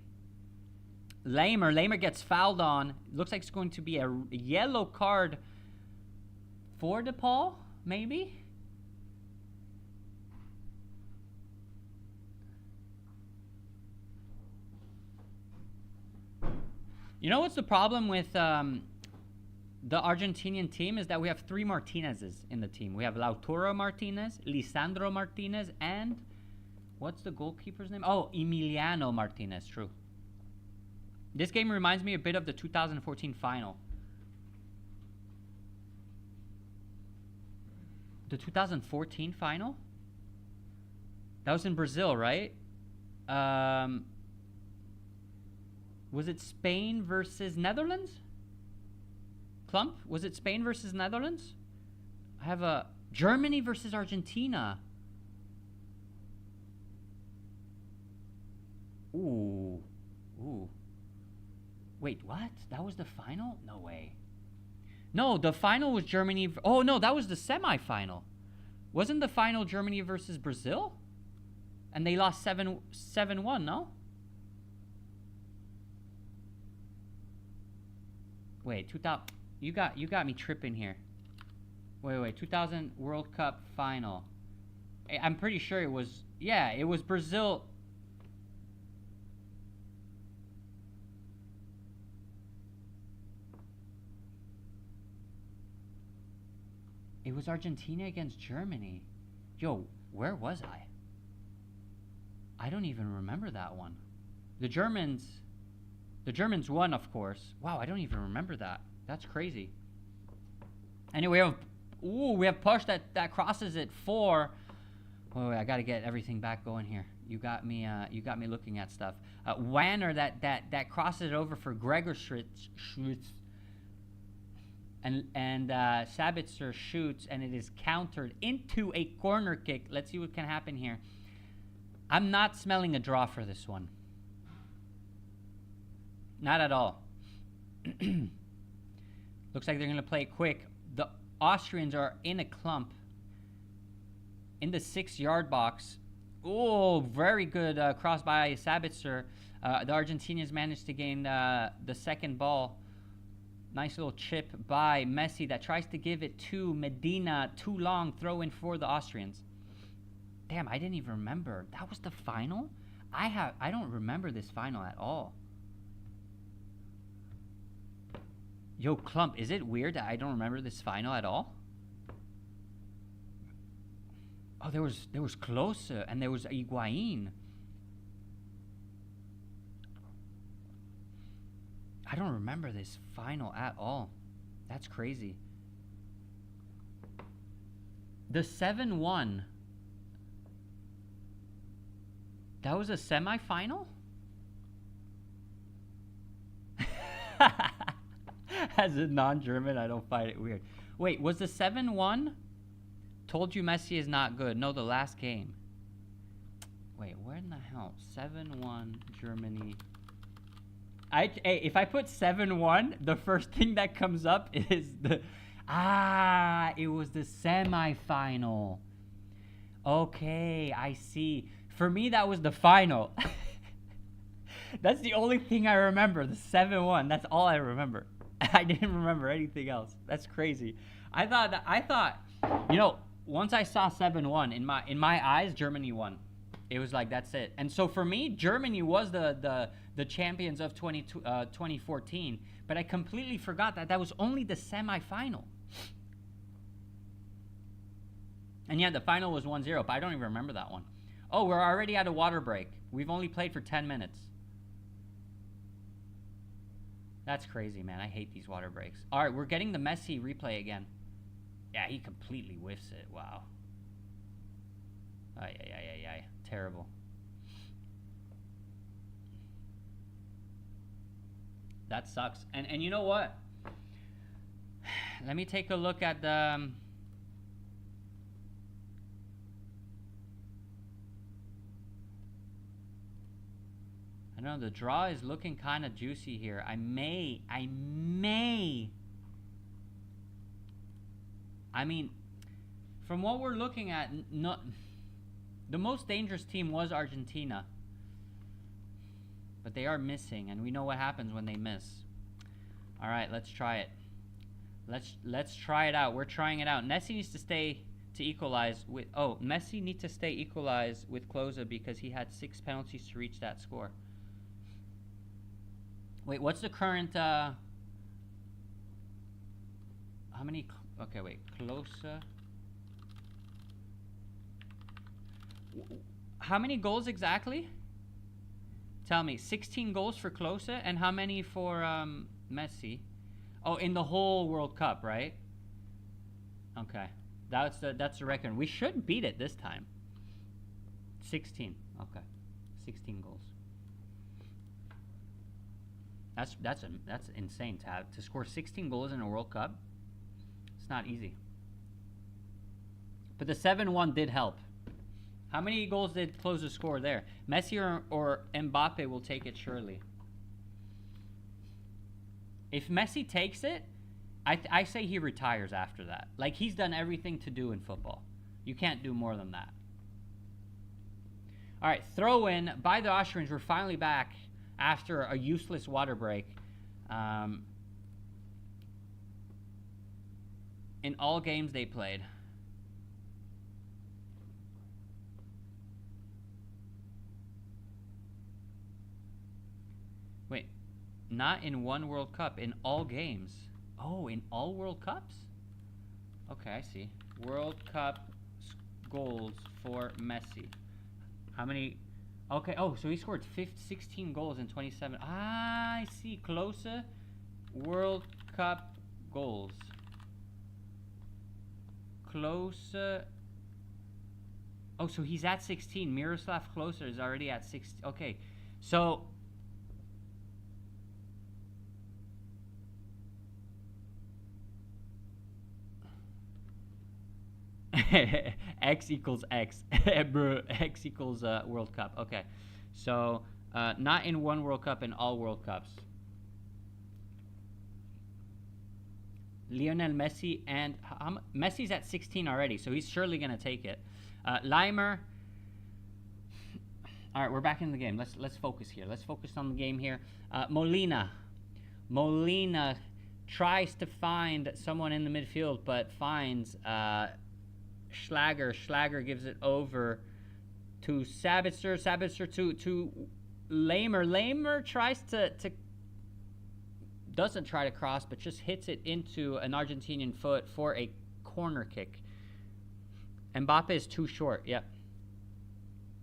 Lamer gets fouled on. Looks like it's going to be a yellow card For DePaul, maybe? You know what's the problem with the Argentinian team is that we have 3 Martinezes in the team. We have Lautaro Martinez, Lisandro Martinez, and what's the goalkeeper's name? Oh, Emiliano Martinez, true. This game reminds me a bit of the 2014 final. The 2014 final? That was in Brazil, right? Was it Spain versus Netherlands? Clump? Was it Spain versus Netherlands? I have a Germany versus Argentina. Ooh. Ooh. Wait, what? That was the final? No way. No, the final was Germany. Oh, no, that was the semifinal. Wasn't the final Germany versus Brazil? And they lost 7-1, no? Wait, 2000. You got me tripping here. Wait. 2000 World Cup final. I'm pretty sure it was. Yeah, it was Brazil. It was Argentina against Germany. Yo, where was I? I don't even remember that one. The Germans won, of course. Wow, I don't even remember that. That's crazy. Anyway, we have Push that crosses it 4. Wait, I got to get everything back going here. You got me looking at stuff. Wanner that crosses it over for Gregor Schütz. And Sabitzer shoots, and it is countered into a corner kick. Let's see what can happen here. I'm not smelling a draw for this one. Not at all. Looks like they're going to play it quick. The Austrians are in a clump in the 6-yard box. Oh, very good cross by Sabitzer. The Argentinians managed to gain the second ball. Nice little chip by Messi that tries to give it to Medina. Too long throw in for the Austrians. Damn, I didn't even remember. That was the final? I don't remember this final at all. Yo, Clump, is it weird that I don't remember this final at all? Oh, there was Klose and there was Higuain. I don't remember this final at all. That's crazy. The 7-1. That was a semifinal? As a non-German, I don't find it weird. Wait, was the 7-1? Told you Messi is not good. No, the last game. Wait, where in the hell? 7-1 Germany. If I put 7-1, the first thing that comes up is the... it was the semifinal. Okay, I see. For me, that was the final. That's the only thing I remember, the 7-1. That's all I remember. I didn't remember anything else. That's crazy. I thought, you know, once I saw 7-1, in my eyes, Germany won. It was like, that's it. And so for me, Germany was the champions of 2014. But I completely forgot that was only the semifinal. And yeah, the final was 1-0, but I don't even remember that one. Oh, we're already at a water break. We've only played for 10 minutes. That's crazy, man. I hate these water breaks. All right, we're getting the Messi replay again. Yeah, he completely whiffs it. Wow. Ay. Terrible. That sucks. And you know what? Let me take a look at the... I don't know, the draw is looking kind of juicy here. I mean, from what we're looking at, the most dangerous team was Argentina. But they are missing, and we know what happens when they miss. All right, let's try it. Let's try it out. We're trying it out. Messi needs to stay to equalize with. Oh, Messi needs to stay equalized with ㆍxo because he had 6 penalties to reach that score. Wait, what's the current? How many? Okay, wait. ㆍxo. How many goals exactly? Tell me. 16 goals for ㆍxo, and how many for Messi? Oh, in the whole World Cup, right? Okay, that's the record. We should beat it this time. 16. Okay, 16 goals. That's insane to score 16 goals in a World Cup. It's not easy. But the 7-1 did help. How many goals did ㆍxo score there? Messi or Mbappe will take it surely. If Messi takes it, I say he retires after that. Like, he's done everything to do in football. You can't do more than that. All right, throw in by the Austrians. We're finally back after a useless water break. In all games they played. Wait, not in one World Cup, in all games. Oh, in all World Cups? Okay, I see. World Cup goals for Messi. How many? Okay, oh, so he scored 16 goals in 27. Ah, I see. ㆍxo World Cup goals. ㆍxo. Oh, so he's at 16. Miroslav ㆍxo is already at 16. Okay, so X equals X. Bro, X equals World Cup. Okay. So, not in one World Cup, in all World Cups. Lionel Messi and... Messi's at 16 already, so he's surely going to take it. Leimer... All right, we're back in the game. Let's focus here. Let's focus on the game here. Molina. Molina tries to find someone in the midfield, but finds... Schlager. Schlager gives it over to Sabitzer. Sabitzer to Lamer. Lamer tries to doesn't try to cross, but just hits it into an Argentinian foot for a corner kick. Mbappe is too short. Yep.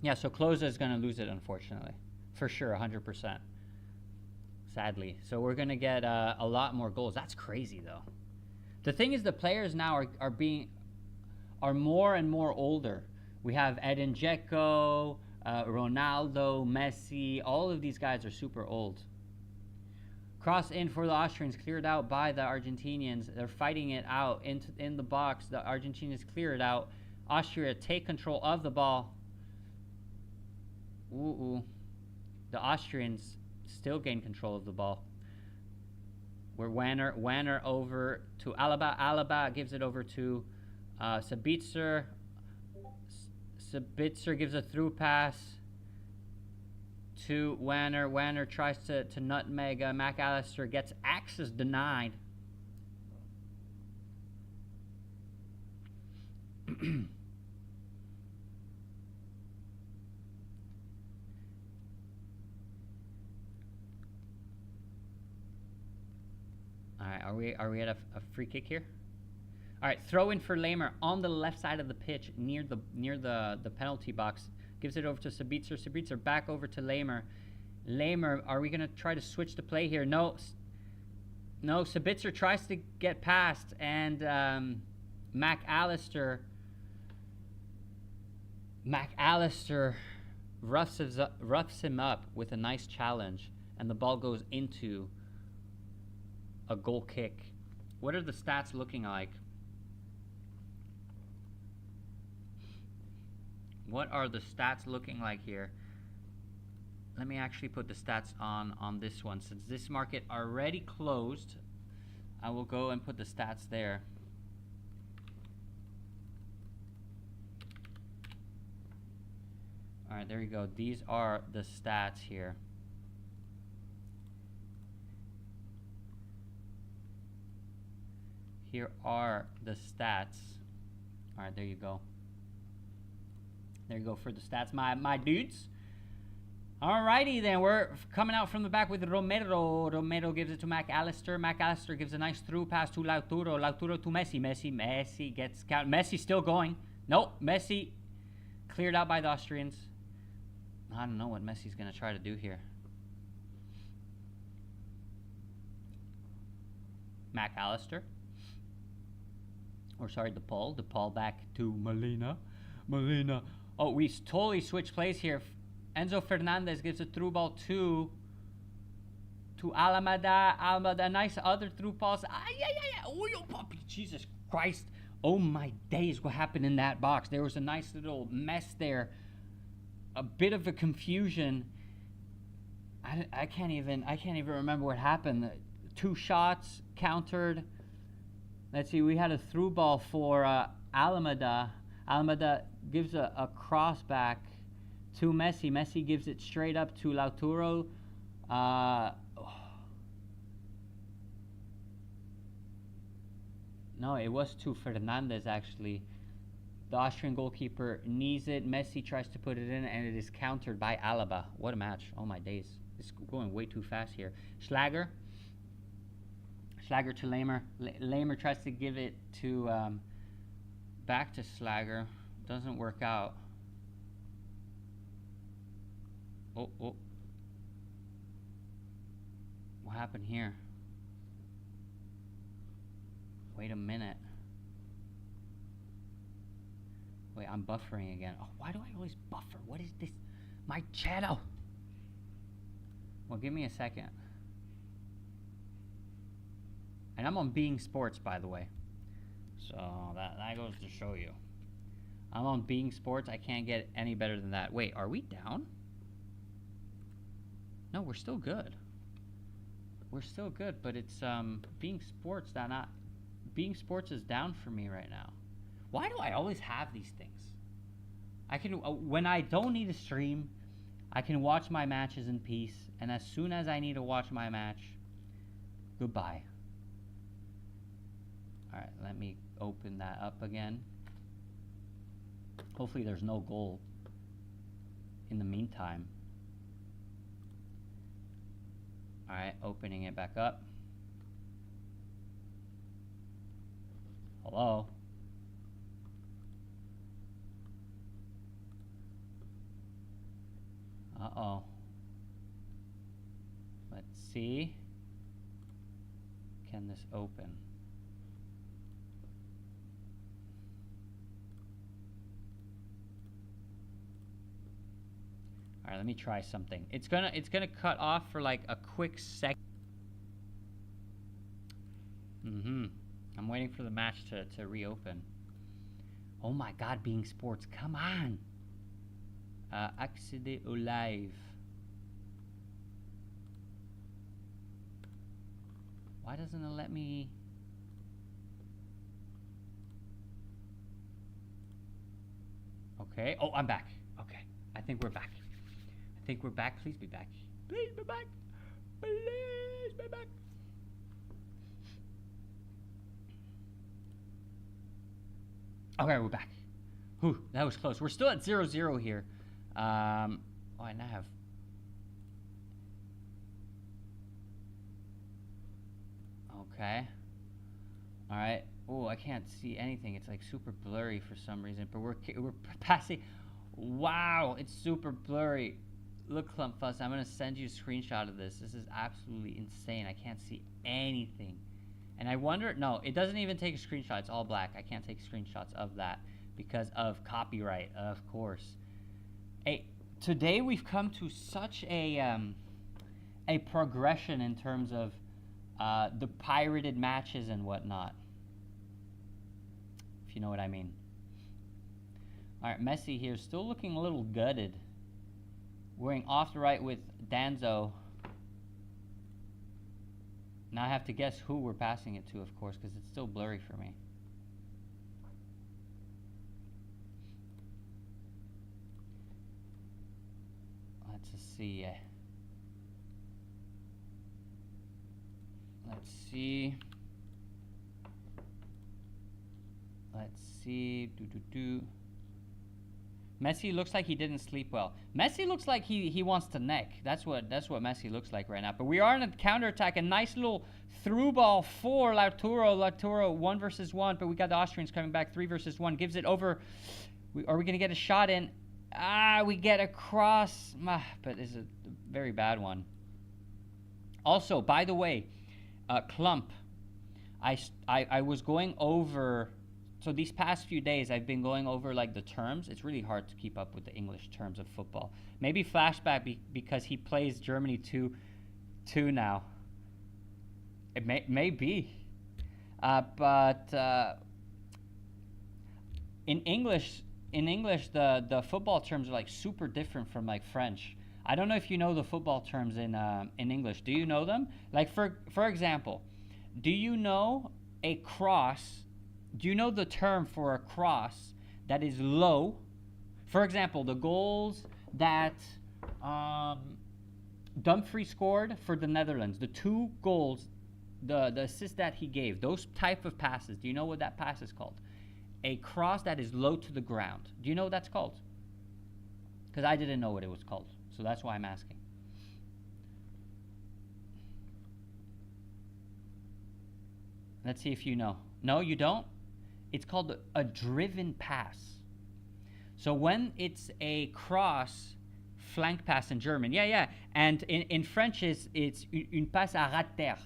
Yeah, so ㆍxo is going to lose it, unfortunately. For sure, 100%. Sadly. So we're going to get a lot more goals. That's crazy, though. The thing is, the players now are more and more older. We have Edin Dzeko, Ronaldo, Messi. All of these guys are super old. Cross in for the Austrians, cleared out by the Argentinians. They're fighting it out in the box. The Argentinians clear it out. Austria take control of the ball. Ooh. The Austrians still gain control of the ball. Where Wanner over to Alaba. Alaba gives it over to Sabitzer. Sabitzer gives a through pass to Wanner. Wanner tries to nutmeg McAllister, gets access denied. All right, are we at a free kick here? All right, throw in for Lamer on the left side of the pitch near the penalty box. Gives it over to Sabitzer. Sabitzer back over to Lamer. Lamer, are we going to try to switch the play here? No. No, Sabitzer tries to get past, and McAllister roughs him up with a nice challenge, and the ball goes into a goal kick. What are the stats looking like? What are the stats looking like here? Let me actually put the stats on this one. Since this market already closed, I will go and put the stats there. All right, there you go. These are the stats here. Here are the stats. All right, there you go. There you go for the stats, my dudes. Alrighty then, we're coming out from the back with Romero. Romero gives it to McAllister. McAllister gives a nice through pass to Lautaro. Lautaro to Messi. Messi gets count. Messi still going. Nope, Messi cleared out by the Austrians. I don't know what Messi's going to try to do here. McAllister. Or sorry, DePaul. DePaul back to Molina. Molina. Oh, we totally switched plays here. Enzo Fernandez gives a through ball to Alameda. Alameda, nice other through balls. Oh, yo, puppy. Jesus Christ. Oh, my days. What happened in that box? There was a nice little mess there. A bit of a confusion. I can't even remember what happened. 2 shots countered. Let's see. We had a through ball for Alameda. Alameda gives a cross back to Messi. Messi gives it straight up to Lautaro. No, it was to Fernandez, actually. The Austrian goalkeeper knees it. Messi tries to put it in, and it is countered by Alaba. What a match. Oh, my days. It's going way too fast here. Schlager. Schlager to Lamer. Lamer tries to give it to back to Schlager. Doesn't work out. Oh. What happened here? Wait a minute. Wait, I'm buffering again. Oh, why do I always buffer? What is this? My channel. Well, give me a second. And I'm on beIN Sports, by the way. So that goes to show you. I'm on beIN Sports. I can't get any better than that. Wait, are we down? No, we're still good. We're still good, but it's beIN Sports that not. beIN Sports is down for me right now. Why do I always have these things? I can when I don't need to stream, I can watch my matches in peace, and as soon as I need to watch my match, goodbye. All right, let me open that up again. Hopefully there's no goal in the meantime. All right, opening it back up. Hello? Uh-oh. Let's see. Can this open? All right, let me try something. It's gonna cut off for like a quick sec. I'm waiting for the match to reopen. Oh my God, beIN Sports, come on. Accéder au live. Why doesn't it let me? Okay. Oh, I'm back. Okay. I think we're back. I think we're back. Please be back. Please be back. Please be back. Okay, we're back. Whew, that was close. We're still at 0-0 here. Oh, I now have. Okay. All right. Oh, I can't see anything. It's like super blurry for some reason. But we're passing. Wow, it's super blurry. Look, Clumpfuss, I'm gonna send you a screenshot of this. This is absolutely insane. I can't see anything. And I wonder. No, it doesn't even take a screenshot. It's all black. I can't take screenshots of that because of copyright, of course. Hey, today we've come to such a progression in terms of the pirated matches and whatnot, if you know what I mean. All right, Messi here, still looking a little gutted. Wearing off the right with Danzo. Now I have to guess who we're passing it to, of course, because it's still blurry for me. Let's see. Let's see. Let's see. Messi looks like he didn't sleep well. Messi looks like he wants to neck. That's what Messi looks like right now. But we are in a counterattack. A nice little through ball for Lautaro. Lautaro 1 versus 1. But we got the Austrians coming back 3 versus 1. Gives it over. Are we going to get a shot in? We get a cross. But it's a very bad one. Also, by the way, Clump. I was going over. So these past few days, I've been going over like the terms. It's really hard to keep up with the English terms of football. Maybe flashback because he plays Germany 2 now. It may be. But in English, the football terms are like super different from like French. I don't know if you know the football terms in English. Do you know them? Like for example, do you know a cross? Do you know the term for a cross that is low? For example, the goals that Dumfries scored for the Netherlands, the 2 goals, the assist that he gave, those type of passes, do you know what that pass is called? A cross that is low to the ground. Do you know what that's called? Because I didn't know what it was called, so that's why I'm asking. Let's see if you know. No, you don't? It's called a driven pass. So when it's a cross flank pass in German, yeah. And in French, it's une passe à ras de terre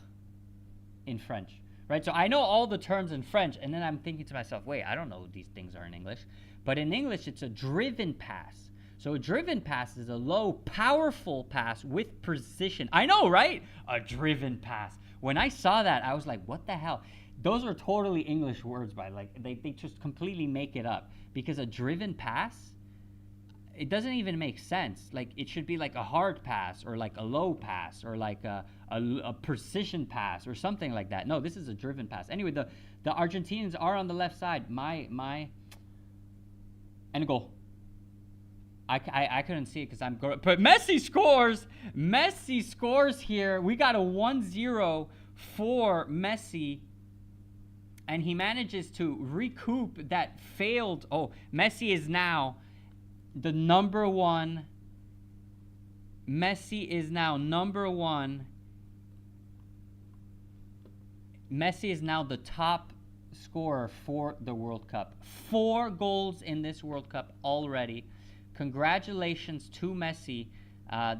in French, right? So I know all the terms in French, and then I'm thinking to myself, wait, I don't know what these things are in English. But in English, it's a driven pass. So a driven pass is a low, powerful pass with precision. I know, right? A driven pass. When I saw that, I was like, what the hell? Those are totally English words, by like they just completely make it up, because a driven pass, it doesn't even make sense. Like it should be like a hard pass or like a low pass or like a precision pass or something like that. No, this is a driven pass. Anyway, the Argentinians are on the left side. And a goal. I couldn't see it because I'm going. But Messi scores. Messi scores here. We got a 1-0 for Messi. And he manages to recoup that failed. Oh, Messi is now the number 1. Messi is now number 1. Messi is now the top scorer for the World Cup. 4 goals in this World Cup already. Congratulations to Messi.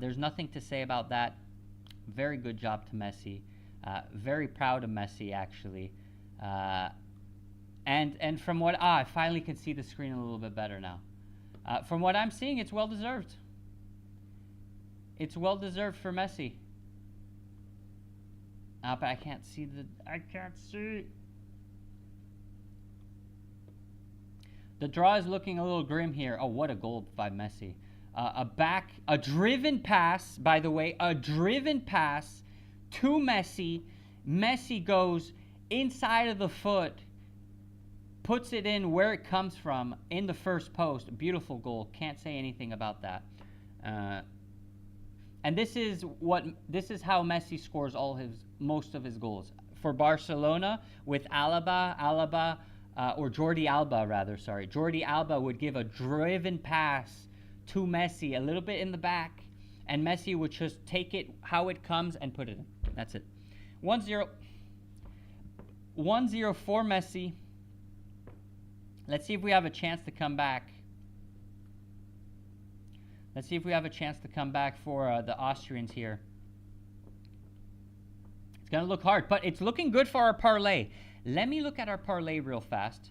There's nothing to say about that. Very good job to Messi. Very proud of Messi, actually. And from what I finally can see the screen a little bit better now. From what I'm seeing, it's well deserved. It's well deserved for Messi. But I can't see. The draw is looking a little grim here. Oh, what a goal by Messi. A driven pass, by the way, a driven pass to Messi. Messi goes inside of the foot, puts it in where it comes from in the first post. Beautiful goal. Can't say anything about that. And this is how Messi scores most of his goals. For Barcelona with Alaba, or Jordi Alba rather, sorry. Jordi Alba would give a driven pass to Messi a little bit in the back, and Messi would just take it how it comes and put it in. That's it. 1-0. 1-0 for Messi. Let's see if we have a chance to come back. Let's see if we have a chance to come back for the Austrians here. It's going to look hard, but it's looking good for our parlay. Let me look at our parlay real fast.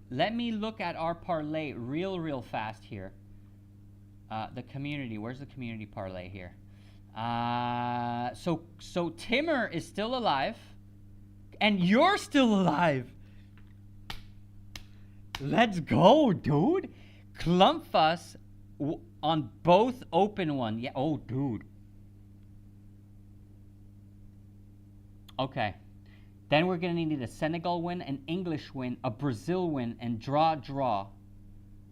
Let me look at our parlay real fast here. The community. Where's the community parlay here? So Timmer is still alive, and you're still alive. Let's go, dude. Klumpfuss on both open one. Yeah. Oh, dude. Okay. Then we're going to need a Senegal win, an English win, a Brazil win, and draw.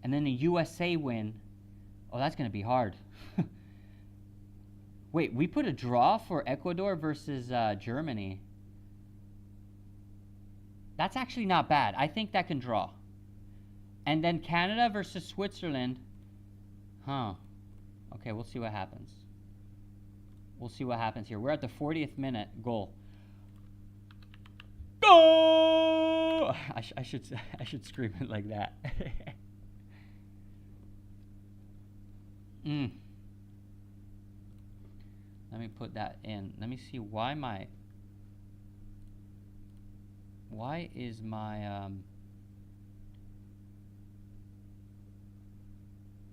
And then a USA win. Oh, that's going to be hard. Wait, we put a draw for Ecuador versus Germany. That's actually not bad. I think that can draw. And then Canada versus Switzerland. Huh. Okay, we'll see what happens. We'll see what happens here. We're at the 40th minute. Goal. Goal! I should scream it like that. Let me put that in. Let me see why is my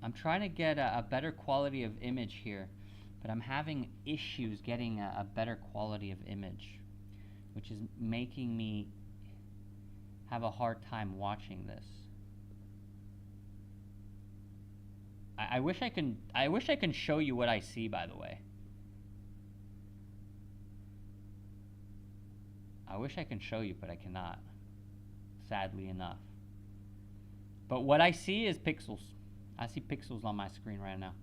I'm trying to get a better quality of image here, but I'm having issues getting a better quality of image, which is making me have a hard time watching this. I wish I can show you what I see, by the way. I wish I can show you, but I cannot, sadly enough. But what I see is pixels. I see pixels on my screen right now.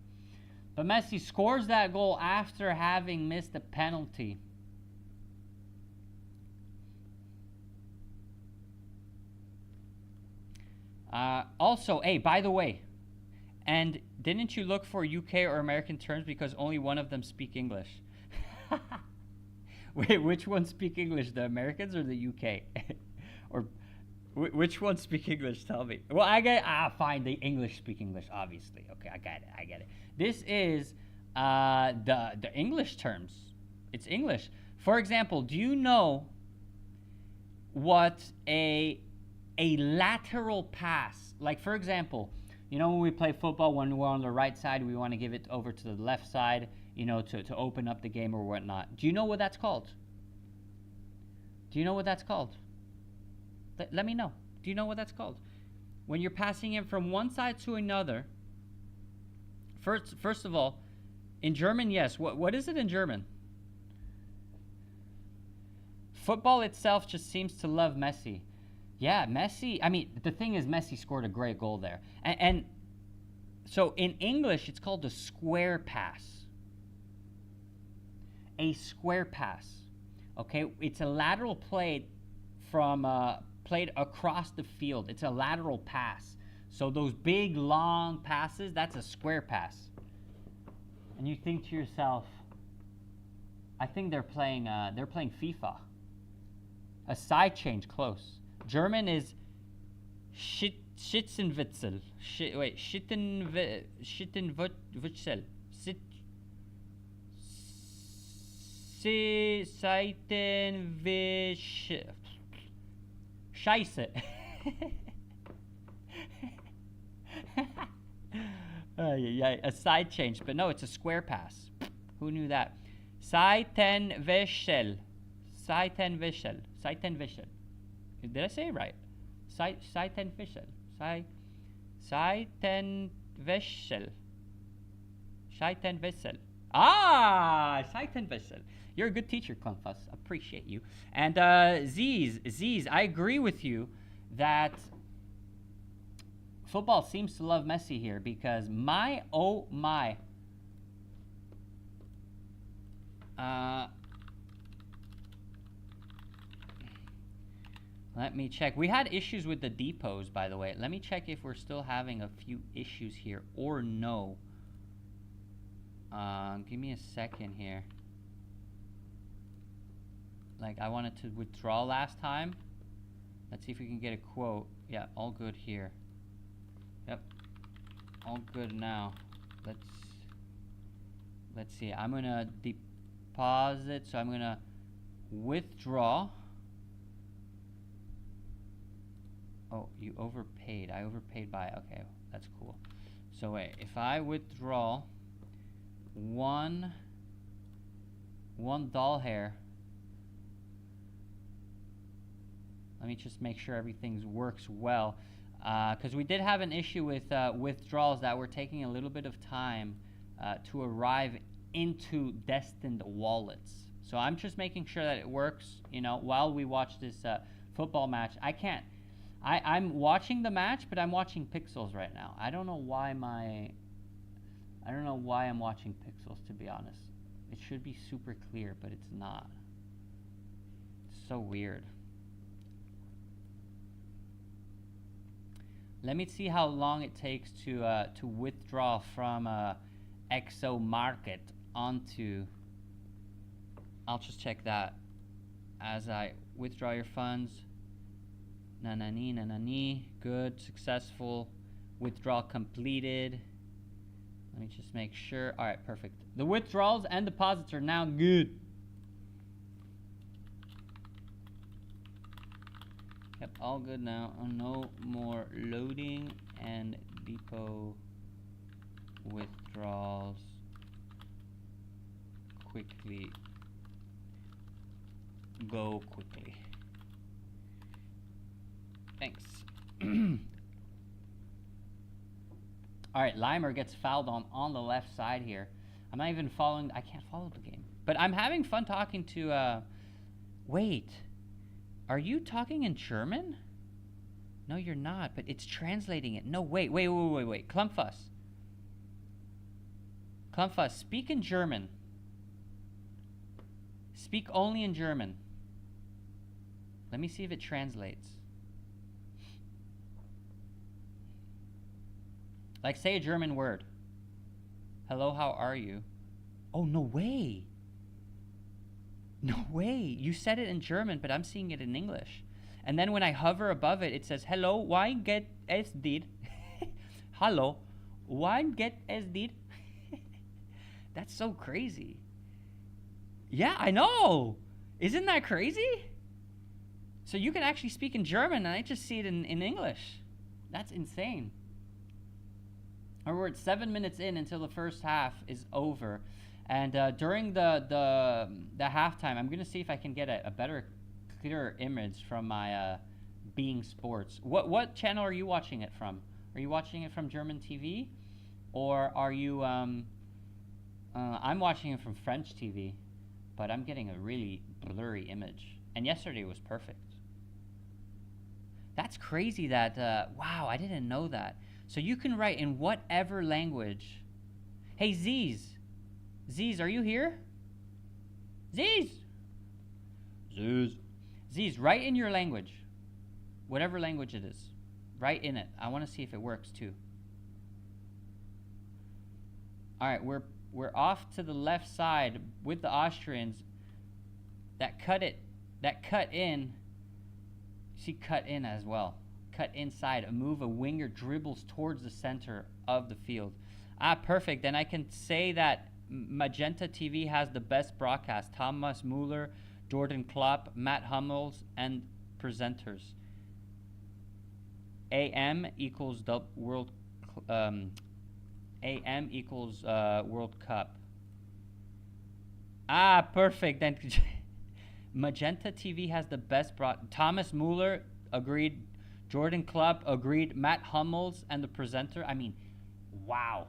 But Messi scores that goal after having missed a penalty. Also, hey, by the way, and didn't you look for UK or American terms because only one of them speak English? Wait, which ones speak English, the Americans or the UK? Or which ones speak English? Tell me. Well, I get fine. The English speak English, obviously. Okay, I get it. This is the English terms. It's English. For example, do you know what a lateral pass? Like, for example, you know when we play football, when we're on the right side, we want to give it over to the left side, you know, to open up the game or whatnot. Do you know what that's called? Do you know what that's called? Let me know. Do you know what that's called? When you're passing it from one side to another. First of all, in German, yes. What is it in German? Football itself just seems to love Messi. Yeah, Messi. I mean, the thing is, Messi scored a great goal there. And so in English, it's called a square pass. A square pass. Okay, it's a lateral play from played across the field. It's a lateral pass. So those big long passes, that's a square pass. And you think to yourself, I think they're playing FIFA. A side change, close. German is Schützenwitzel. Schützenwitzel. Seitenwisch. Scheiße. A side change, but no, it's a square pass. Who knew that? Seitenwischel. Seitenwischel. Seitenwischel. Did I say it right? Seitenwischel. Seitenwischel. Seitenwischel. Seitenwischel. You're a good teacher, Klumpfuss. Appreciate you. And Ziz, I agree with you that football seems to love Messi here because oh my. Let me check. We had issues with the depots, by the way. Let me check if we're still having a few issues here or no. Give me a second here. Like, I wanted to withdraw last time. Let's see if we can get a quote. Yeah, all good here. Yep, all good now. Let's see. I'm gonna deposit, so I'm gonna withdraw. Oh, you overpaid. I overpaid by, okay, that's cool. So wait, if I withdraw one doll hair, let me just make sure everything works well, because we did have an issue with withdrawals that were taking a little bit of time to arrive into destined wallets. So I'm just making sure that it works, you know, while we watch this football match. I'm watching the match, but I'm watching pixels right now. I don't know why I'm watching pixels, to be honest. It should be super clear, but it's not. It's so weird. Let me see how long it takes to withdraw from ㅍxo.market onto. I'll just check that as I withdraw your funds. Nanani, good, successful, withdrawal completed. Let me just make sure. All right, perfect. The withdrawals and deposits are now good. Yep, all good now. No more loading and depot withdrawals. Quickly. Go quickly. Thanks. Alright, Limer gets fouled on the left side here. I'm not even following. I can't follow the game. But I'm having fun talking to. Wait. Are you talking in German? No, you're not, but it's translating it. No, wait. Klumpfuss. Klumpfuss, speak in German. Speak only in German. Let me see if it translates. Like, say a German word. Hello, how are you? Oh, no way. No way. You said it in German, but I'm seeing it in English. And then when I hover above it, it says, hello, why get es dit? Hello, why get es dit? That's so crazy. Yeah, I know. Isn't that crazy? So you can actually speak in German, and I just see it in English. That's insane. Or we're at 7 minutes in until the first half is over. And during the halftime, I'm going to see if I can get a better, clearer image from my being Sports. What channel are you watching it from? Are you watching it from German TV? Or are you... I'm watching it from French TV, but I'm getting a really blurry image. And yesterday was perfect. That's crazy that... wow, I didn't know that. So you can write in whatever language. Hey, Z's, are you here? Z's, write in your language. Whatever language it is. Write in it. I want to see if it works too. Alright, we're off to the left side with the Austrians. That cut in. See, cut in as well. Cut inside, a winger dribbles towards the center of the field. Perfect. Then I can say that Magenta TV has the best broadcast. Thomas Muller, Jordan Klopp, Matt Hummels, and presenters. AM equals World Cup. Perfect. Then Magenta TV has the best Thomas Muller, agreed. Jordan Klopp, agreed. Matt Hummels and the presenter. I mean, wow.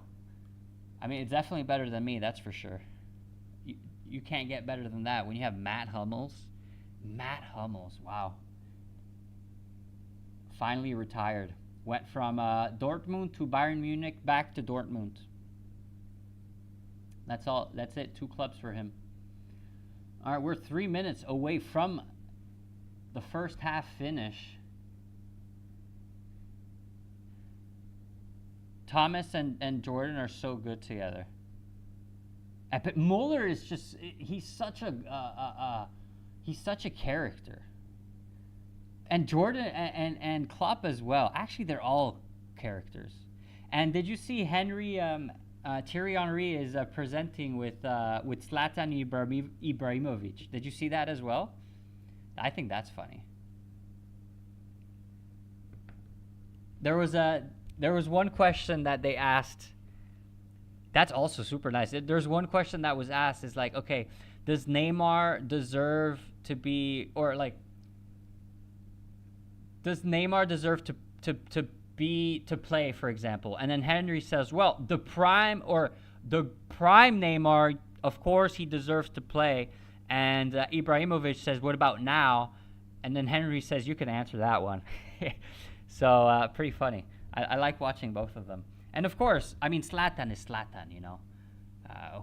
I mean, it's definitely better than me, that's for sure. You can't get better than that when you have Matt Hummels. Matt Hummels, wow. Finally retired. Went from Dortmund to Bayern Munich, back to Dortmund. That's all. That's it. 2 clubs for him. All right, we're 3 minutes away from the first half finish. Thomas and Jordan are so good together. But Muller is just, he's such a character. And Jordan and Klopp as well. Actually, they're all characters. And did you see Thierry Henry is presenting with Zlatan Ibrahimovic? Did you see that as well? I think that's funny. There was one question that they asked. That's also super nice. There's one question that was asked is like, okay, does Neymar deserve to be, or like, does Neymar deserve to play, for example? And then Henry says, well, the prime Neymar, of course he deserves to play. And Ibrahimovic says, what about now? And then Henry says, you can answer that one. So pretty funny. I like watching both of them. And of course, I mean, Zlatan is Zlatan, you know.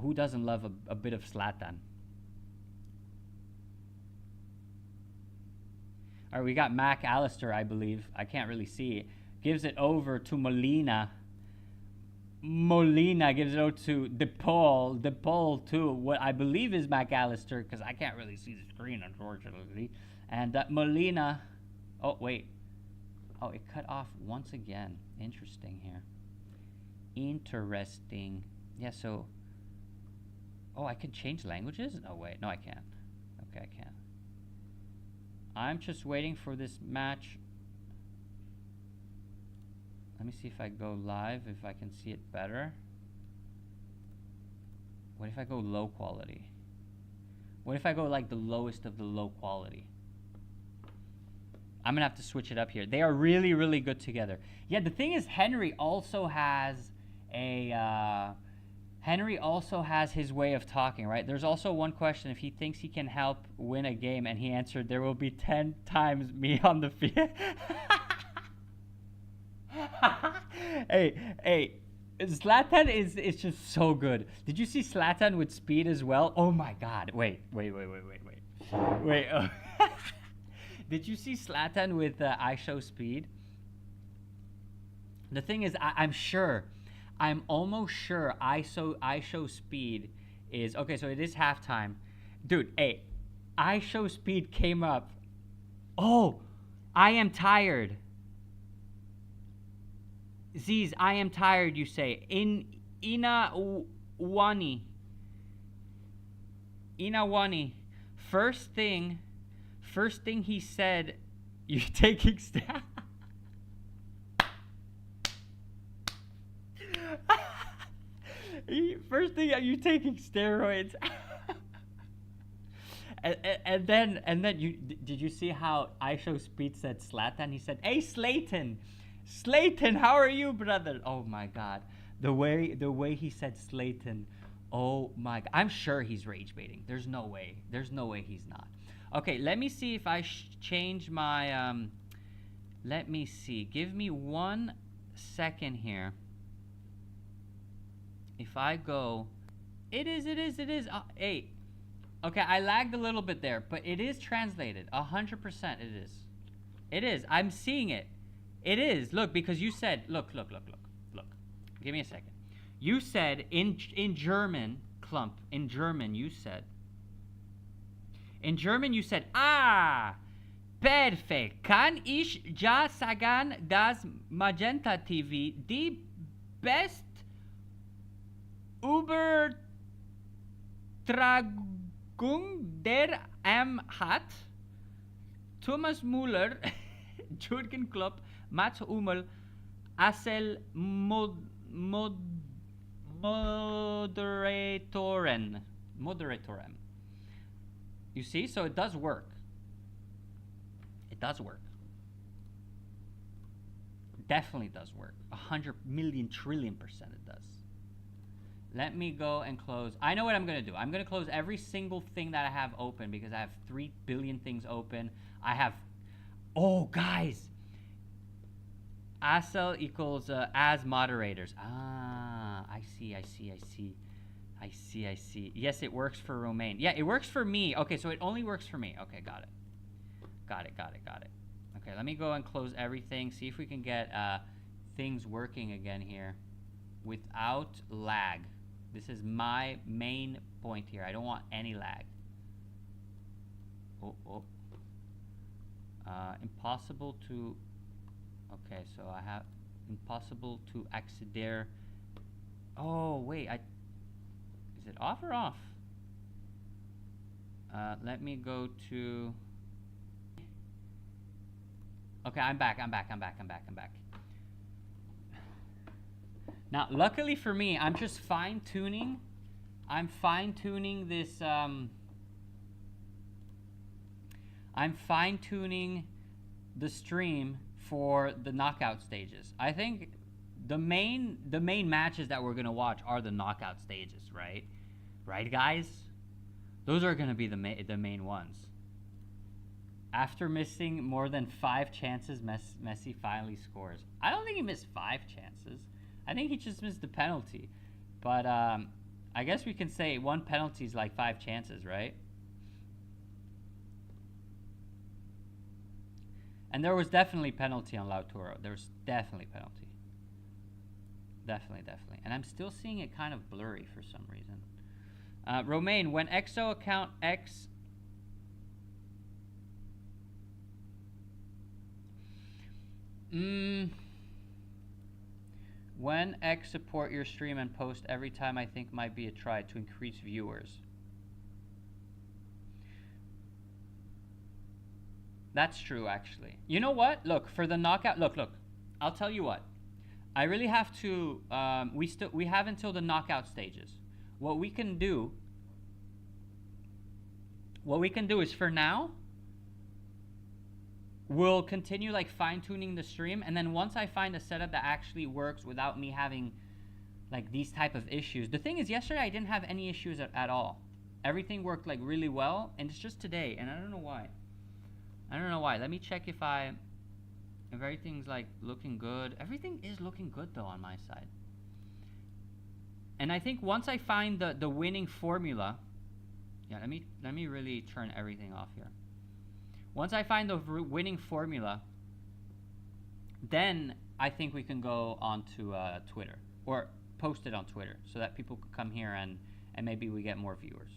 Who doesn't love a bit of Zlatan? All right, we got Mac Allister, I believe. I can't really see. gives it over to Molina. Molina gives it over to DePaul. DePaul to what I believe is McAllister, because I can't really see the screen, unfortunately. And Molina. Oh, wait. Oh, it cut off once again. Interesting here. Interesting. Yeah, so... Oh, I can change languages? No, wait. No, I can't. Okay, I can't. I'm just waiting for this match. Let me see if I go live, if I can see it better. What if I go low quality? What if I go like the lowest of the low quality? I'm gonna have to switch it up here. They are really, really good together. Yeah, the thing is, Henry also has his way of talking, right? There's also one question: if he thinks he can help win a game, and he answered, "There will be 10 times me on the field." Hey, Zlatan is just so good. Did you see Zlatan with speed as well? Oh my God! Wait. Did you see Zlatan with I show speed? The thing is, I'm almost sure I show speed is okay. So it is halftime, dude. Hey, I show speed came up. Oh, I am tired. Ziz, I am tired, you say. Inawani. First thing he said, you taking steps. First thing, are you taking steroids? and then did you see how I show speed said Zlatan? He said, "Hey, Slayton, how are you, brother?" Oh my God, the way he said Slayton. Oh my God, I'm sure he's rage baiting. There's no way he's not. Okay, let me see if I change my let me see. Give me 1 second here. If I go, it is. Hey, okay, I lagged a little bit there, but it is translated. 100%. It is. I'm seeing it. It is. Look, because you said, look. Give me a second. You said in German, Klump. In German, you said. Ah, perfekt. Kann ich ja sagen, dass Magenta TV die best Übertragung der hat? Thomas Müller, Jürgen Klopp, Mats Hummel, Assel Moderatoren. You see? So it does work. Definitely does work. 100 million trillion percent it does. Let me go and close. I know what I'm going to do. I'm going to close every single thing that I have open because I have 3 billion things open. I have... Oh, guys. Asel equals as moderators. Ah, I see. Yes, it works for Romain. Yeah, it works for me. Okay, so it only works for me. Okay, got it. Okay, let me go and close everything. See if we can get things working again here without lag. This is my main point here. I don't want any lag. Impossible to... Okay, so I have impossible to acceder. Oh, wait. Is it off or off? Let me go to... Okay, I'm back. Now, luckily for me, I'm just fine-tuning. I'm fine-tuning this, I'm fine-tuning the stream for the knockout stages. I think the main matches that we're going to watch are the knockout stages, right? Right, guys? Those are going to be the main ones. After missing more than 5 chances, Messi finally scores. I don't think he missed 5 chances. I think he just missed the penalty. But I guess we can say 1 penalty is like 5 chances, right? And there was definitely penalty on Lautaro. There was definitely penalty. Definitely. And I'm still seeing it kind of blurry for some reason. Romain, when ㅍxo account X... When X support your stream and post every time I think might be a try to increase viewers. That's true, actually. You know what? Look, for the knockout... Look. I'll tell you what. I really have to... we have until the knockout stages. What we can do is, for now, we'll continue like fine-tuning the stream, and then once I find a setup that actually works without me having like these type of issues. The thing is, yesterday I didn't have any issues at all. Everything worked like really well, and it's just today, and I don't know why. Let me check if everything's like looking good. Everything is looking good though on my side. And I think once I find the winning formula, yeah, let me really turn everything off here. Once I find the winning formula, then I think we can go on to Twitter, or post it on Twitter, so that people could come here and maybe we get more viewers,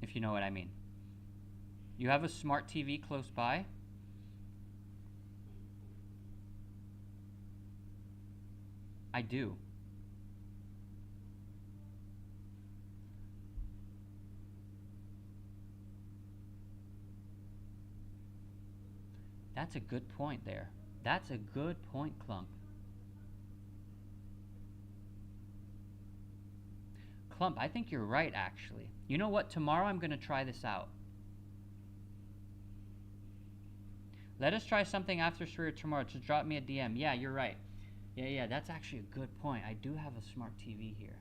if you know what I mean. You have a smart TV close by? I do. That's a good point there. That's a good point, Clump. Clump, I think you're right, actually. You know what? Tomorrow I'm going to try this out. Let us try something after stream tomorrow. Just drop me a DM. Yeah, you're right. Yeah, that's actually a good point. I do have a smart TV here.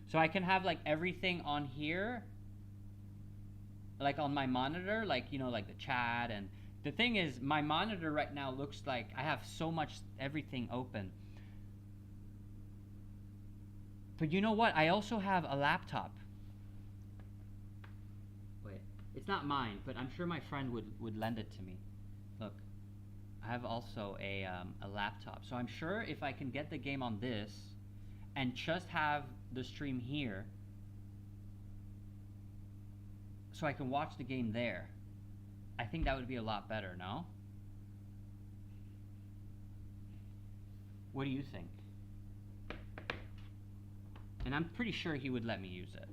So I can have like everything on here, like on my monitor, like, you know, like the chat. And the thing is, my monitor right now looks like I have so much everything open. But you know what? I also have a laptop. Wait, it's not mine, but I'm sure my friend would lend it to me. Look, I have also a laptop. So I'm sure if I can get the game on this and just have the stream here, so I can watch the game there, I think that would be a lot better, no? What do you think? And I'm pretty sure he would let me use it.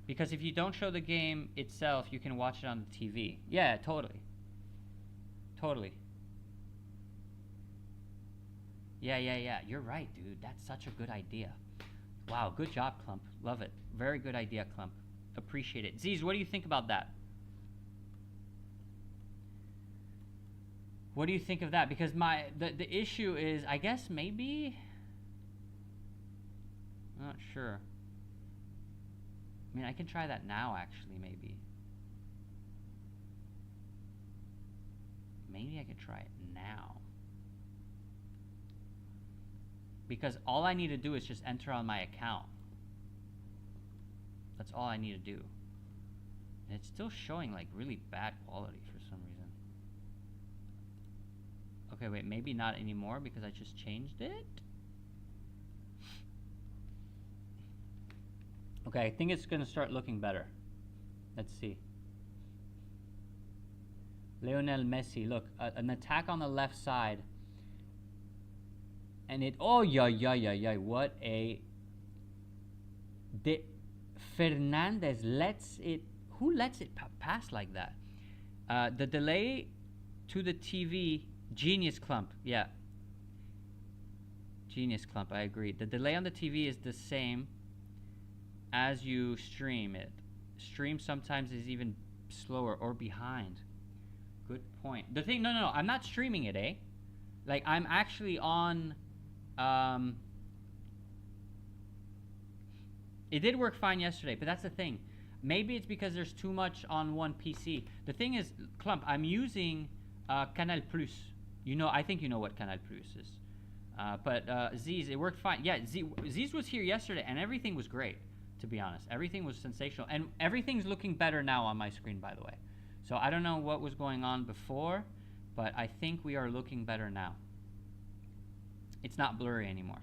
Because if you don't show the game itself, you can watch it on the TV. Yeah, totally. Yeah. You're right, dude. That's such a good idea. Wow, good job, Clump. Love it. Very good idea, Clump. Appreciate it. Ziz, what do you think about that? What do you think of that? Because the issue is, I guess maybe... I'm not sure. I mean, I can try that now, actually, maybe. Maybe I can try it now. Because all I need to do is just enter on my account. That's all I need to do. And it's still showing like really bad quality for some reason. Okay, wait, maybe not anymore because I just changed it. Okay, I think it's gonna start looking better. Let's see. Lionel Messi, look, an attack on the left side. And it, oh, yeah, what a... Fernandez lets it, who lets it pass like that? The delay to the TV, genius, Clump, yeah. Genius, Clump, I agree. The delay on the TV is the same as you stream it. Stream sometimes is even slower or behind. Good point. The thing, no, I'm not streaming it, eh? Like, I'm actually on, it did work fine yesterday, but that's the thing. Maybe it's because there's too much on one PC. The thing is, Clump, I'm using Canal Plus. You know, I think you know what Canal Plus is. But Ziz, it worked fine. Yeah, Ziz was here yesterday, and everything was great. to be honest. Everything was sensational. And everything's looking better now on my screen, by the way. So I don't know what was going on before, but I think we are looking better now. It's not blurry anymore.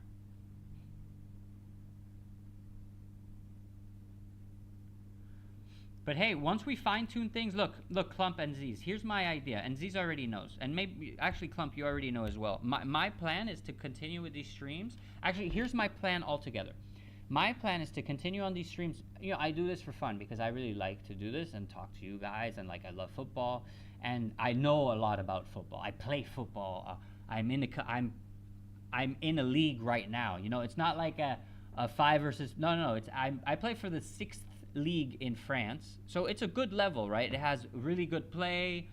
But hey, once we fine-tune things, look, Clump and Z's. Here's my idea, and Z's already knows. And maybe, actually, Clump, you already know as well. My plan is to continue with these streams. Actually, here's my plan altogether. My plan is to continue on these streams. You know, I do this for fun because I really like to do this and talk to you guys, and like I love football, and I know a lot about football. I play football. I'm in a league right now. You know, it's not like a 5 versus no. It's I play for the 6th league in France, so it's a good level, right? It has really good play,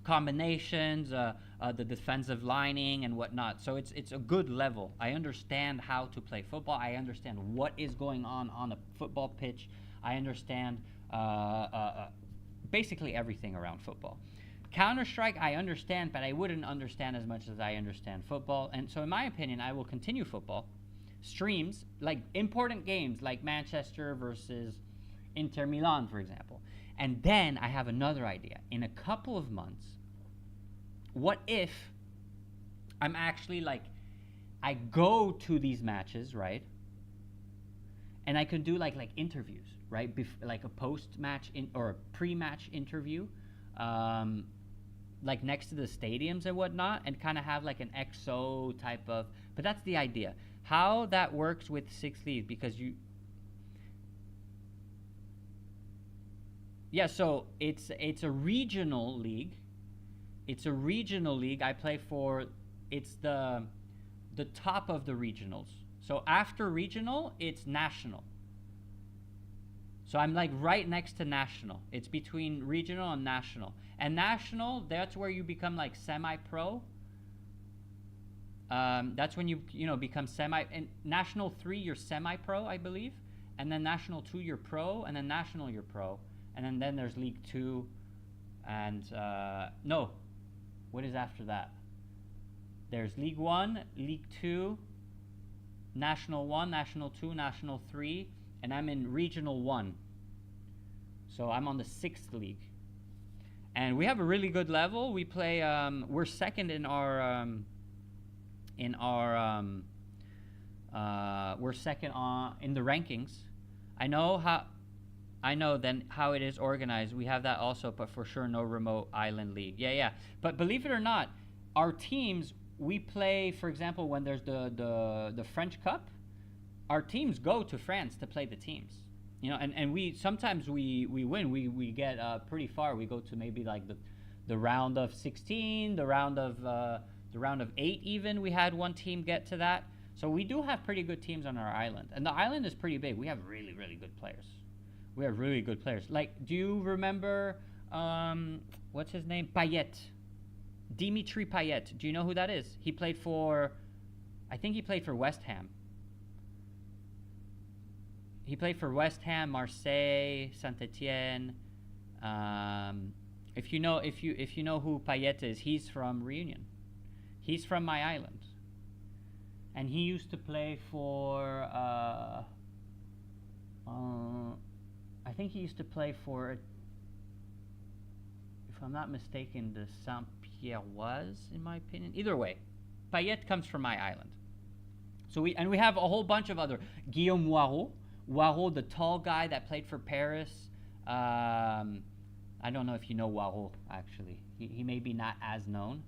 combinations, the defensive lining and whatnot. So it's a good level. I understand how to play football. I understand what is going on a football pitch. I understand basically everything around football. Counter-Strike, I understand, but I wouldn't understand as much as I understand football. And so in my opinion, I will continue football streams, like important games like Manchester versus Inter Milan, for example. And then I have another idea. In a couple of months, what if I'm actually like, I go to these matches, right? And I could do like interviews, right? Like a post-match or a pre-match interview, like next to the stadiums and whatnot, and kind of have like an XO type of, but that's the idea. How that works with 6th league, because so it's a regional league. It's a regional league. I play for, it's the top of the regionals. So after regional, it's national. So I'm like right next to national. It's between regional and national. And national, that's where you become like semi-pro. That's when you become and national 3 you're semi-pro, I believe, and then national 2 you're pro, and then national you're pro, and then there's league 2, and no, what is after that? There's league 1, league 2, national 1, national 2, national 3, and I'm in regional 1. So I'm on the 6th league, and we have a really good level. We play. We're second in our. We're second in the rankings. I know then how it is organized. We have that also, but for sure no remote island league. Yeah. But believe it or not, our teams, we play, for example, when there's the French Cup, our teams go to France to play the teams. You know, and we sometimes we win. We get pretty far. We go to maybe like the round of 16, the round of 8 even. We had one team get to that. So we do have pretty good teams on our island. And the island is pretty big. We have really, really good players. We have really good players. Like, do you remember, what's his name? Payet. Dimitri Payet. Do you know who that is? He played for, I think he played for West Ham. He played for West Ham, Marseille, Saint-Etienne. If you know who Payet is, he's from Reunion. He's from my island. And he used to play for, I think he used to play for, if I'm not mistaken, the Saint-Pierroise, in my opinion. Either way, Payet comes from my island. So we have a whole bunch of other. Guillaume Waro, the tall guy that played for Paris. I don't know if you know Waro, actually. He may be not as known.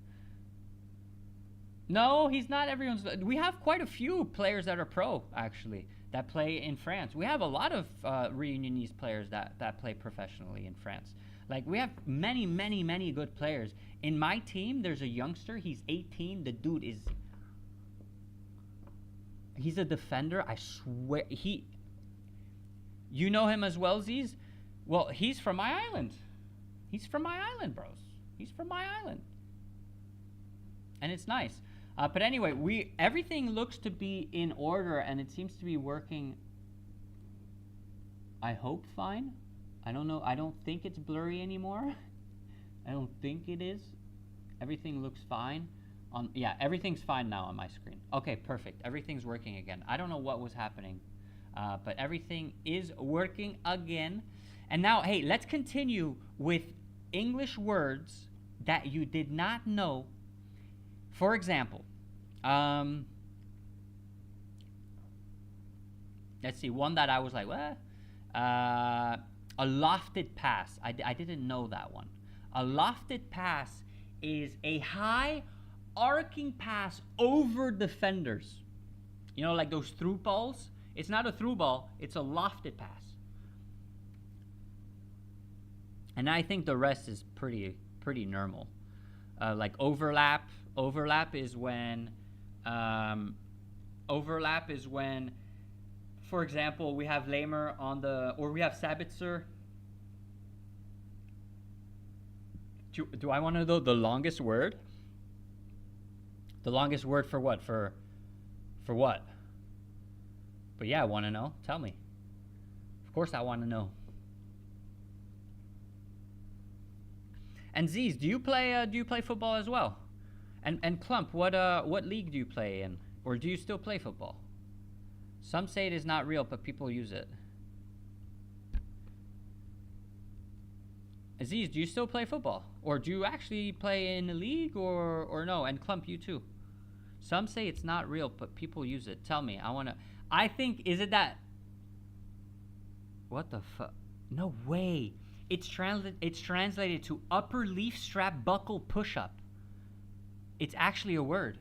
No, he's not everyone's. We have quite a few players that are pro, actually, that play in France. We have a lot of Reunionese players that play professionally in France. Like, we have many, many, many good players. In my team, there's a youngster. He's 18. The dude is... He's a defender. I swear. You know him as well, Ziz? Well, he's from my island. He's from my island, bros. He's from my island. And it's nice. But anyway, everything looks to be in order, and it seems to be working, I hope, fine. I don't know. I don't think it's blurry anymore. I don't think it is. Everything looks fine. Everything's fine now on my screen. Okay, perfect. Everything's working again. I don't know what was happening. But everything is working again. And now, hey, let's continue with English words that you did not know. For example, let's see, one that I was like, what? A lofted pass. I didn't know that one. A lofted pass is a high arcing pass over defenders. You know, like those through balls? It's not a through ball, it's a lofted pass. And I think the rest is pretty normal. Like overlap. Overlap is when, for example, we have Lamer on the, or we have Sabitzer. Do I want to know the longest word? The longest word for what? For what? But yeah, I want to know. Tell me. Of course I want to know. And Z's, do you play football as well? And Clump, what league do you play in? Or do you still play football? Some say it is not real, but people use it. Aziz, do you still play football? Or do you actually play in a league or no? And Clump, you too. Some say it's not real, but people use it. Tell me, I think, is it that? What the fuck? No way. It's translated to upper leaf strap buckle push-up. It's actually a word.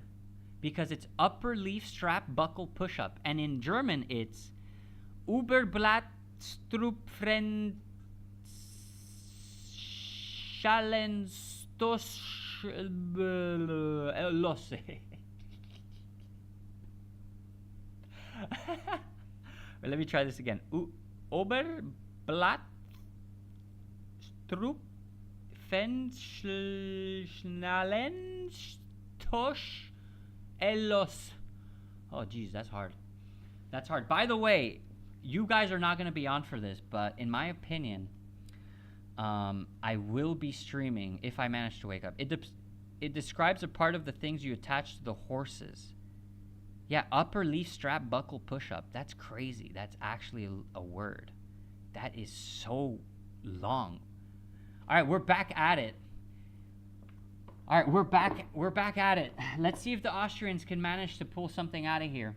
Because it's upper leaf strap buckle push-up. And in German, it's Überblattstrupfren Schallenstoß Losse. Let me try this again. Oberblaststrupfenschnallenstosch Elos. Oh, geez, that's hard. That's hard. By the way, you guys are not going to be on for this, but in my opinion, I will be streaming if I manage to wake up. It describes a part of the things you attach to the horses. Yeah, upper leaf strap buckle push-up. That's crazy. That's actually a word. That is so long. All right, we're back at it. All right, we're back at it. Let's see if the Austrians can manage to pull something out of here.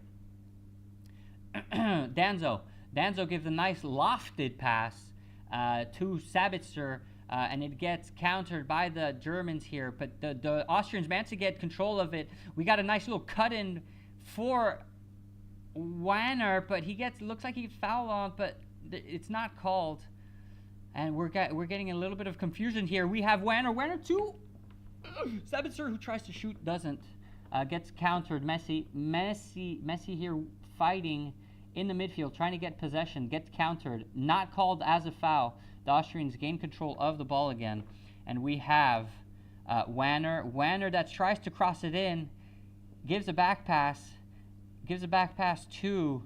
Danzo gives a nice lofted pass to Sabitzer, and it gets countered by the Germans here. But the Austrians managed to get control of it. We got a nice little cut-in for Wanner, but looks like he gets fouled on, but it's not called. And we're getting a little bit of confusion here. We have Wanner too. Sabitzer, who tries to shoot, doesn't. Gets countered. Messi here fighting in the midfield, trying to get possession. Gets countered. Not called as a foul. The Austrians gain control of the ball again. And we have Wanner. Wanner that tries to cross it in. Gives a back pass. To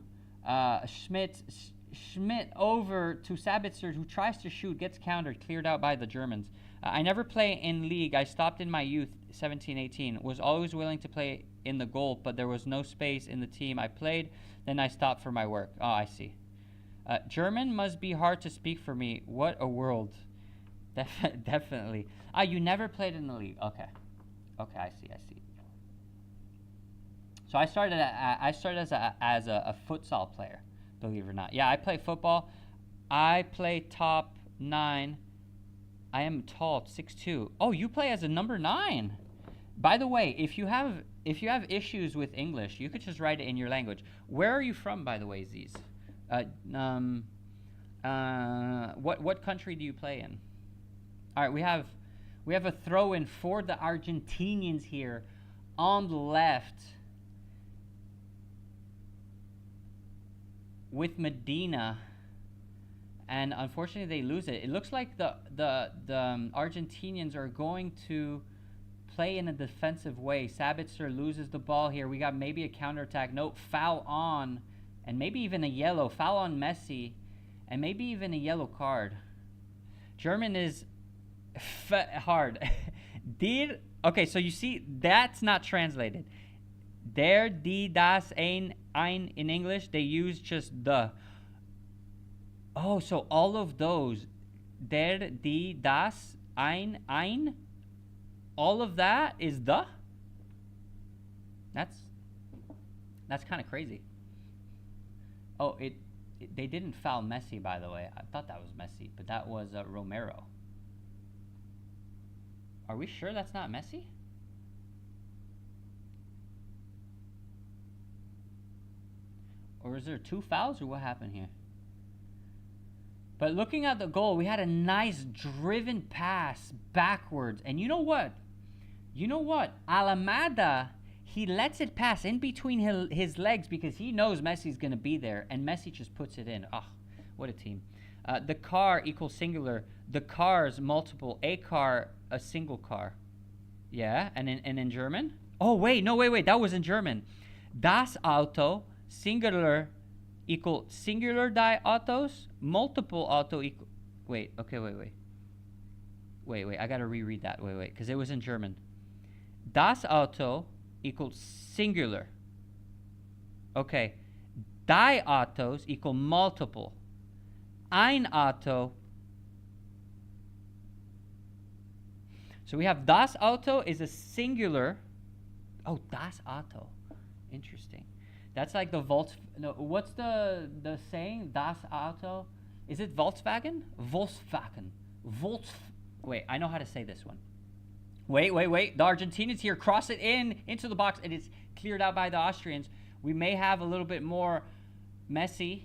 Schmidt. Schmidt over to Sabitzer, who tries to shoot. Gets countered. Cleared out by the Germans. I never play in league. I stopped in my youth, 17, 18. Was always willing to play in the goal, but there was no space in the team. I played, then I stopped for my work. Oh, I see. German must be hard to speak for me. What a world. Definitely. You never played in the league. Okay, I see. So I started as a futsal player, believe it or not. Yeah, I play football. I play top 9. I am tall, 6'2". Oh, you play as a number 9. By the way, if you have issues with English, you could just write it in your language. Where are you from, by the way, Ziz? What country do you play in? All right, we have a throw-in for the Argentinians here on the left with Medina. And unfortunately, they lose it. It looks like the Argentinians are going to play in a defensive way. Sabitzer loses the ball here. We got maybe a counterattack. No, foul on, and maybe even a yellow. Foul on Messi, and maybe even a yellow card. German is hard. Okay, so you see, that's not translated. Der, die, das, ein, ein in English, they use just the. Oh, so all of those, der, die, das, ein, all of that is the? That's kind of crazy. Oh, they didn't foul Messi, by the way. I thought that was Messi, but that was Romero. Are we sure that's not Messi? Or is there 2 fouls, or what happened here? But looking at the goal, we had a nice driven pass backwards. And you know what? Alamada, he lets it pass in between his legs because he knows Messi's going to be there. And Messi just puts it in. Oh, what a team. The car equals singular. The cars multiple. A car, a single car. Yeah, and in German? Oh, wait. That was in German. Das Auto, singular, equal singular die Autos, multiple auto equal. Wait, okay, wait. I gotta reread that. Wait, because it was in German. Das Auto equals singular. Okay. Die Autos equal multiple. Ein Auto. So we have das Auto is a singular. Oh, das Auto. Interesting. That's like the no, what's the saying? Das Auto? Is it Volkswagen? Volkswagen. Wait, I know how to say this one. Wait. The Argentinians here cross it into the box, and it's cleared out by the Austrians. We may have a little bit more Messi.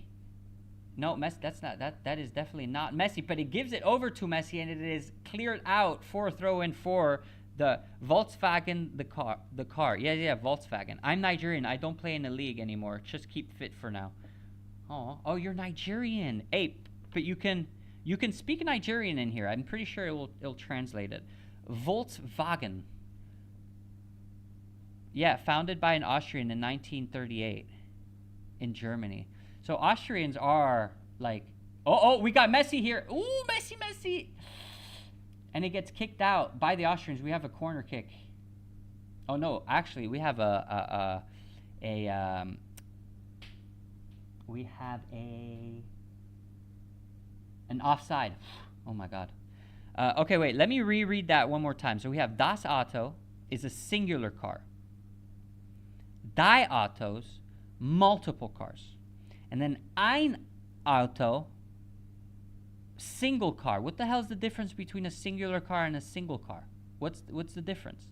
No, Messi. That's not that. That is definitely not Messi. But it gives it over to Messi, and it is cleared out for a throw-in for the Volkswagen, the car. Yeah, Volkswagen. I'm Nigerian. I don't play in the league anymore. Just keep fit for now. Oh, you're Nigerian. Hey, but you can speak Nigerian in here. I'm pretty sure it'll translate it. Volkswagen. Yeah, founded by an Austrian in 1938 in Germany. So Austrians are like, oh, we got Messi here. Ooh, Messi. And it gets kicked out by the Austrians. We have a corner kick. Oh no, actually, we have an offside. Oh my God. Okay, wait. Let me reread that one more time. So we have das Auto is a singular car. Die Autos, multiple cars, and then ein Auto. Single car. What the hell is the difference between a singular car and a single car? What's the difference?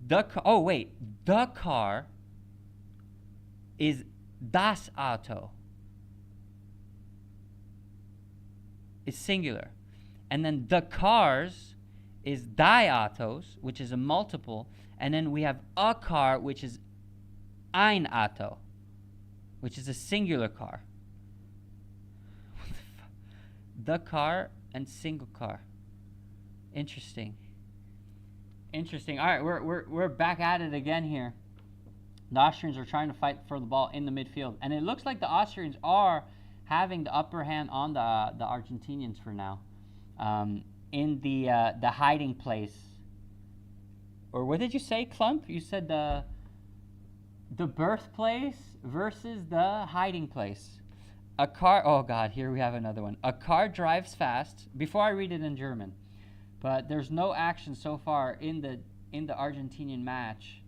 The car is das Auto. Is singular. And then the cars is die Autos, which is a multiple, and then we have a car, which is ein Auto, which is a singular car. The car and single car. Interesting. All right, we're back at it again here. The Austrians are trying to fight for the ball in the midfield, and it looks like the Austrians are having the upper hand on the Argentinians for now. In the hiding place, or what did you say, Clump? You said the birthplace versus the hiding place. A car, oh God, here we have another one. A car drives fast. Before I read it in German, but there's no action so far in the Argentinian match.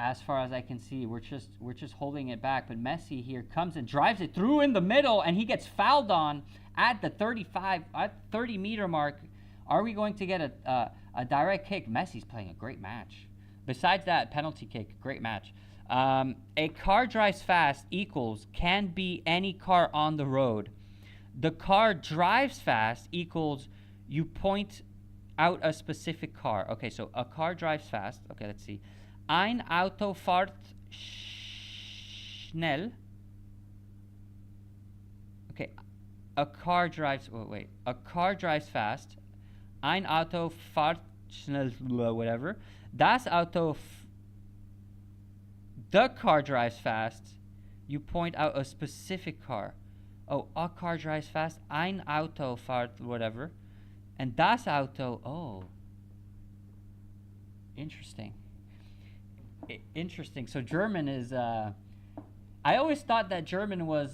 As far as I can see, we're just holding it back. But Messi here comes and drives it through in the middle, and he gets fouled on at the 30 meter mark. Are we going to get a direct kick? Messi's playing a great match. Besides that, penalty kick, great match. A car drives fast equals can be any car on the road. The car drives fast equals you point out a specific car. Okay, so a car drives fast. Okay, let's see. Ein Auto fährt schnell. Okay, a car drives. Wait. A car drives fast. Ein Auto fährt schnell. Whatever. Das Auto. The car drives fast. You point out a specific car. Oh, a car drives fast. Ein Auto fährt whatever. And das Auto. Oh. Interesting. Interesting. So German is. I always thought that German was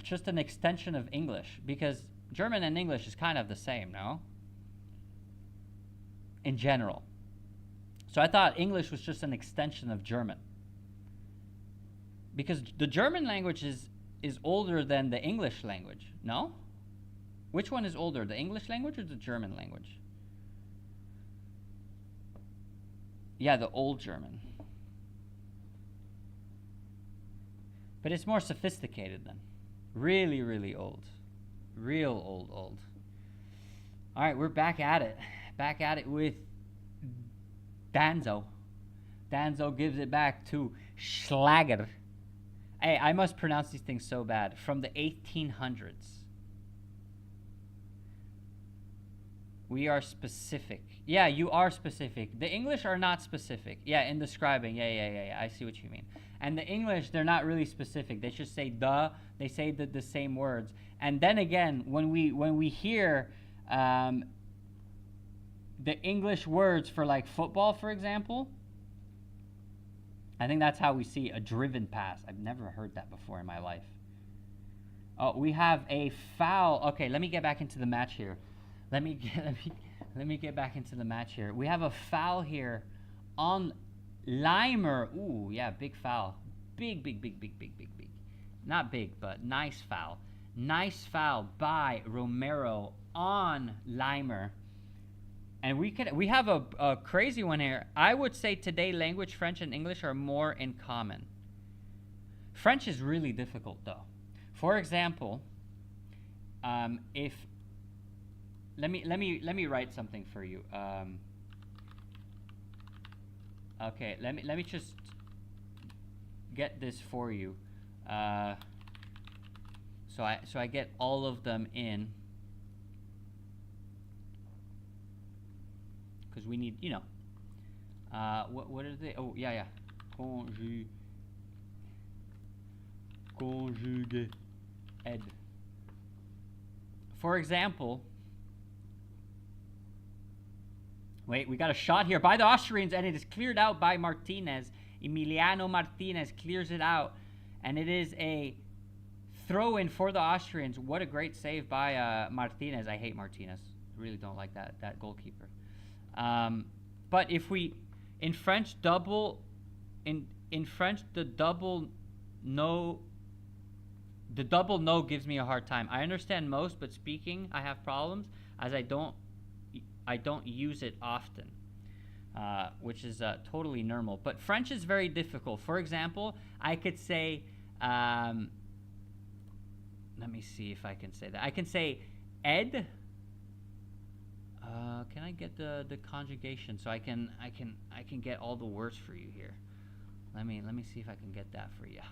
just an extension of English, because German and English is kind of the same, no? In general. So I thought English was just an extension of German, because the German language is older than the English language, no? Which one is older, the English language or the German language? Yeah, the old German. But it's more sophisticated then. Really, really old. Real old. All right, we're back at it. Back at it with Danzo. Danzo gives it back to Schlager. Hey, I must pronounce these things so bad. From the 1800s. We are specific. Yeah, you are specific. The English are not specific. Yeah, in describing. Yeah. I see what you mean. And the English, they're not really specific. They just say the. They say the same words. And then again, when we hear the English words for like football, for example, I think that's how we see a driven pass. I've never heard that before in my life. Oh, we have a foul. Okay, let me get back into the match here. Let me get back into the match here. We have a foul here on Limer. Ooh, yeah, big foul. Big. Not big, but nice foul. Nice foul by Romero on Limer. And we have a crazy one here. I would say today language, French and English are more in common. French is really difficult though. For example, if let me write something for you. Okay, let me just get this for you. So I get all of them in, because we need, you know, what are they? Oh yeah. Conjugue ed. For example, wait, we got a shot here by the Austrians, and it is cleared out by Martinez. Emiliano Martinez clears it out, and it is a throw-in for the Austrians. What a great save by Martinez. I hate Martinez. I really don't like that goalkeeper. But if we, in French, in French, the double no gives me a hard time. I understand most, but speaking, I have problems, as I don't use it often, which is totally normal. But French is very difficult. For example, I could say, let me see if I can say that. I can say ed. Can I get the conjugation so I can get all the words for you here? Let me see if I can get that for you.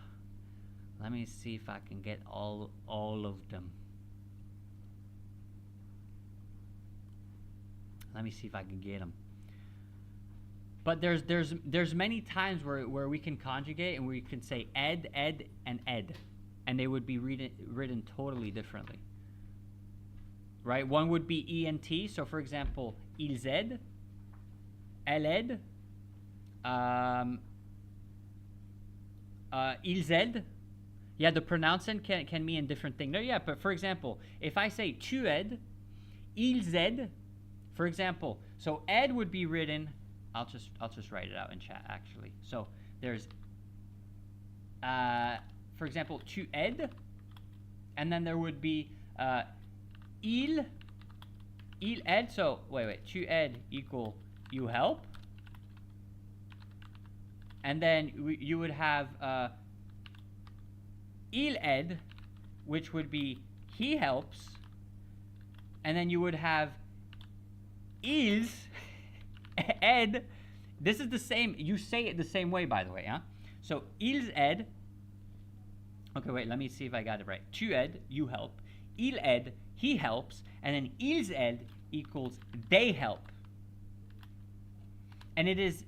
Let me see if I can get all of them. Let me see if I can get them. But there's many times where we can conjugate and we can say ed, and ed, and they would be written totally differently. Right? One would be ENT. So for example, ils aident, elle aide, ils aident. Yeah, the pronouncing can mean different things. No, yeah, but for example, if I say tu aides, ils aident, for example, so aide would be written. I'll just write it out in chat actually. So there's, for example, tu aides, and then there would be il aide. So wait, tu aides equal you help, and then you would have il aide, which would be he helps, and then you would have ils aide. This is the same. You say it the same way, by the way, huh? So ils aide. Okay, wait. Let me see if I got it right. Tu aides, you help. Il aide, he helps, and then ils aident equals they help. And it is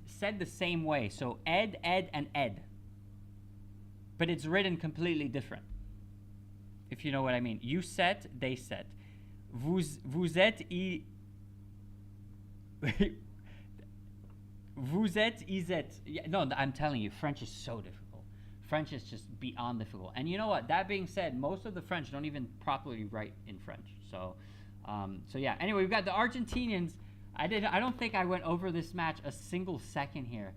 said the same way. So ed, and ed. But it's written completely different, if you know what I mean. You set, they set. Vous êtes Vous êtes, ils êtes. Yeah, no, I'm telling you, French is so difficult. French is just beyond difficult. And you know what? That being said, most of the French don't even properly write in French. So yeah. Anyway, we've got the Argentinians. I don't think I went over this match a single second here,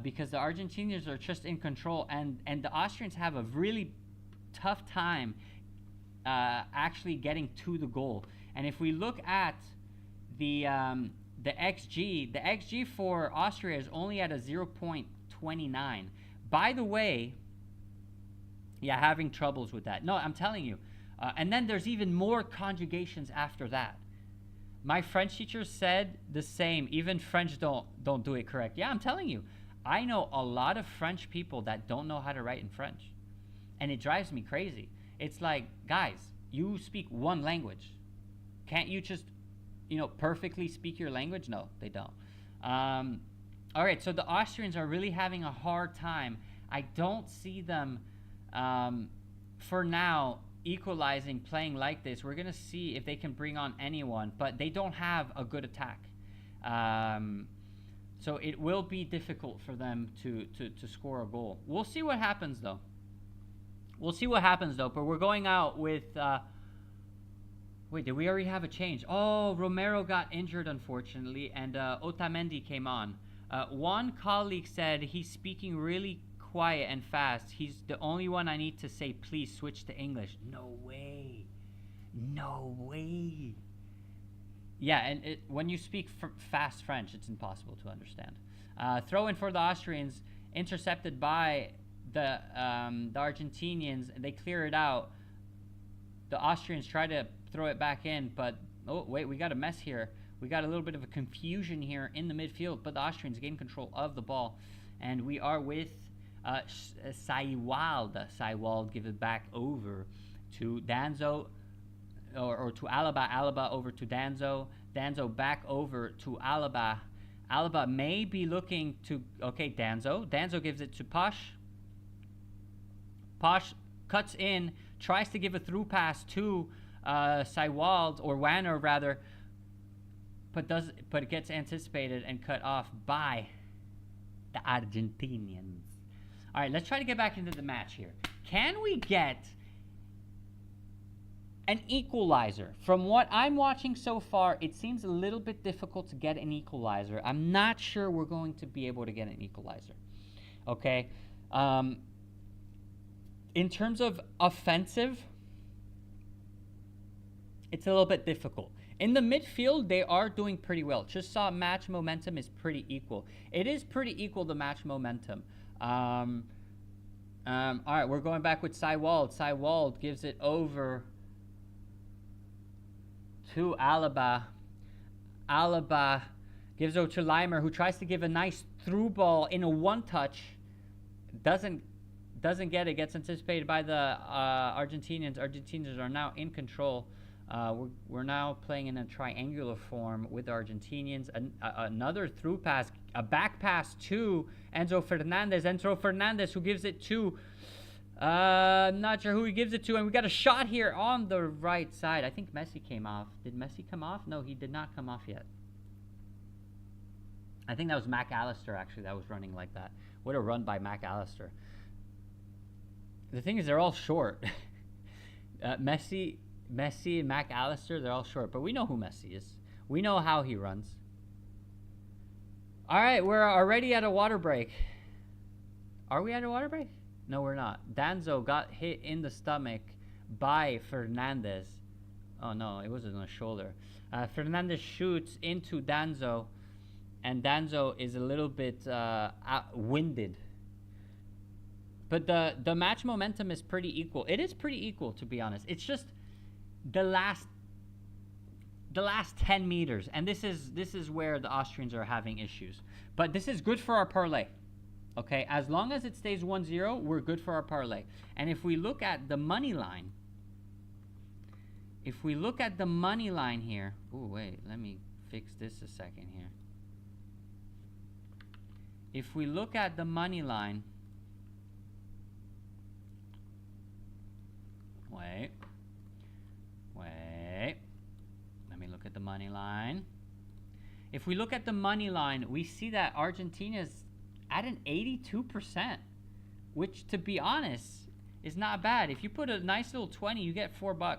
because the Argentinians are just in control, and the Austrians have a really tough time actually getting to the goal. And if we look at the XG for Austria is only at a 0.29. By the way, yeah, having troubles with that. No, I'm telling you. And then there's even more conjugations after that. My French teacher said the same. Even French don't do it correct. Yeah, I'm telling you. I know a lot of French people that don't know how to write in French. And it drives me crazy. It's like, guys, you speak one language. Can't you just, perfectly speak your language? No, they don't. All right, so the Austrians are really having a hard time. I don't see them, for now, equalizing, playing like this. We're going to see if they can bring on anyone, but they don't have a good attack. So it will be difficult for them to score a goal. We'll see what happens, though. But we're going out with... wait, did we already have a change? Oh, Romero got injured, unfortunately, and Otamendi came on. One colleague said he's speaking really quiet and fast. He's the only one I need to say, please switch to English. No way. Yeah, and when you speak fast French, it's impossible to understand. Throw in for the Austrians, intercepted by the Argentinians. They clear it out. The Austrians try to throw it back in, but oh wait, we got a mess here. We got a little bit of a confusion here in the midfield, but the Austrians gain control of the ball, and we are with Seiwald. Seiwald give it back over to Danzo, or to Alaba. Alaba over to Danzo. Danzo back over to Alaba. Alaba may be looking to, okay, Danzo. Danzo gives it to Posh. Posh cuts in, tries to give a through pass to Seiwald, or Wanner rather, but it gets anticipated and cut off by the Argentinians. All right, let's try to get back into the match here. Can we get an equalizer? From what I'm watching so far, it seems a little bit difficult to get an equalizer. I'm not sure we're going to be able to get an equalizer. Okay. In terms of offensive, it's a little bit difficult. In the midfield, they are doing pretty well. Just saw match momentum is pretty equal. It is pretty equal, the match momentum. All right, we're going back with Seiwald. Seiwald gives it over to Alaba. Alaba gives over to Leimer, who tries to give a nice through ball in a one-touch. Doesn't get it. Gets anticipated by the Argentinians. Argentinians are now in control. We're now playing in a triangular form with the Argentinians. Another through pass, a back pass to Enzo Fernandez. Enzo Fernandez, who gives it to, not sure who he gives it to. And we got a shot here on the right side. I think Messi came off. Did Messi come off? No, he did not come off yet. I think that was McAllister, actually, that was running like that. What a run by McAllister. The thing is, they're all short. Messi and McAllister, they're all short. But we know who Messi is. We know how he runs. All right, we're already at a water break. Are we at a water break? No, we're not. Danzo got hit in the stomach by Fernandez. Oh, no, it wasn't on the shoulder. Fernandez shoots into Danzo, and Danzo is a little bit winded. But the match momentum is pretty equal. It is pretty equal, to be honest. It's just the last 10 meters, and this is where the Austrians are having issues. But this is good for our parlay. Okay, as long as it stays 1-0, we're good for our parlay. And if we look at the money line, here, ooh, wait, let me fix this a second here. If we look at the money line, wait, let me look at the money line. If we look at the money line, we see that Argentina's at an 82%, which, to be honest, is not bad. If you put a nice little 20, you get $4.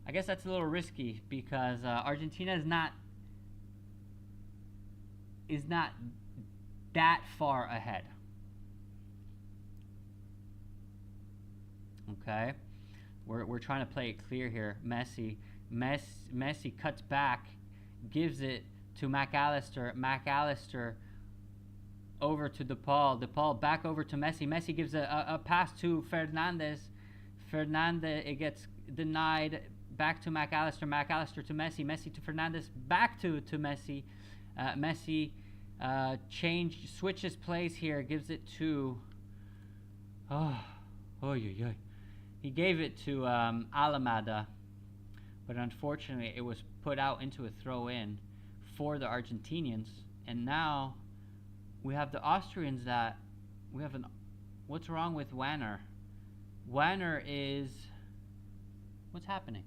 I guess that's a little risky because Argentina is not that far ahead. Okay, we're trying to play it clear here. Messi cuts back, gives it to McAllister. McAllister over to DePaul. DePaul back over to Messi. Messi gives a pass to Fernandez. Fernandez, it gets denied. Back to McAllister. McAllister to Messi. Messi to Fernandez. Back to Messi. Messi switches plays here. Gives it to he gave it to Alamada, but unfortunately it was put out into a throw-in for the Argentinians. And now we have the Austrians that we have what's wrong with Wanner? Wanner is, what's happening?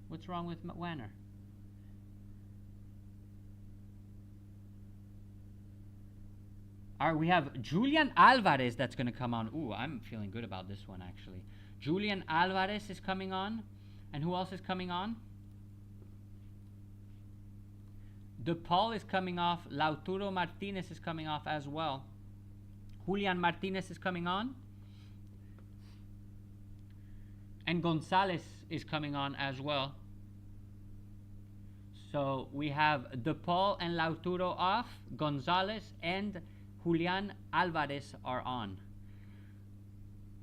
What's wrong with Wanner? All right, we have Julian Alvarez that's going to come on. Ooh, I'm feeling good about this one, actually. Julian Alvarez is coming on. And who else is coming on? DePaul is coming off. Lautaro Martinez is coming off as well. Julian Martinez is coming on. And Gonzalez is coming on as well. So we have DePaul and Lautaro off. Gonzalez and Julian Alvarez are on.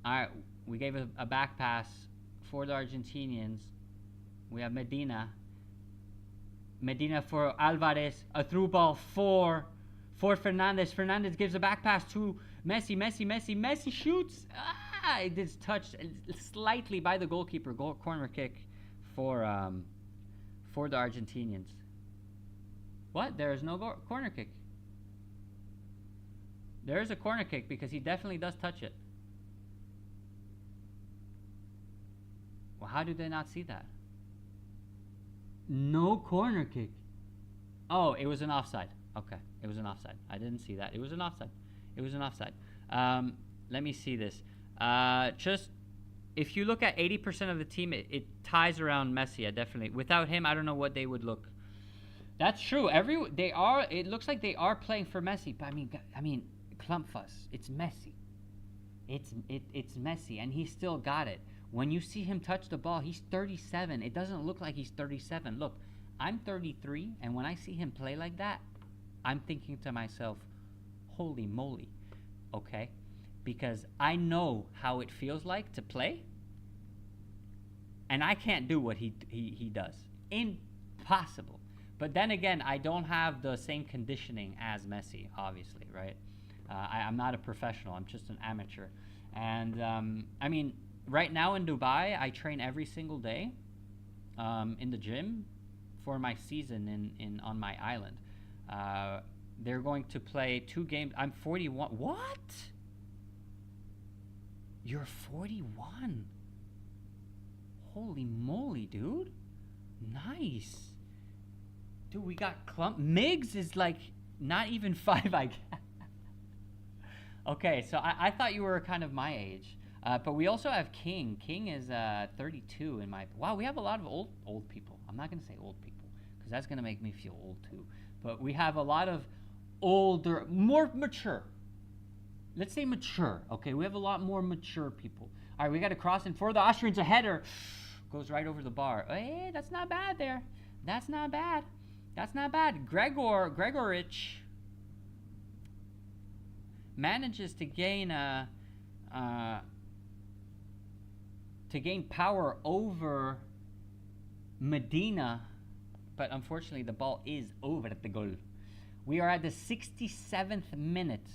All right, we gave a back pass for the Argentinians. We have Medina. Medina for Alvarez. A through ball for Fernandez. Fernandez gives a back pass to Messi. Messi shoots. It is touched slightly by the goalkeeper. Corner kick for the Argentinians. What? There is no corner kick. There is a corner kick because he definitely does touch it. Well, how did they not see that? No corner kick. Oh, it was an offside. Okay, it was an offside. I didn't see that. It was an offside. It was an offside. Let me see this. Just if you look at 80% of the team, it ties around Messi. Definitely. Without him, I don't know what they would look. That's true. It looks like they are playing for Messi. But I mean, Klumpfuss. It's Messi. It's Messi, and he still got it. When you see him touch the ball, he's 37. It doesn't look like he's 37. Look, I'm 33, and when I see him play like that, I'm thinking to myself, holy moly, okay? Because I know how it feels like to play, and I can't do what he does. Impossible. But then again, I don't have the same conditioning as Messi, obviously, right? I'm not a professional. I'm just an amateur. And, I mean, right now in Dubai, I train every single day in the gym for my season on my island. They're going to play 2 games. I'm 41. What? You're 41. Holy moly, dude. Nice. Dude, we got Miggs is like not even 5, I guess. Okay, so I thought you were kind of my age. But we also have King. King is 32 in my... Wow, we have a lot of old people. I'm not going to say old people, because that's going to make me feel old too. But we have a lot of older, more mature. Let's say mature, okay? We have a lot more mature people. All right, we got a cross in for the Austrians. A header goes right over the bar. Hey, that's not bad there. That's not bad. That's not bad. Gregorich manages to gain power over Medina, but unfortunately the ball is over the goal. We are at the 67th minute.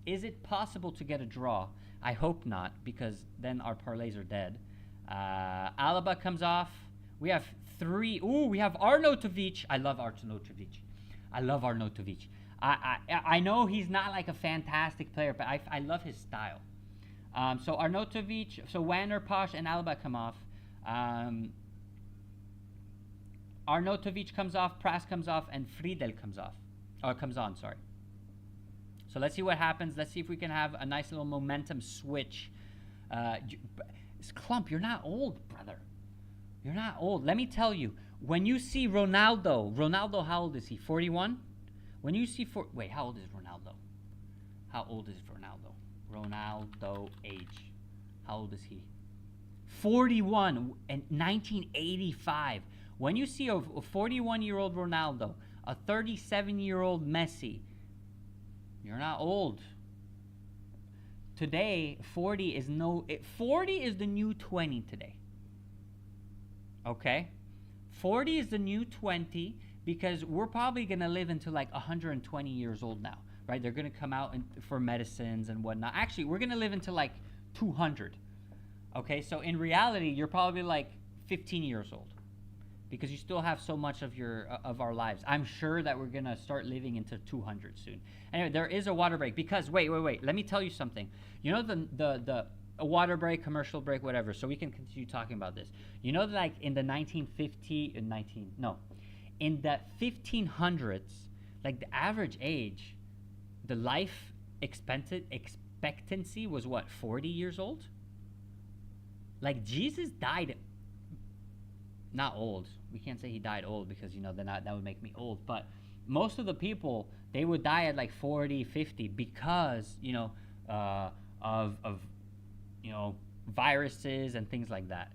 Is it possible to get a draw? I hope not, because then our parlays are dead. Alaba comes off. We have 3. Ooh, we have Arnautovic. I love Arnautovic. I know he's not like a fantastic player, but I love his style. So Arnautovic, so Wanner, Posh, and Alaba come off. Arnautovic comes off, Pras comes off, and Friedel comes off. Or comes on, sorry. So let's see what happens. Let's see if we can have a nice little momentum switch. Clump, you're not old, brother. You're not old. Let me tell you, when you see Ronaldo, how old is he? 41? When you see wait, how old is Ronaldo? How old is Ronaldo? Ronaldo age. How old is he? 41 in 1985. When you see a 41-year-old Ronaldo, a 37-year-old Messi, you're not old. Today, 40 is the new 20 today. Okay? 40 is the new 20 because we're probably going to live until like 120 years old now, right? They're going to come out for medicines and whatnot. Actually, we're going to live until like 200. Okay? So in reality, you're probably like 15 years old because you still have so much of our lives. I'm sure that we're going to start living into 200 soon. Anyway, there is a water break because, wait. Let me tell you something. You know a water break, commercial break, whatever, so we can continue talking about this. You know that like in the 1500s, like the average age, the life expectancy was what, 40 years old? Like Jesus died, not old. We can't say he died old because, that would make me old. But most of the people, they would die at like 40, 50 because, of viruses and things like that.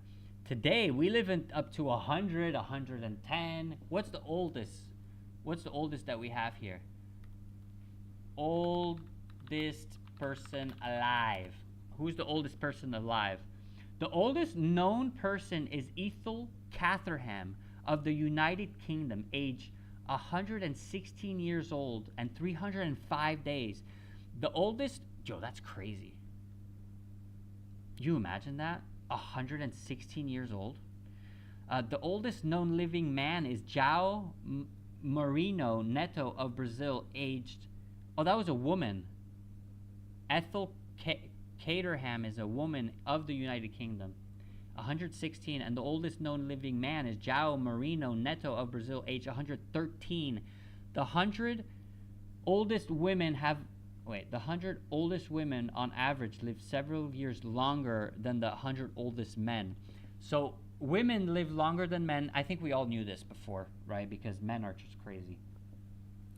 Today, we live up to 100, 110. What's the oldest that we have here? Oldest person alive. Who's the oldest person alive? The oldest known person is Ethel Catherham of the United Kingdom, age 116 years old and 305 days. The oldest, that's crazy. You imagine that? 116 years old. The oldest known living man is João Marino Neto of Brazil, aged, that was a woman. Ethel Caterham is a woman of the United Kingdom, 116, and the oldest known living man is João Marino Neto of Brazil, age 113. The 100 oldest women on average live several years longer than the 100 oldest men. So women live longer than men. I think we all knew this before, right? Because men are just crazy.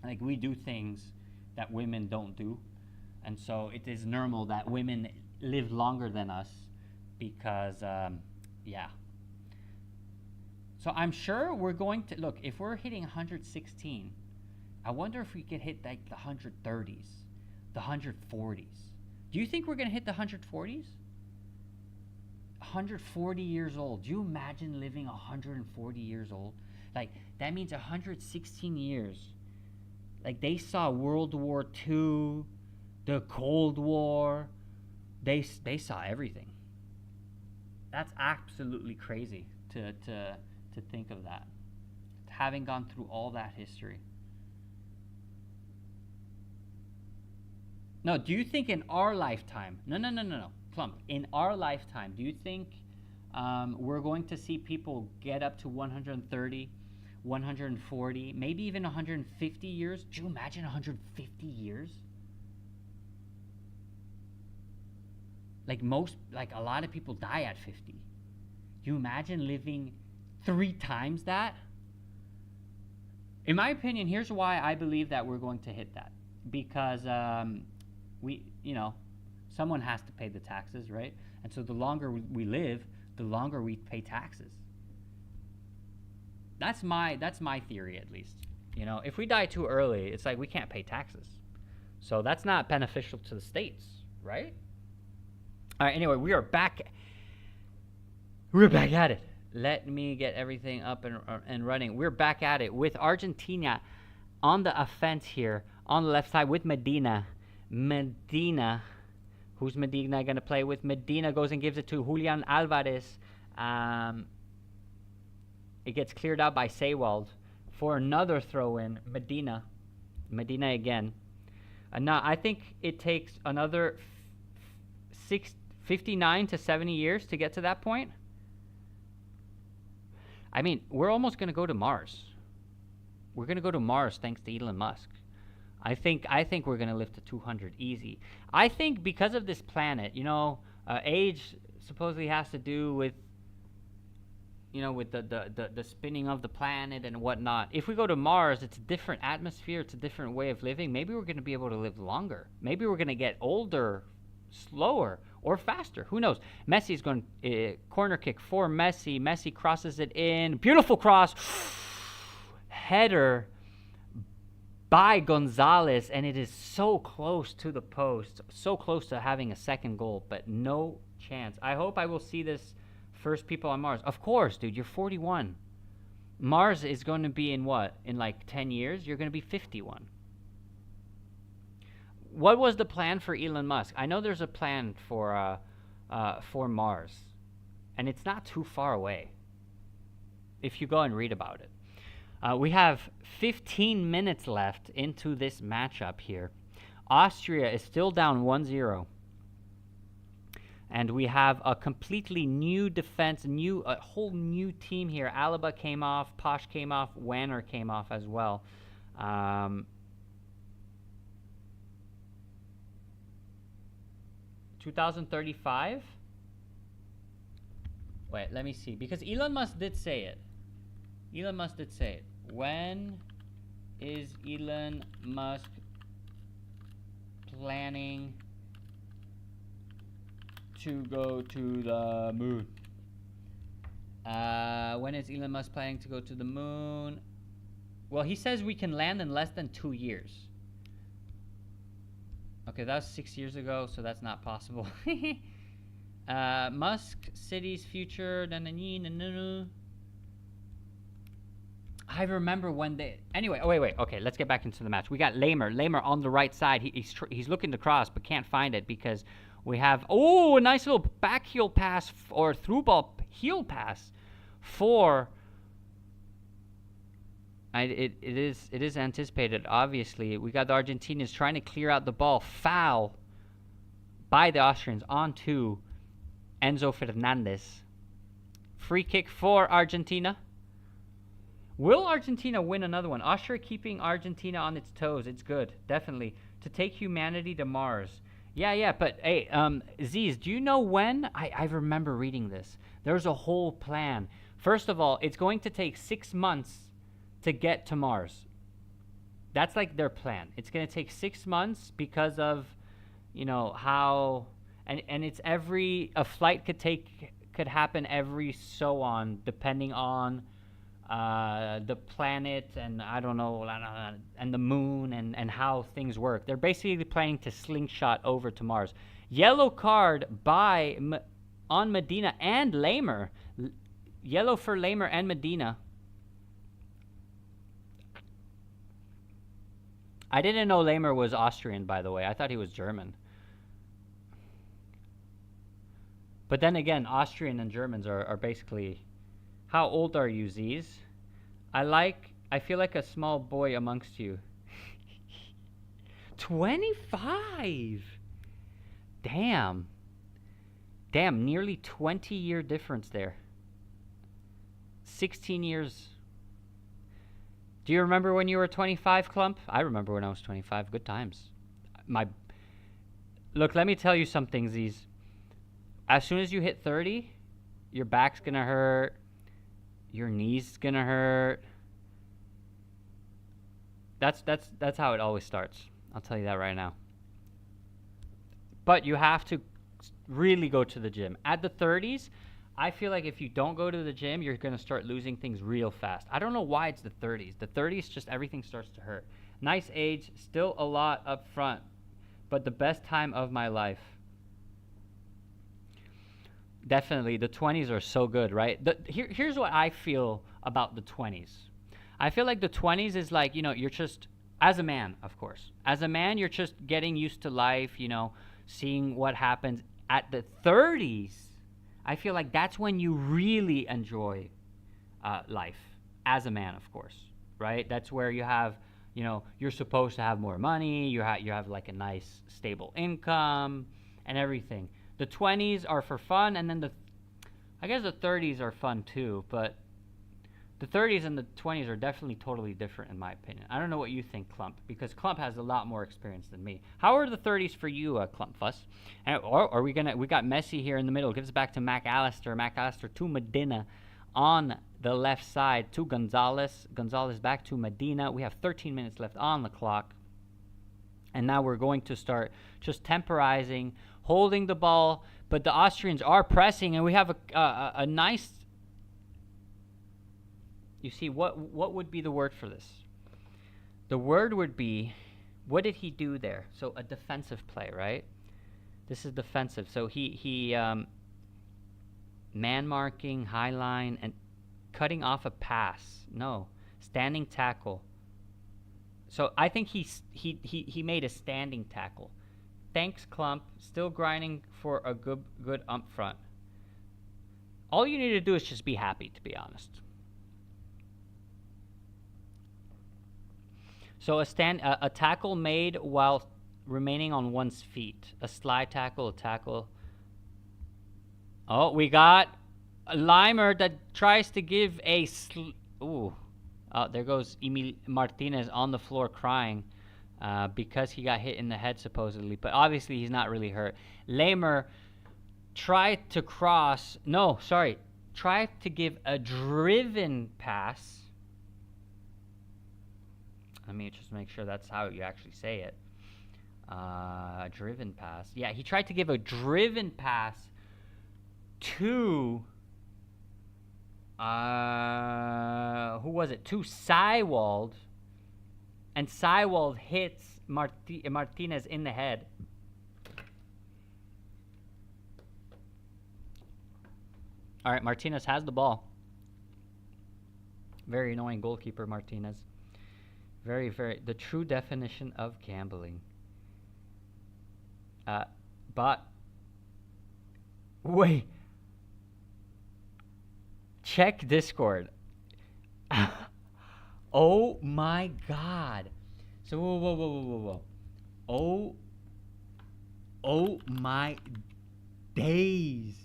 Like, we do things that women don't do. And so it is normal that women live longer than us because, So I'm sure we're going to, look, if we're hitting 116, I wonder if we could hit like the 130s, the 140s. Do you think we're going to hit the 140s? 140 years old. Do you imagine living 140 years old? Like, that means 116 years. Like, they saw World War II, the Cold War. They saw everything. That's absolutely crazy to think of that. Having gone through all that history. No, do you think in our lifetime, no, Plump, in our lifetime, do you think we're going to see people get up to 130, 140, maybe even 150 years? Do you imagine 150 years? Like a lot of people die at 50. Do you imagine living 3 times that? In my opinion, here's why I believe that we're going to hit that. Because someone has to pay the taxes, right? And so the longer we live, the longer we pay taxes. That's my theory, at least. If we die too early, it's like we can't pay taxes. So that's not beneficial to the states, right? All right, anyway, we're back at it. Let me get everything up and running. We're back at it with Argentina on the offense here on the left side with Medina. Who's Medina going to play with? Medina goes and gives it to Julian Alvarez. It gets cleared out by Seywald for another throw-in. Medina again. Now, I think it takes another 59 to 70 years to get to that point. I mean, we're almost going to go to Mars. We're going to go to Mars thanks to Elon Musk. I think we're going to live to 200 easy. I think because of this planet, age supposedly has to do with, with the spinning of the planet and whatnot. If we go to Mars, it's a different atmosphere. It's a different way of living. Maybe we're going to be able to live longer. Maybe we're going to get older, slower, or faster. Who knows? Messi's going corner kick for Messi. Messi crosses it in. Beautiful cross. Header by Gonzalez, and it is so close to the post, so close to having a second goal, but no chance. I hope I will see this first people on Mars. Of course, dude, you're 41. Mars is going to be in what? In like 10 years? You're going to be 51. What was the plan for Elon Musk? I know there's a plan for Mars, and it's not too far away if you go and read about it. We have 15 minutes left into this matchup here. Austria is still down 1-0. And we have a completely new defense, a whole new team here. Alaba came off, Posh came off, Wanner came off as well. 2035? Wait, let me see. Because Elon Musk did say it. When is Elon Musk planning to go to the moon? When is Elon Musk planning to go to the moon? Well, he says we can land in less than 2 years. Okay, that was 6 years ago, so that's not possible. Musk city's future. I remember when they... Anyway, wait. Okay, let's get back into the match. We got Lamer on the right side. He's looking to cross, but can't find it because we have... Oh, a nice little back heel pass or through ball heel pass for... It is anticipated, obviously. We got the Argentinians trying to clear out the ball. Foul by the Austrians onto Enzo Fernandez. Free kick for Argentina. Will Argentina win another one? Austria keeping Argentina on its toes. It's good, definitely. To take humanity to Mars. Yeah, but hey, Z's, do you know when? I remember reading this. There's a whole plan. First of all, it's going to take 6 months to get to Mars. That's like their plan. It's going to take 6 months because of, how, and it's a flight could happen every so on, depending on the planet and I don't know, and the moon and how things work. They're basically planning to slingshot over to Mars. Yellow card on Medina and Lamer. Yellow for Lamer and Medina. I didn't know Lamer was Austrian, by the way. I thought he was German. But then again, Austrian and Germans are basically... How old are you, Z's? I feel like a small boy amongst you. 25! Damn, nearly 20-year difference there. 16 years... Do you remember when you were 25, Clump? I remember when I was 25. Good times. Look, let me tell you something, Z's. As soon as you hit 30, your back's going to hurt. Your knees going to hurt. That's how it always starts. I'll tell you that right now. But you have to really go to the gym. At the 30s... I feel like if you don't go to the gym, you're going to start losing things real fast. I don't know why it's the 30s. The 30s, just everything starts to hurt. Nice age, still a lot up front, but the best time of my life. Definitely, the 20s are so good, right? Here's what I feel about the 20s. I feel like the 20s is like, you're just, as a man, of course. As a man, you're just getting used to life, seeing what happens. At the 30s, I feel like that's when you really enjoy life, as a man, of course, right? That's where you have, you're supposed to have more money, you have like a nice, stable income and everything. The 20s are for fun, and then I guess the 30s are fun too, but The 30s and the 20s are definitely totally different in my opinion. I don't know what you think, Clump, because Clump has a lot more experience than me. How are the 30s for you, Clump Fuss? Or are we gonna? We got Messi here in the middle. Gives it back to McAllister. McAllister to Medina on the left side to Gonzalez. Gonzalez back to Medina. We have 13 minutes left on the clock. And now we're going to start just temporizing, holding the ball. But the Austrians are pressing, and we have a nice... You see, what would be the word for this? The word would be, what did he do there? So a defensive play, right? This is defensive. So he man marking, high line, and cutting off a pass. No, standing tackle. So I think he made a standing tackle. Thanks, Clump. Still grinding for a good up front. All you need to do is just be happy, to be honest. So a tackle made while remaining on one's feet. A slide tackle, a tackle. Oh, we got a Limer that tries to give a... Ooh. There goes Emil Martinez on the floor crying because he got hit in the head, supposedly. But obviously, he's not really hurt. Lamer tried to cross... No, sorry. Tried to give a driven pass. Let me just make sure that's how you actually say it. Driven pass. Yeah, he tried to give a driven pass to... who was it? To Seiwald. And Seiwald hits Martinez in the head. All right, Martinez has the ball. Very annoying goalkeeper, Martinez. Very, very... The true definition of gambling. But... Wait. Check Discord. Oh my god. So, whoa. Oh my days.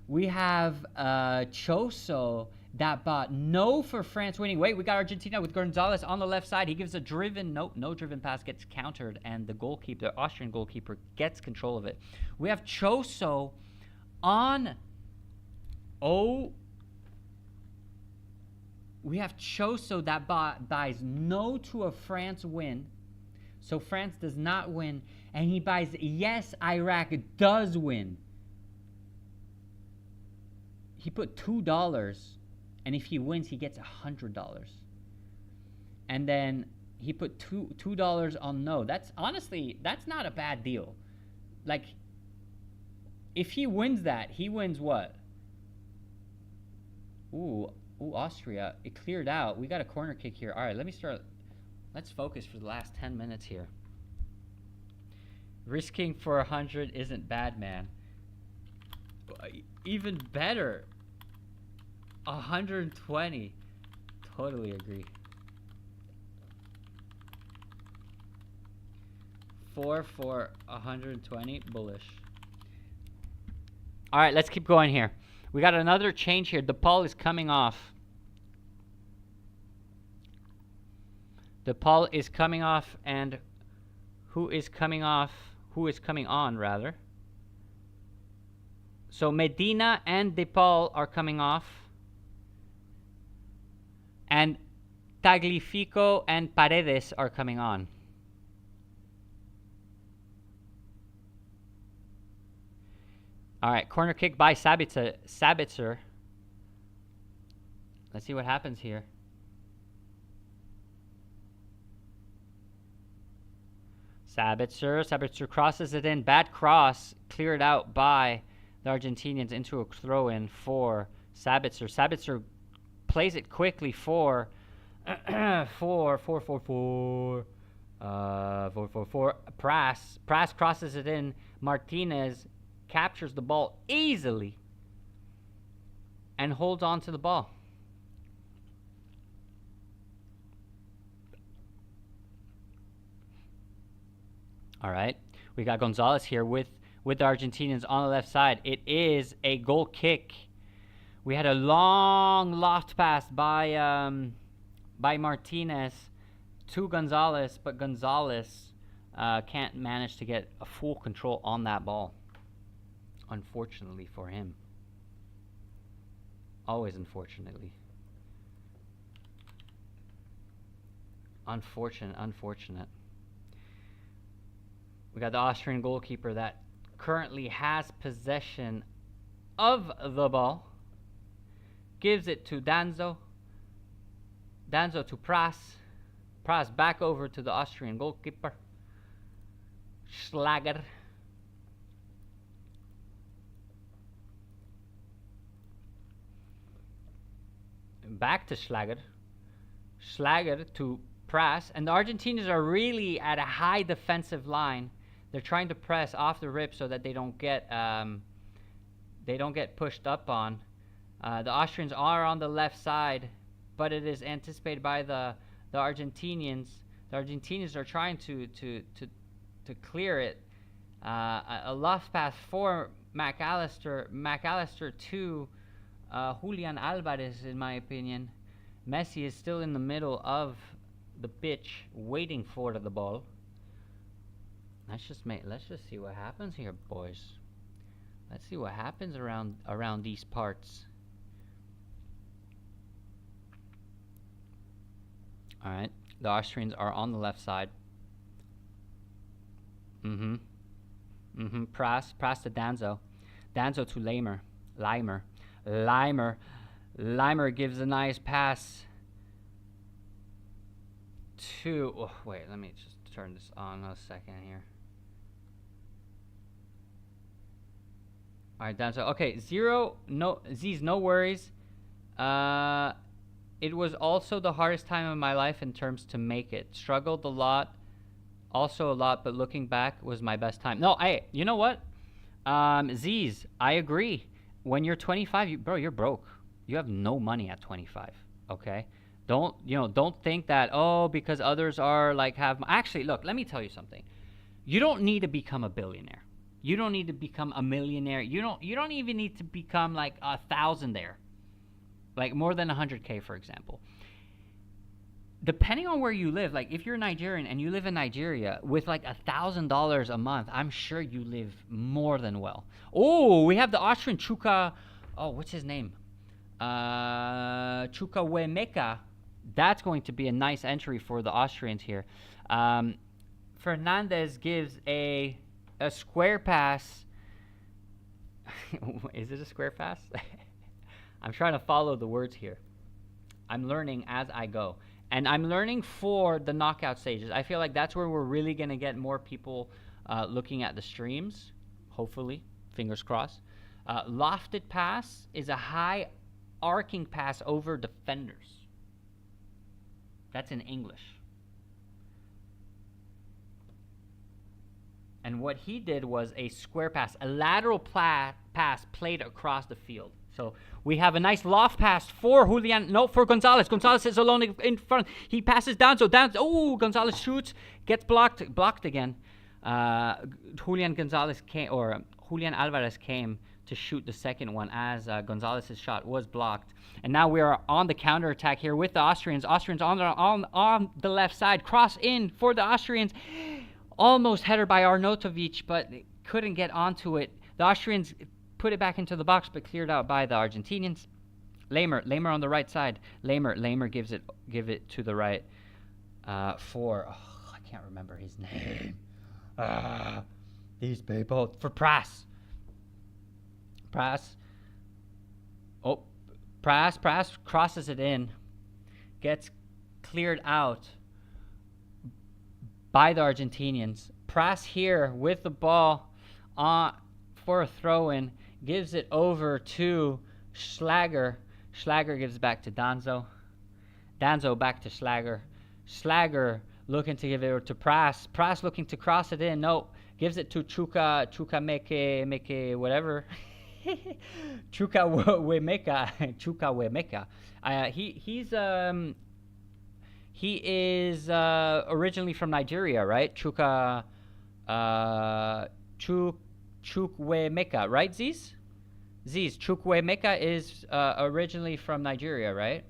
We have ㍍xo that bought no for France winning. Wait, we got Argentina with Gonzalez on the left side. He gives a driven, no driven pass, gets countered, and the goalkeeper, the Austrian goalkeeper, gets control of it. We have ㍍xo on... We have ㍍xo that buys no to a France win. So France does not win. And he buys yes, Iraq does win. He put $2. And if he wins, he gets $100. And then he put $2 on no. That's honestly, that's not a bad deal. Like, if he wins that, he wins what? Ooh, Austria. It cleared out. We got a corner kick here. All right, let's focus for the last 10 minutes here. Risking for 100 isn't bad, man. Even better. 120. Totally agree. 4 for 120. Bullish. All right, let's keep going here. We got another change here. DePaul is coming off. DePaul is coming off, and who is coming off? Who is coming on, rather? So Medina and DePaul are coming off. And Tagliafico and Paredes are coming on. All right, corner kick by Sabitzer. Let's see what happens here. Sabitzer crosses it in. Bad cross, cleared out by the Argentinians into a throw-in for Sabitzer. Sabitzer plays it quickly for 4-4-4. Prass crosses it in. Martinez captures the ball easily and holds on to the ball. All right, we got Gonzalez here with the Argentinians on the left side. It is a goal kick. We had a long loft pass by Martinez to Gonzalez, but Gonzalez can't manage to get a full control on that ball. Unfortunately for him. Always unfortunately. Unfortunate. We got the Austrian goalkeeper that currently has possession of the ball. Gives it to Danzo. Danzo to Pras. Pras back over to the Austrian goalkeeper. Schlager. Back to Schlager. Schlager to Pras. And the Argentinians are really at a high defensive line. They're trying to press off the rip so that they don't get pushed up on. The Austrians are on the left side, but it is anticipated by the Argentinians. The Argentinians are trying to clear it. A loft pass for McAllister to Julian Alvarez, in my opinion. Messi is still in the middle of the pitch, waiting for the ball. Let's just see what happens here, boys. Let's see what happens around these parts. All right, the Austrians are on the left side. Pras to Danzo. Danzo to Limer gives a nice pass to... Oh, wait, let me just turn this on a second here. All right, Danzo. Okay, Z's, no worries. It was also the hardest time of my life in terms to make it. Struggled a lot, but looking back was my best time. No, you know what? Z's, I agree. When you're 25, you're broke. You have no money at 25. Okay, don't think that because others are have. Actually, look, let me tell you something. You don't need to become a billionaire. You don't need to become a millionaire. You don't even need to become a thousandaire. More than 100K, for example. Depending on where you live, if you're Nigerian and you live in Nigeria with $1,000 a month, I'm sure you live more than well. Oh, we have the Austrian ㅍxo. Oh, what's his name? ㅍxo.market. That's going to be a nice entry for the Austrians here. Fernandez gives a square pass. Is it a square pass? I'm trying to follow the words here. I'm learning as I go. And I'm learning for the knockout stages. I feel like that's where we're really going to get more people looking at the streams. Hopefully. Fingers crossed. Lofted pass is a high arcing pass over defenders. That's in English. And what he did was a square pass, a lateral pass played across the field. So we have a nice loft pass for for Gonzalez. Gonzalez is alone in front. He passes down. So Gonzalez shoots, gets blocked again. Julian Alvarez came to shoot the second one as Gonzalez's shot was blocked. And now we are on the counterattack here with the Austrians. Austrians on the left side. Cross in for the Austrians. Almost header by Arnautovic, but couldn't get onto it. The Austrians put it back into the box, but cleared out by the Argentinians. Lamer on the right side. Lamer give it to the right for... Oh, I can't remember his name. These people. For Pras. Pras crosses it in. Gets cleared out by the Argentinians. Pras here with the ball for a throw-in. Gives it over to Schlager. Schlager gives back to Danzo. Danzo back to Schlager. Schlager looking to give it to Pras. Pras looking to cross it in. No. Gives it to ㅍxo.market, whatever. ㅍxo.market. He is originally from Nigeria, right? ㅍxo.market, right, Ziz? ㍍xo.market is originally from Nigeria, right?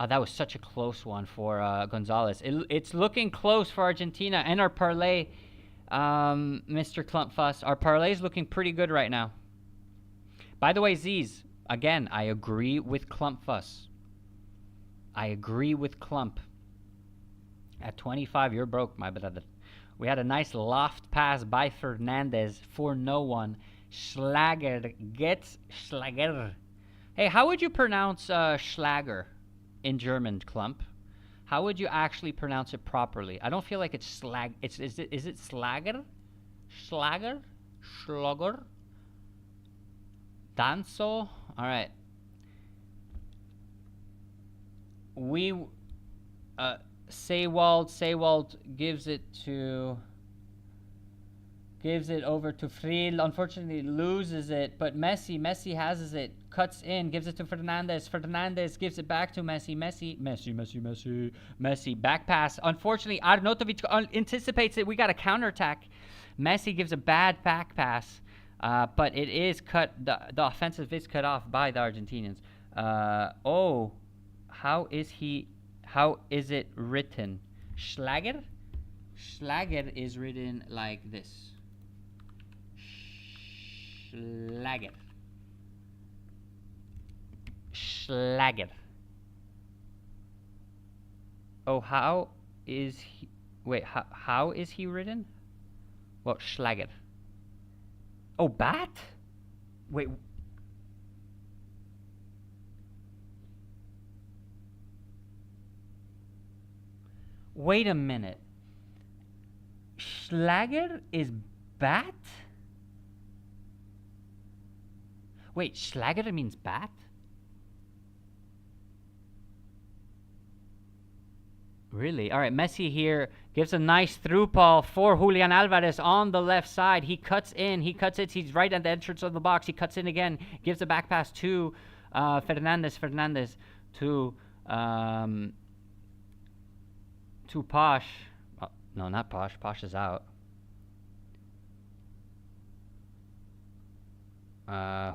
That was such a close one for Gonzalez. It's looking close for Argentina and our parlay, Mr. Klumpfuss. Our parlay is looking pretty good right now. By the way, Z's, again, I agree with Klumpfuss. I agree with Klump. At 25, you're broke, my brother. We had a nice loft pass by Fernandez for no one. Schlager gets Schlager. Hey, how would you pronounce Schlager in German, Klump? How would you actually pronounce it properly? I don't feel like it's slag. Is it Schlager? Schlager? Schlager? Danso? All right. We Sewald gives it over to Friel. Unfortunately, loses it, but Messi has it, cuts in, gives it to Fernandez. Fernandez gives it back to Messi. Messi back pass. Unfortunately, Arnautovic anticipates it. We got a counterattack. Messi gives a bad back pass, but it is cut. The offensive is cut off by the Argentinians. How is it written? Schlager? Schlager is written like this. Schlager. Schlager. Oh, how is he? Wait, how is he written? Well, Schlager. Oh, bat? Wait. Wait a minute. Schlager is bat? Wait, Schlager means bat? Really? All right, Messi here gives a nice through ball for Julian Alvarez on the left side. He cuts in, he cuts it. He's right at the entrance of the box. He cuts in again, gives a back pass to Fernandez to Posh. Oh, no, not Posh. Posh is out.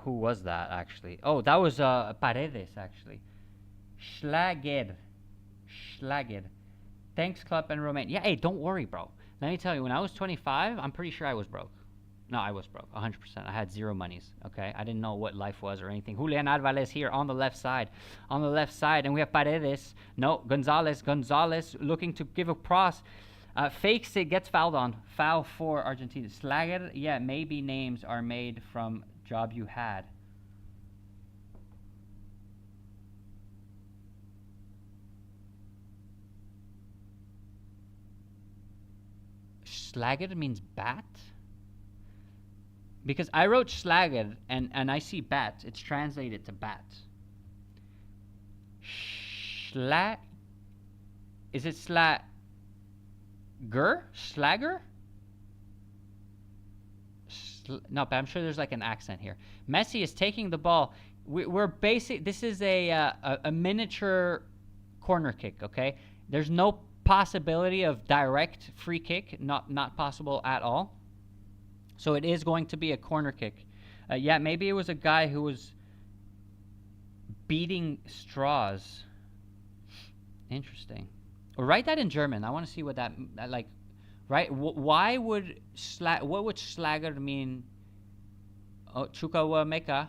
Who was that, actually? Oh, that was Paredes, actually. Schlager. Thanks, Club and Romain. Yeah, hey, don't worry, bro. Let me tell you, when I was 25, I'm pretty sure I was broke. No, I was broke, 100%. I had zero monies, okay? I didn't know what life was or anything. Julian Alvarez here on the left side. And we have Paredes. No, Gonzalez looking to give a cross. Fakes it, gets fouled on. Foul for Argentina. Schlager, yeah, maybe names are made from job you had. Schlager means bat? Because I wrote Schlager and I see bat. It's translated to bat. Is it Schlager? Schlager? No, but I'm sure there's like an accent here. Messi is taking the ball. We're basic. This is a miniature corner kick. Okay, there's no possibility of direct free kick. Not possible at all. So it is going to be a corner kick. Yeah, maybe it was a guy who was beating straws. Interesting. Or write that in German. I want to see what that like. Right? Why would what would Schlager mean? Oh, Chukwuemeka.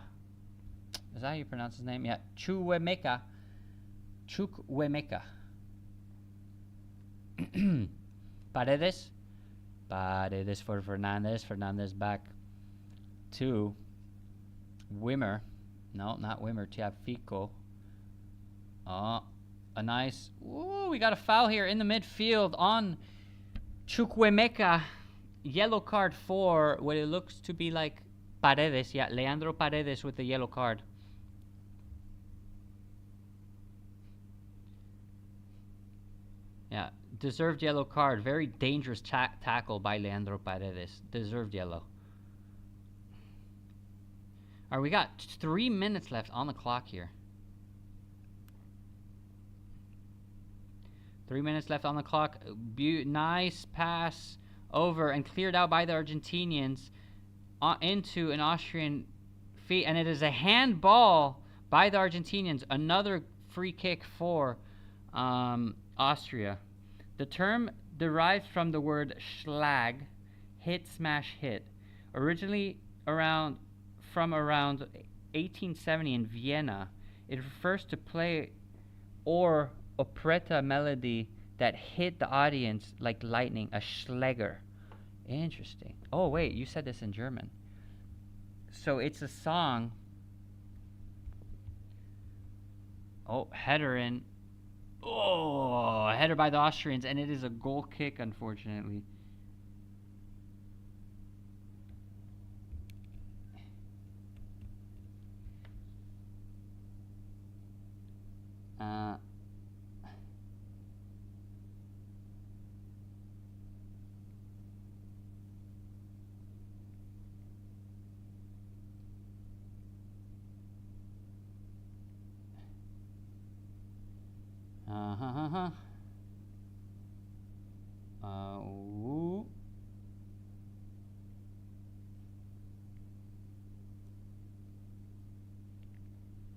Is that how you pronounce his name? Yeah, Chukwuemeka. Paredes for Fernandez. Fernandez back to Wimmer. No, not Wimmer. Tiafico. Oh, a nice. Ooh, we got a foul here in the midfield on Chukwuemeka. Yellow card for what it looks to be like Paredes. Yeah, Leandro Paredes with the yellow card. Yeah, deserved yellow card. Very dangerous tackle by Leandro Paredes. Deserved yellow. All right, we got 3 minutes left on the clock here. 3 minutes left on the clock. Nice pass over and cleared out by the Argentinians into an Austrian feet, and it is a handball by the Argentinians. Another free kick for Austria. The term derives from the word Schlag, hit, smash, hit. Originally from around 1870 in Vienna, it refers to play or operetta melody that hit the audience like lightning, a Schläger. Interesting. Oh, wait, you said this in German. So it's a song. Oh, header in. Oh, a header by the Austrians, and it is a goal kick, unfortunately.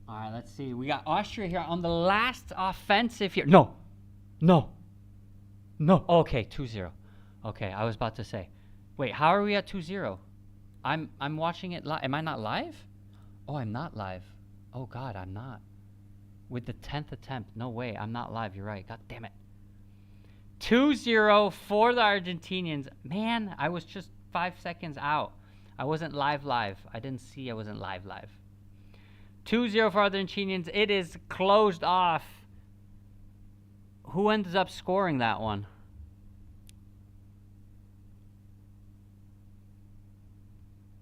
All right, let's see. We got Austria here on the last offensive here. No. Okay, 2-0. Okay, I was about to say. Wait, how are we at 2-0? I'm watching it live. Am I not live? Oh, I'm not live. Oh, God, I'm not. With the 10th attempt. No way, I'm not live. You're right. God damn it. 2-0 for the Argentinians. Man, I was just 5 seconds out. I wasn't live. I didn't see I wasn't live. 2-0 for the Argentinians. It is closed off. Who ends up scoring that one?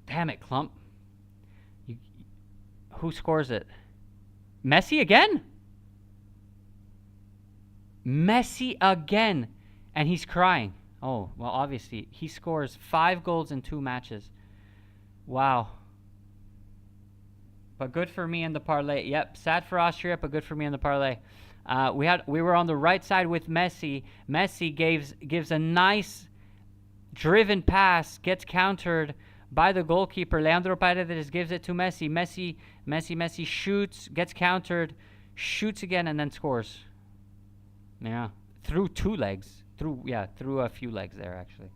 Damn it, Clump. Who scores it? Messi again? Messi again. And he's crying. Oh, well, obviously. He scores 5 goals in 2 matches. Wow. But good for me in the parlay. Yep, sad for Austria, but good for me in the parlay. We were on the right side with Messi. Messi gives a nice driven pass, gets countered by the goalkeeper. Leandro Paredes gives it to Messi. Messi shoots, gets countered, shoots again, and then scores. Yeah, through 2 legs. Through a few legs there, actually.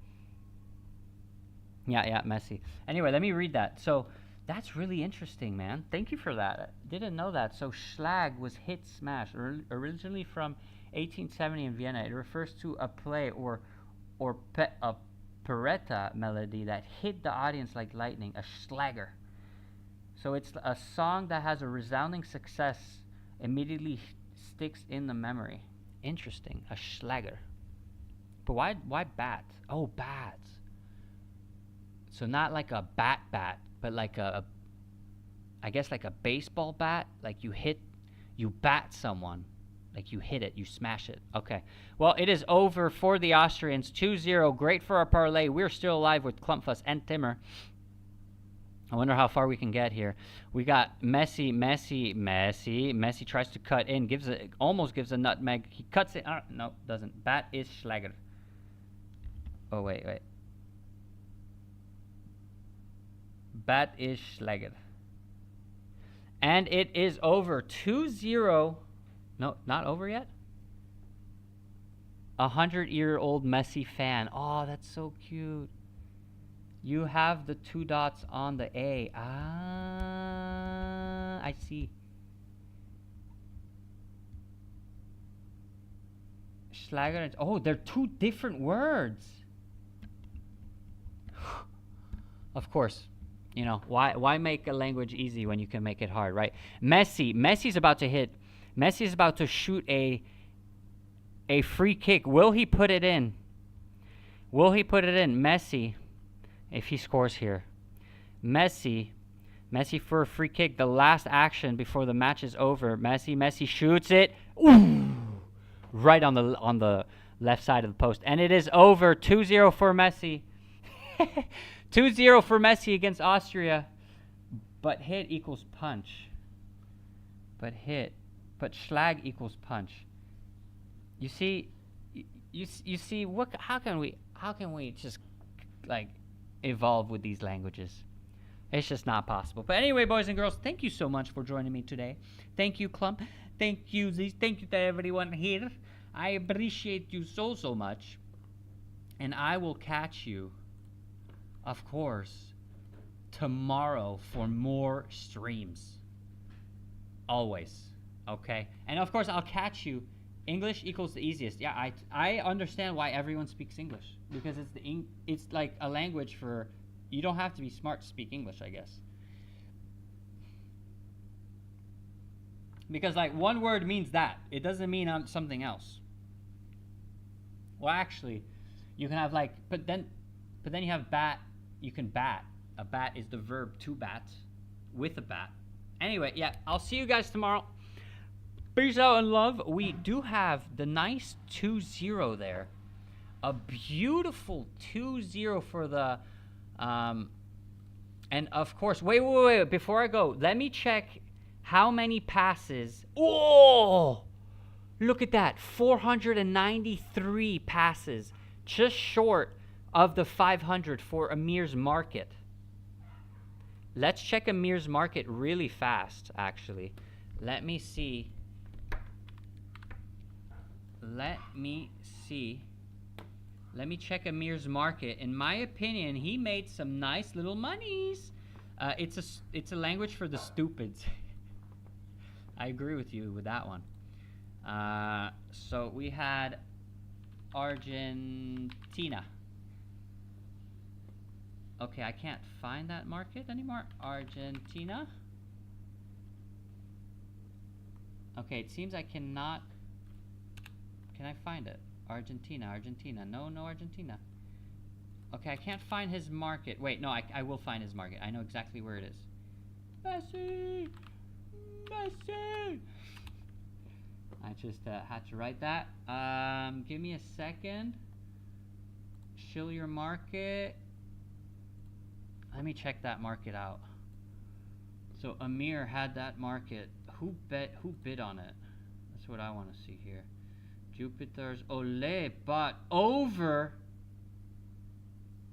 Yeah, Messi. Anyway, let me read that. So that's really interesting, man. Thank you for that. I didn't know that. So Schlag was hit smash, originally from 1870 in Vienna. It refers to a play or a operetta melody that hit the audience like lightning, a Schlager. So it's a song that has a resounding success, immediately sticks in the memory. Interesting, a Schlager. But why bat? Oh, bats. So not like a bat, but like I guess like a baseball bat. Like you bat someone. Like you hit it, you smash it. Okay. Well, it is over for the Austrians. 2-0. Great for our parlay. We're still alive with Klumpfuss and Timmer. I wonder how far we can get here. We got Messi. Messi tries to cut in. Almost gives a nutmeg. He cuts it. No, doesn't. Bat is Schlager. Oh, wait. Bat is Schlager. And it is over. 2-0. No, not over yet. 100-year-old Messi fan. Oh, that's so cute. You have the 2 dots on the A. I see. Schlager. Oh, they're 2 different words. Of course. You know, why make a language easy when you can make it hard, right? Messi's about to hit. Messi's about to shoot a free kick. Will he put it in? Messi, if he scores here. Messi for a free kick. The last action before the match is over. Messi shoots it. Ooh! Right on the left side of the post. And it is over. 2-0 for Messi. 2-0 for Messi against Austria. But hit equals punch. But Schlag equals punch. You see, how can we just like evolve with these languages? It's just not possible. But anyway, boys and girls, thank you so much for joining me today. Thank you, Clump. Thank you, Z's. Thank you to everyone here. I appreciate you so, so much. And I will catch you, of course, tomorrow for more streams. Always. Okay? And of course, I'll catch you. English equals the easiest. Yeah, I understand why everyone speaks English. Because it's like a language for... You don't have to be smart to speak English, I guess. Because like one word means that. It doesn't mean something else. Well, actually, you can have like, but then you have bat. You can bat. A bat is the verb to bat, with a bat. Anyway, yeah, I'll see you guys tomorrow. Peace out and love. We do have the nice 2-0 there. A beautiful 2-0 for the... and of course, wait, before I go, let me check how many passes. Oh, look at that. 493 passes, just short of the 500 for Amir's market. Let's check Amir's market really fast, actually. Let me see. Let me check Amir's market. In my opinion, he made some nice little monies. It's a language for the stupids. I agree with you with that one. So we had Argentina. Okay, I can't find that market anymore. Argentina. Okay, it seems I cannot. Can I find it? Argentina. No, Argentina. Okay, I can't find his market. Wait, no, I will find his market. I know exactly where it is. Messi! I just had to write that. Give me a second. Show your market. Let me check that market out. So Amir had that market. Who bid on it? That's what I want to see here. Jupiter's Ole bought over.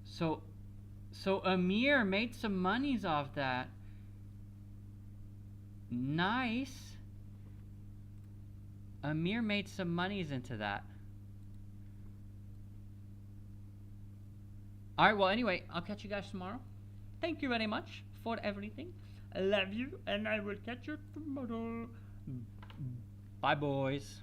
So Amir made some monies off that. Nice. Amir made some monies into that. Alright, well anyway, I'll catch you guys tomorrow. Thank you very much for everything. I love you, and I will catch you tomorrow. Bye, boys.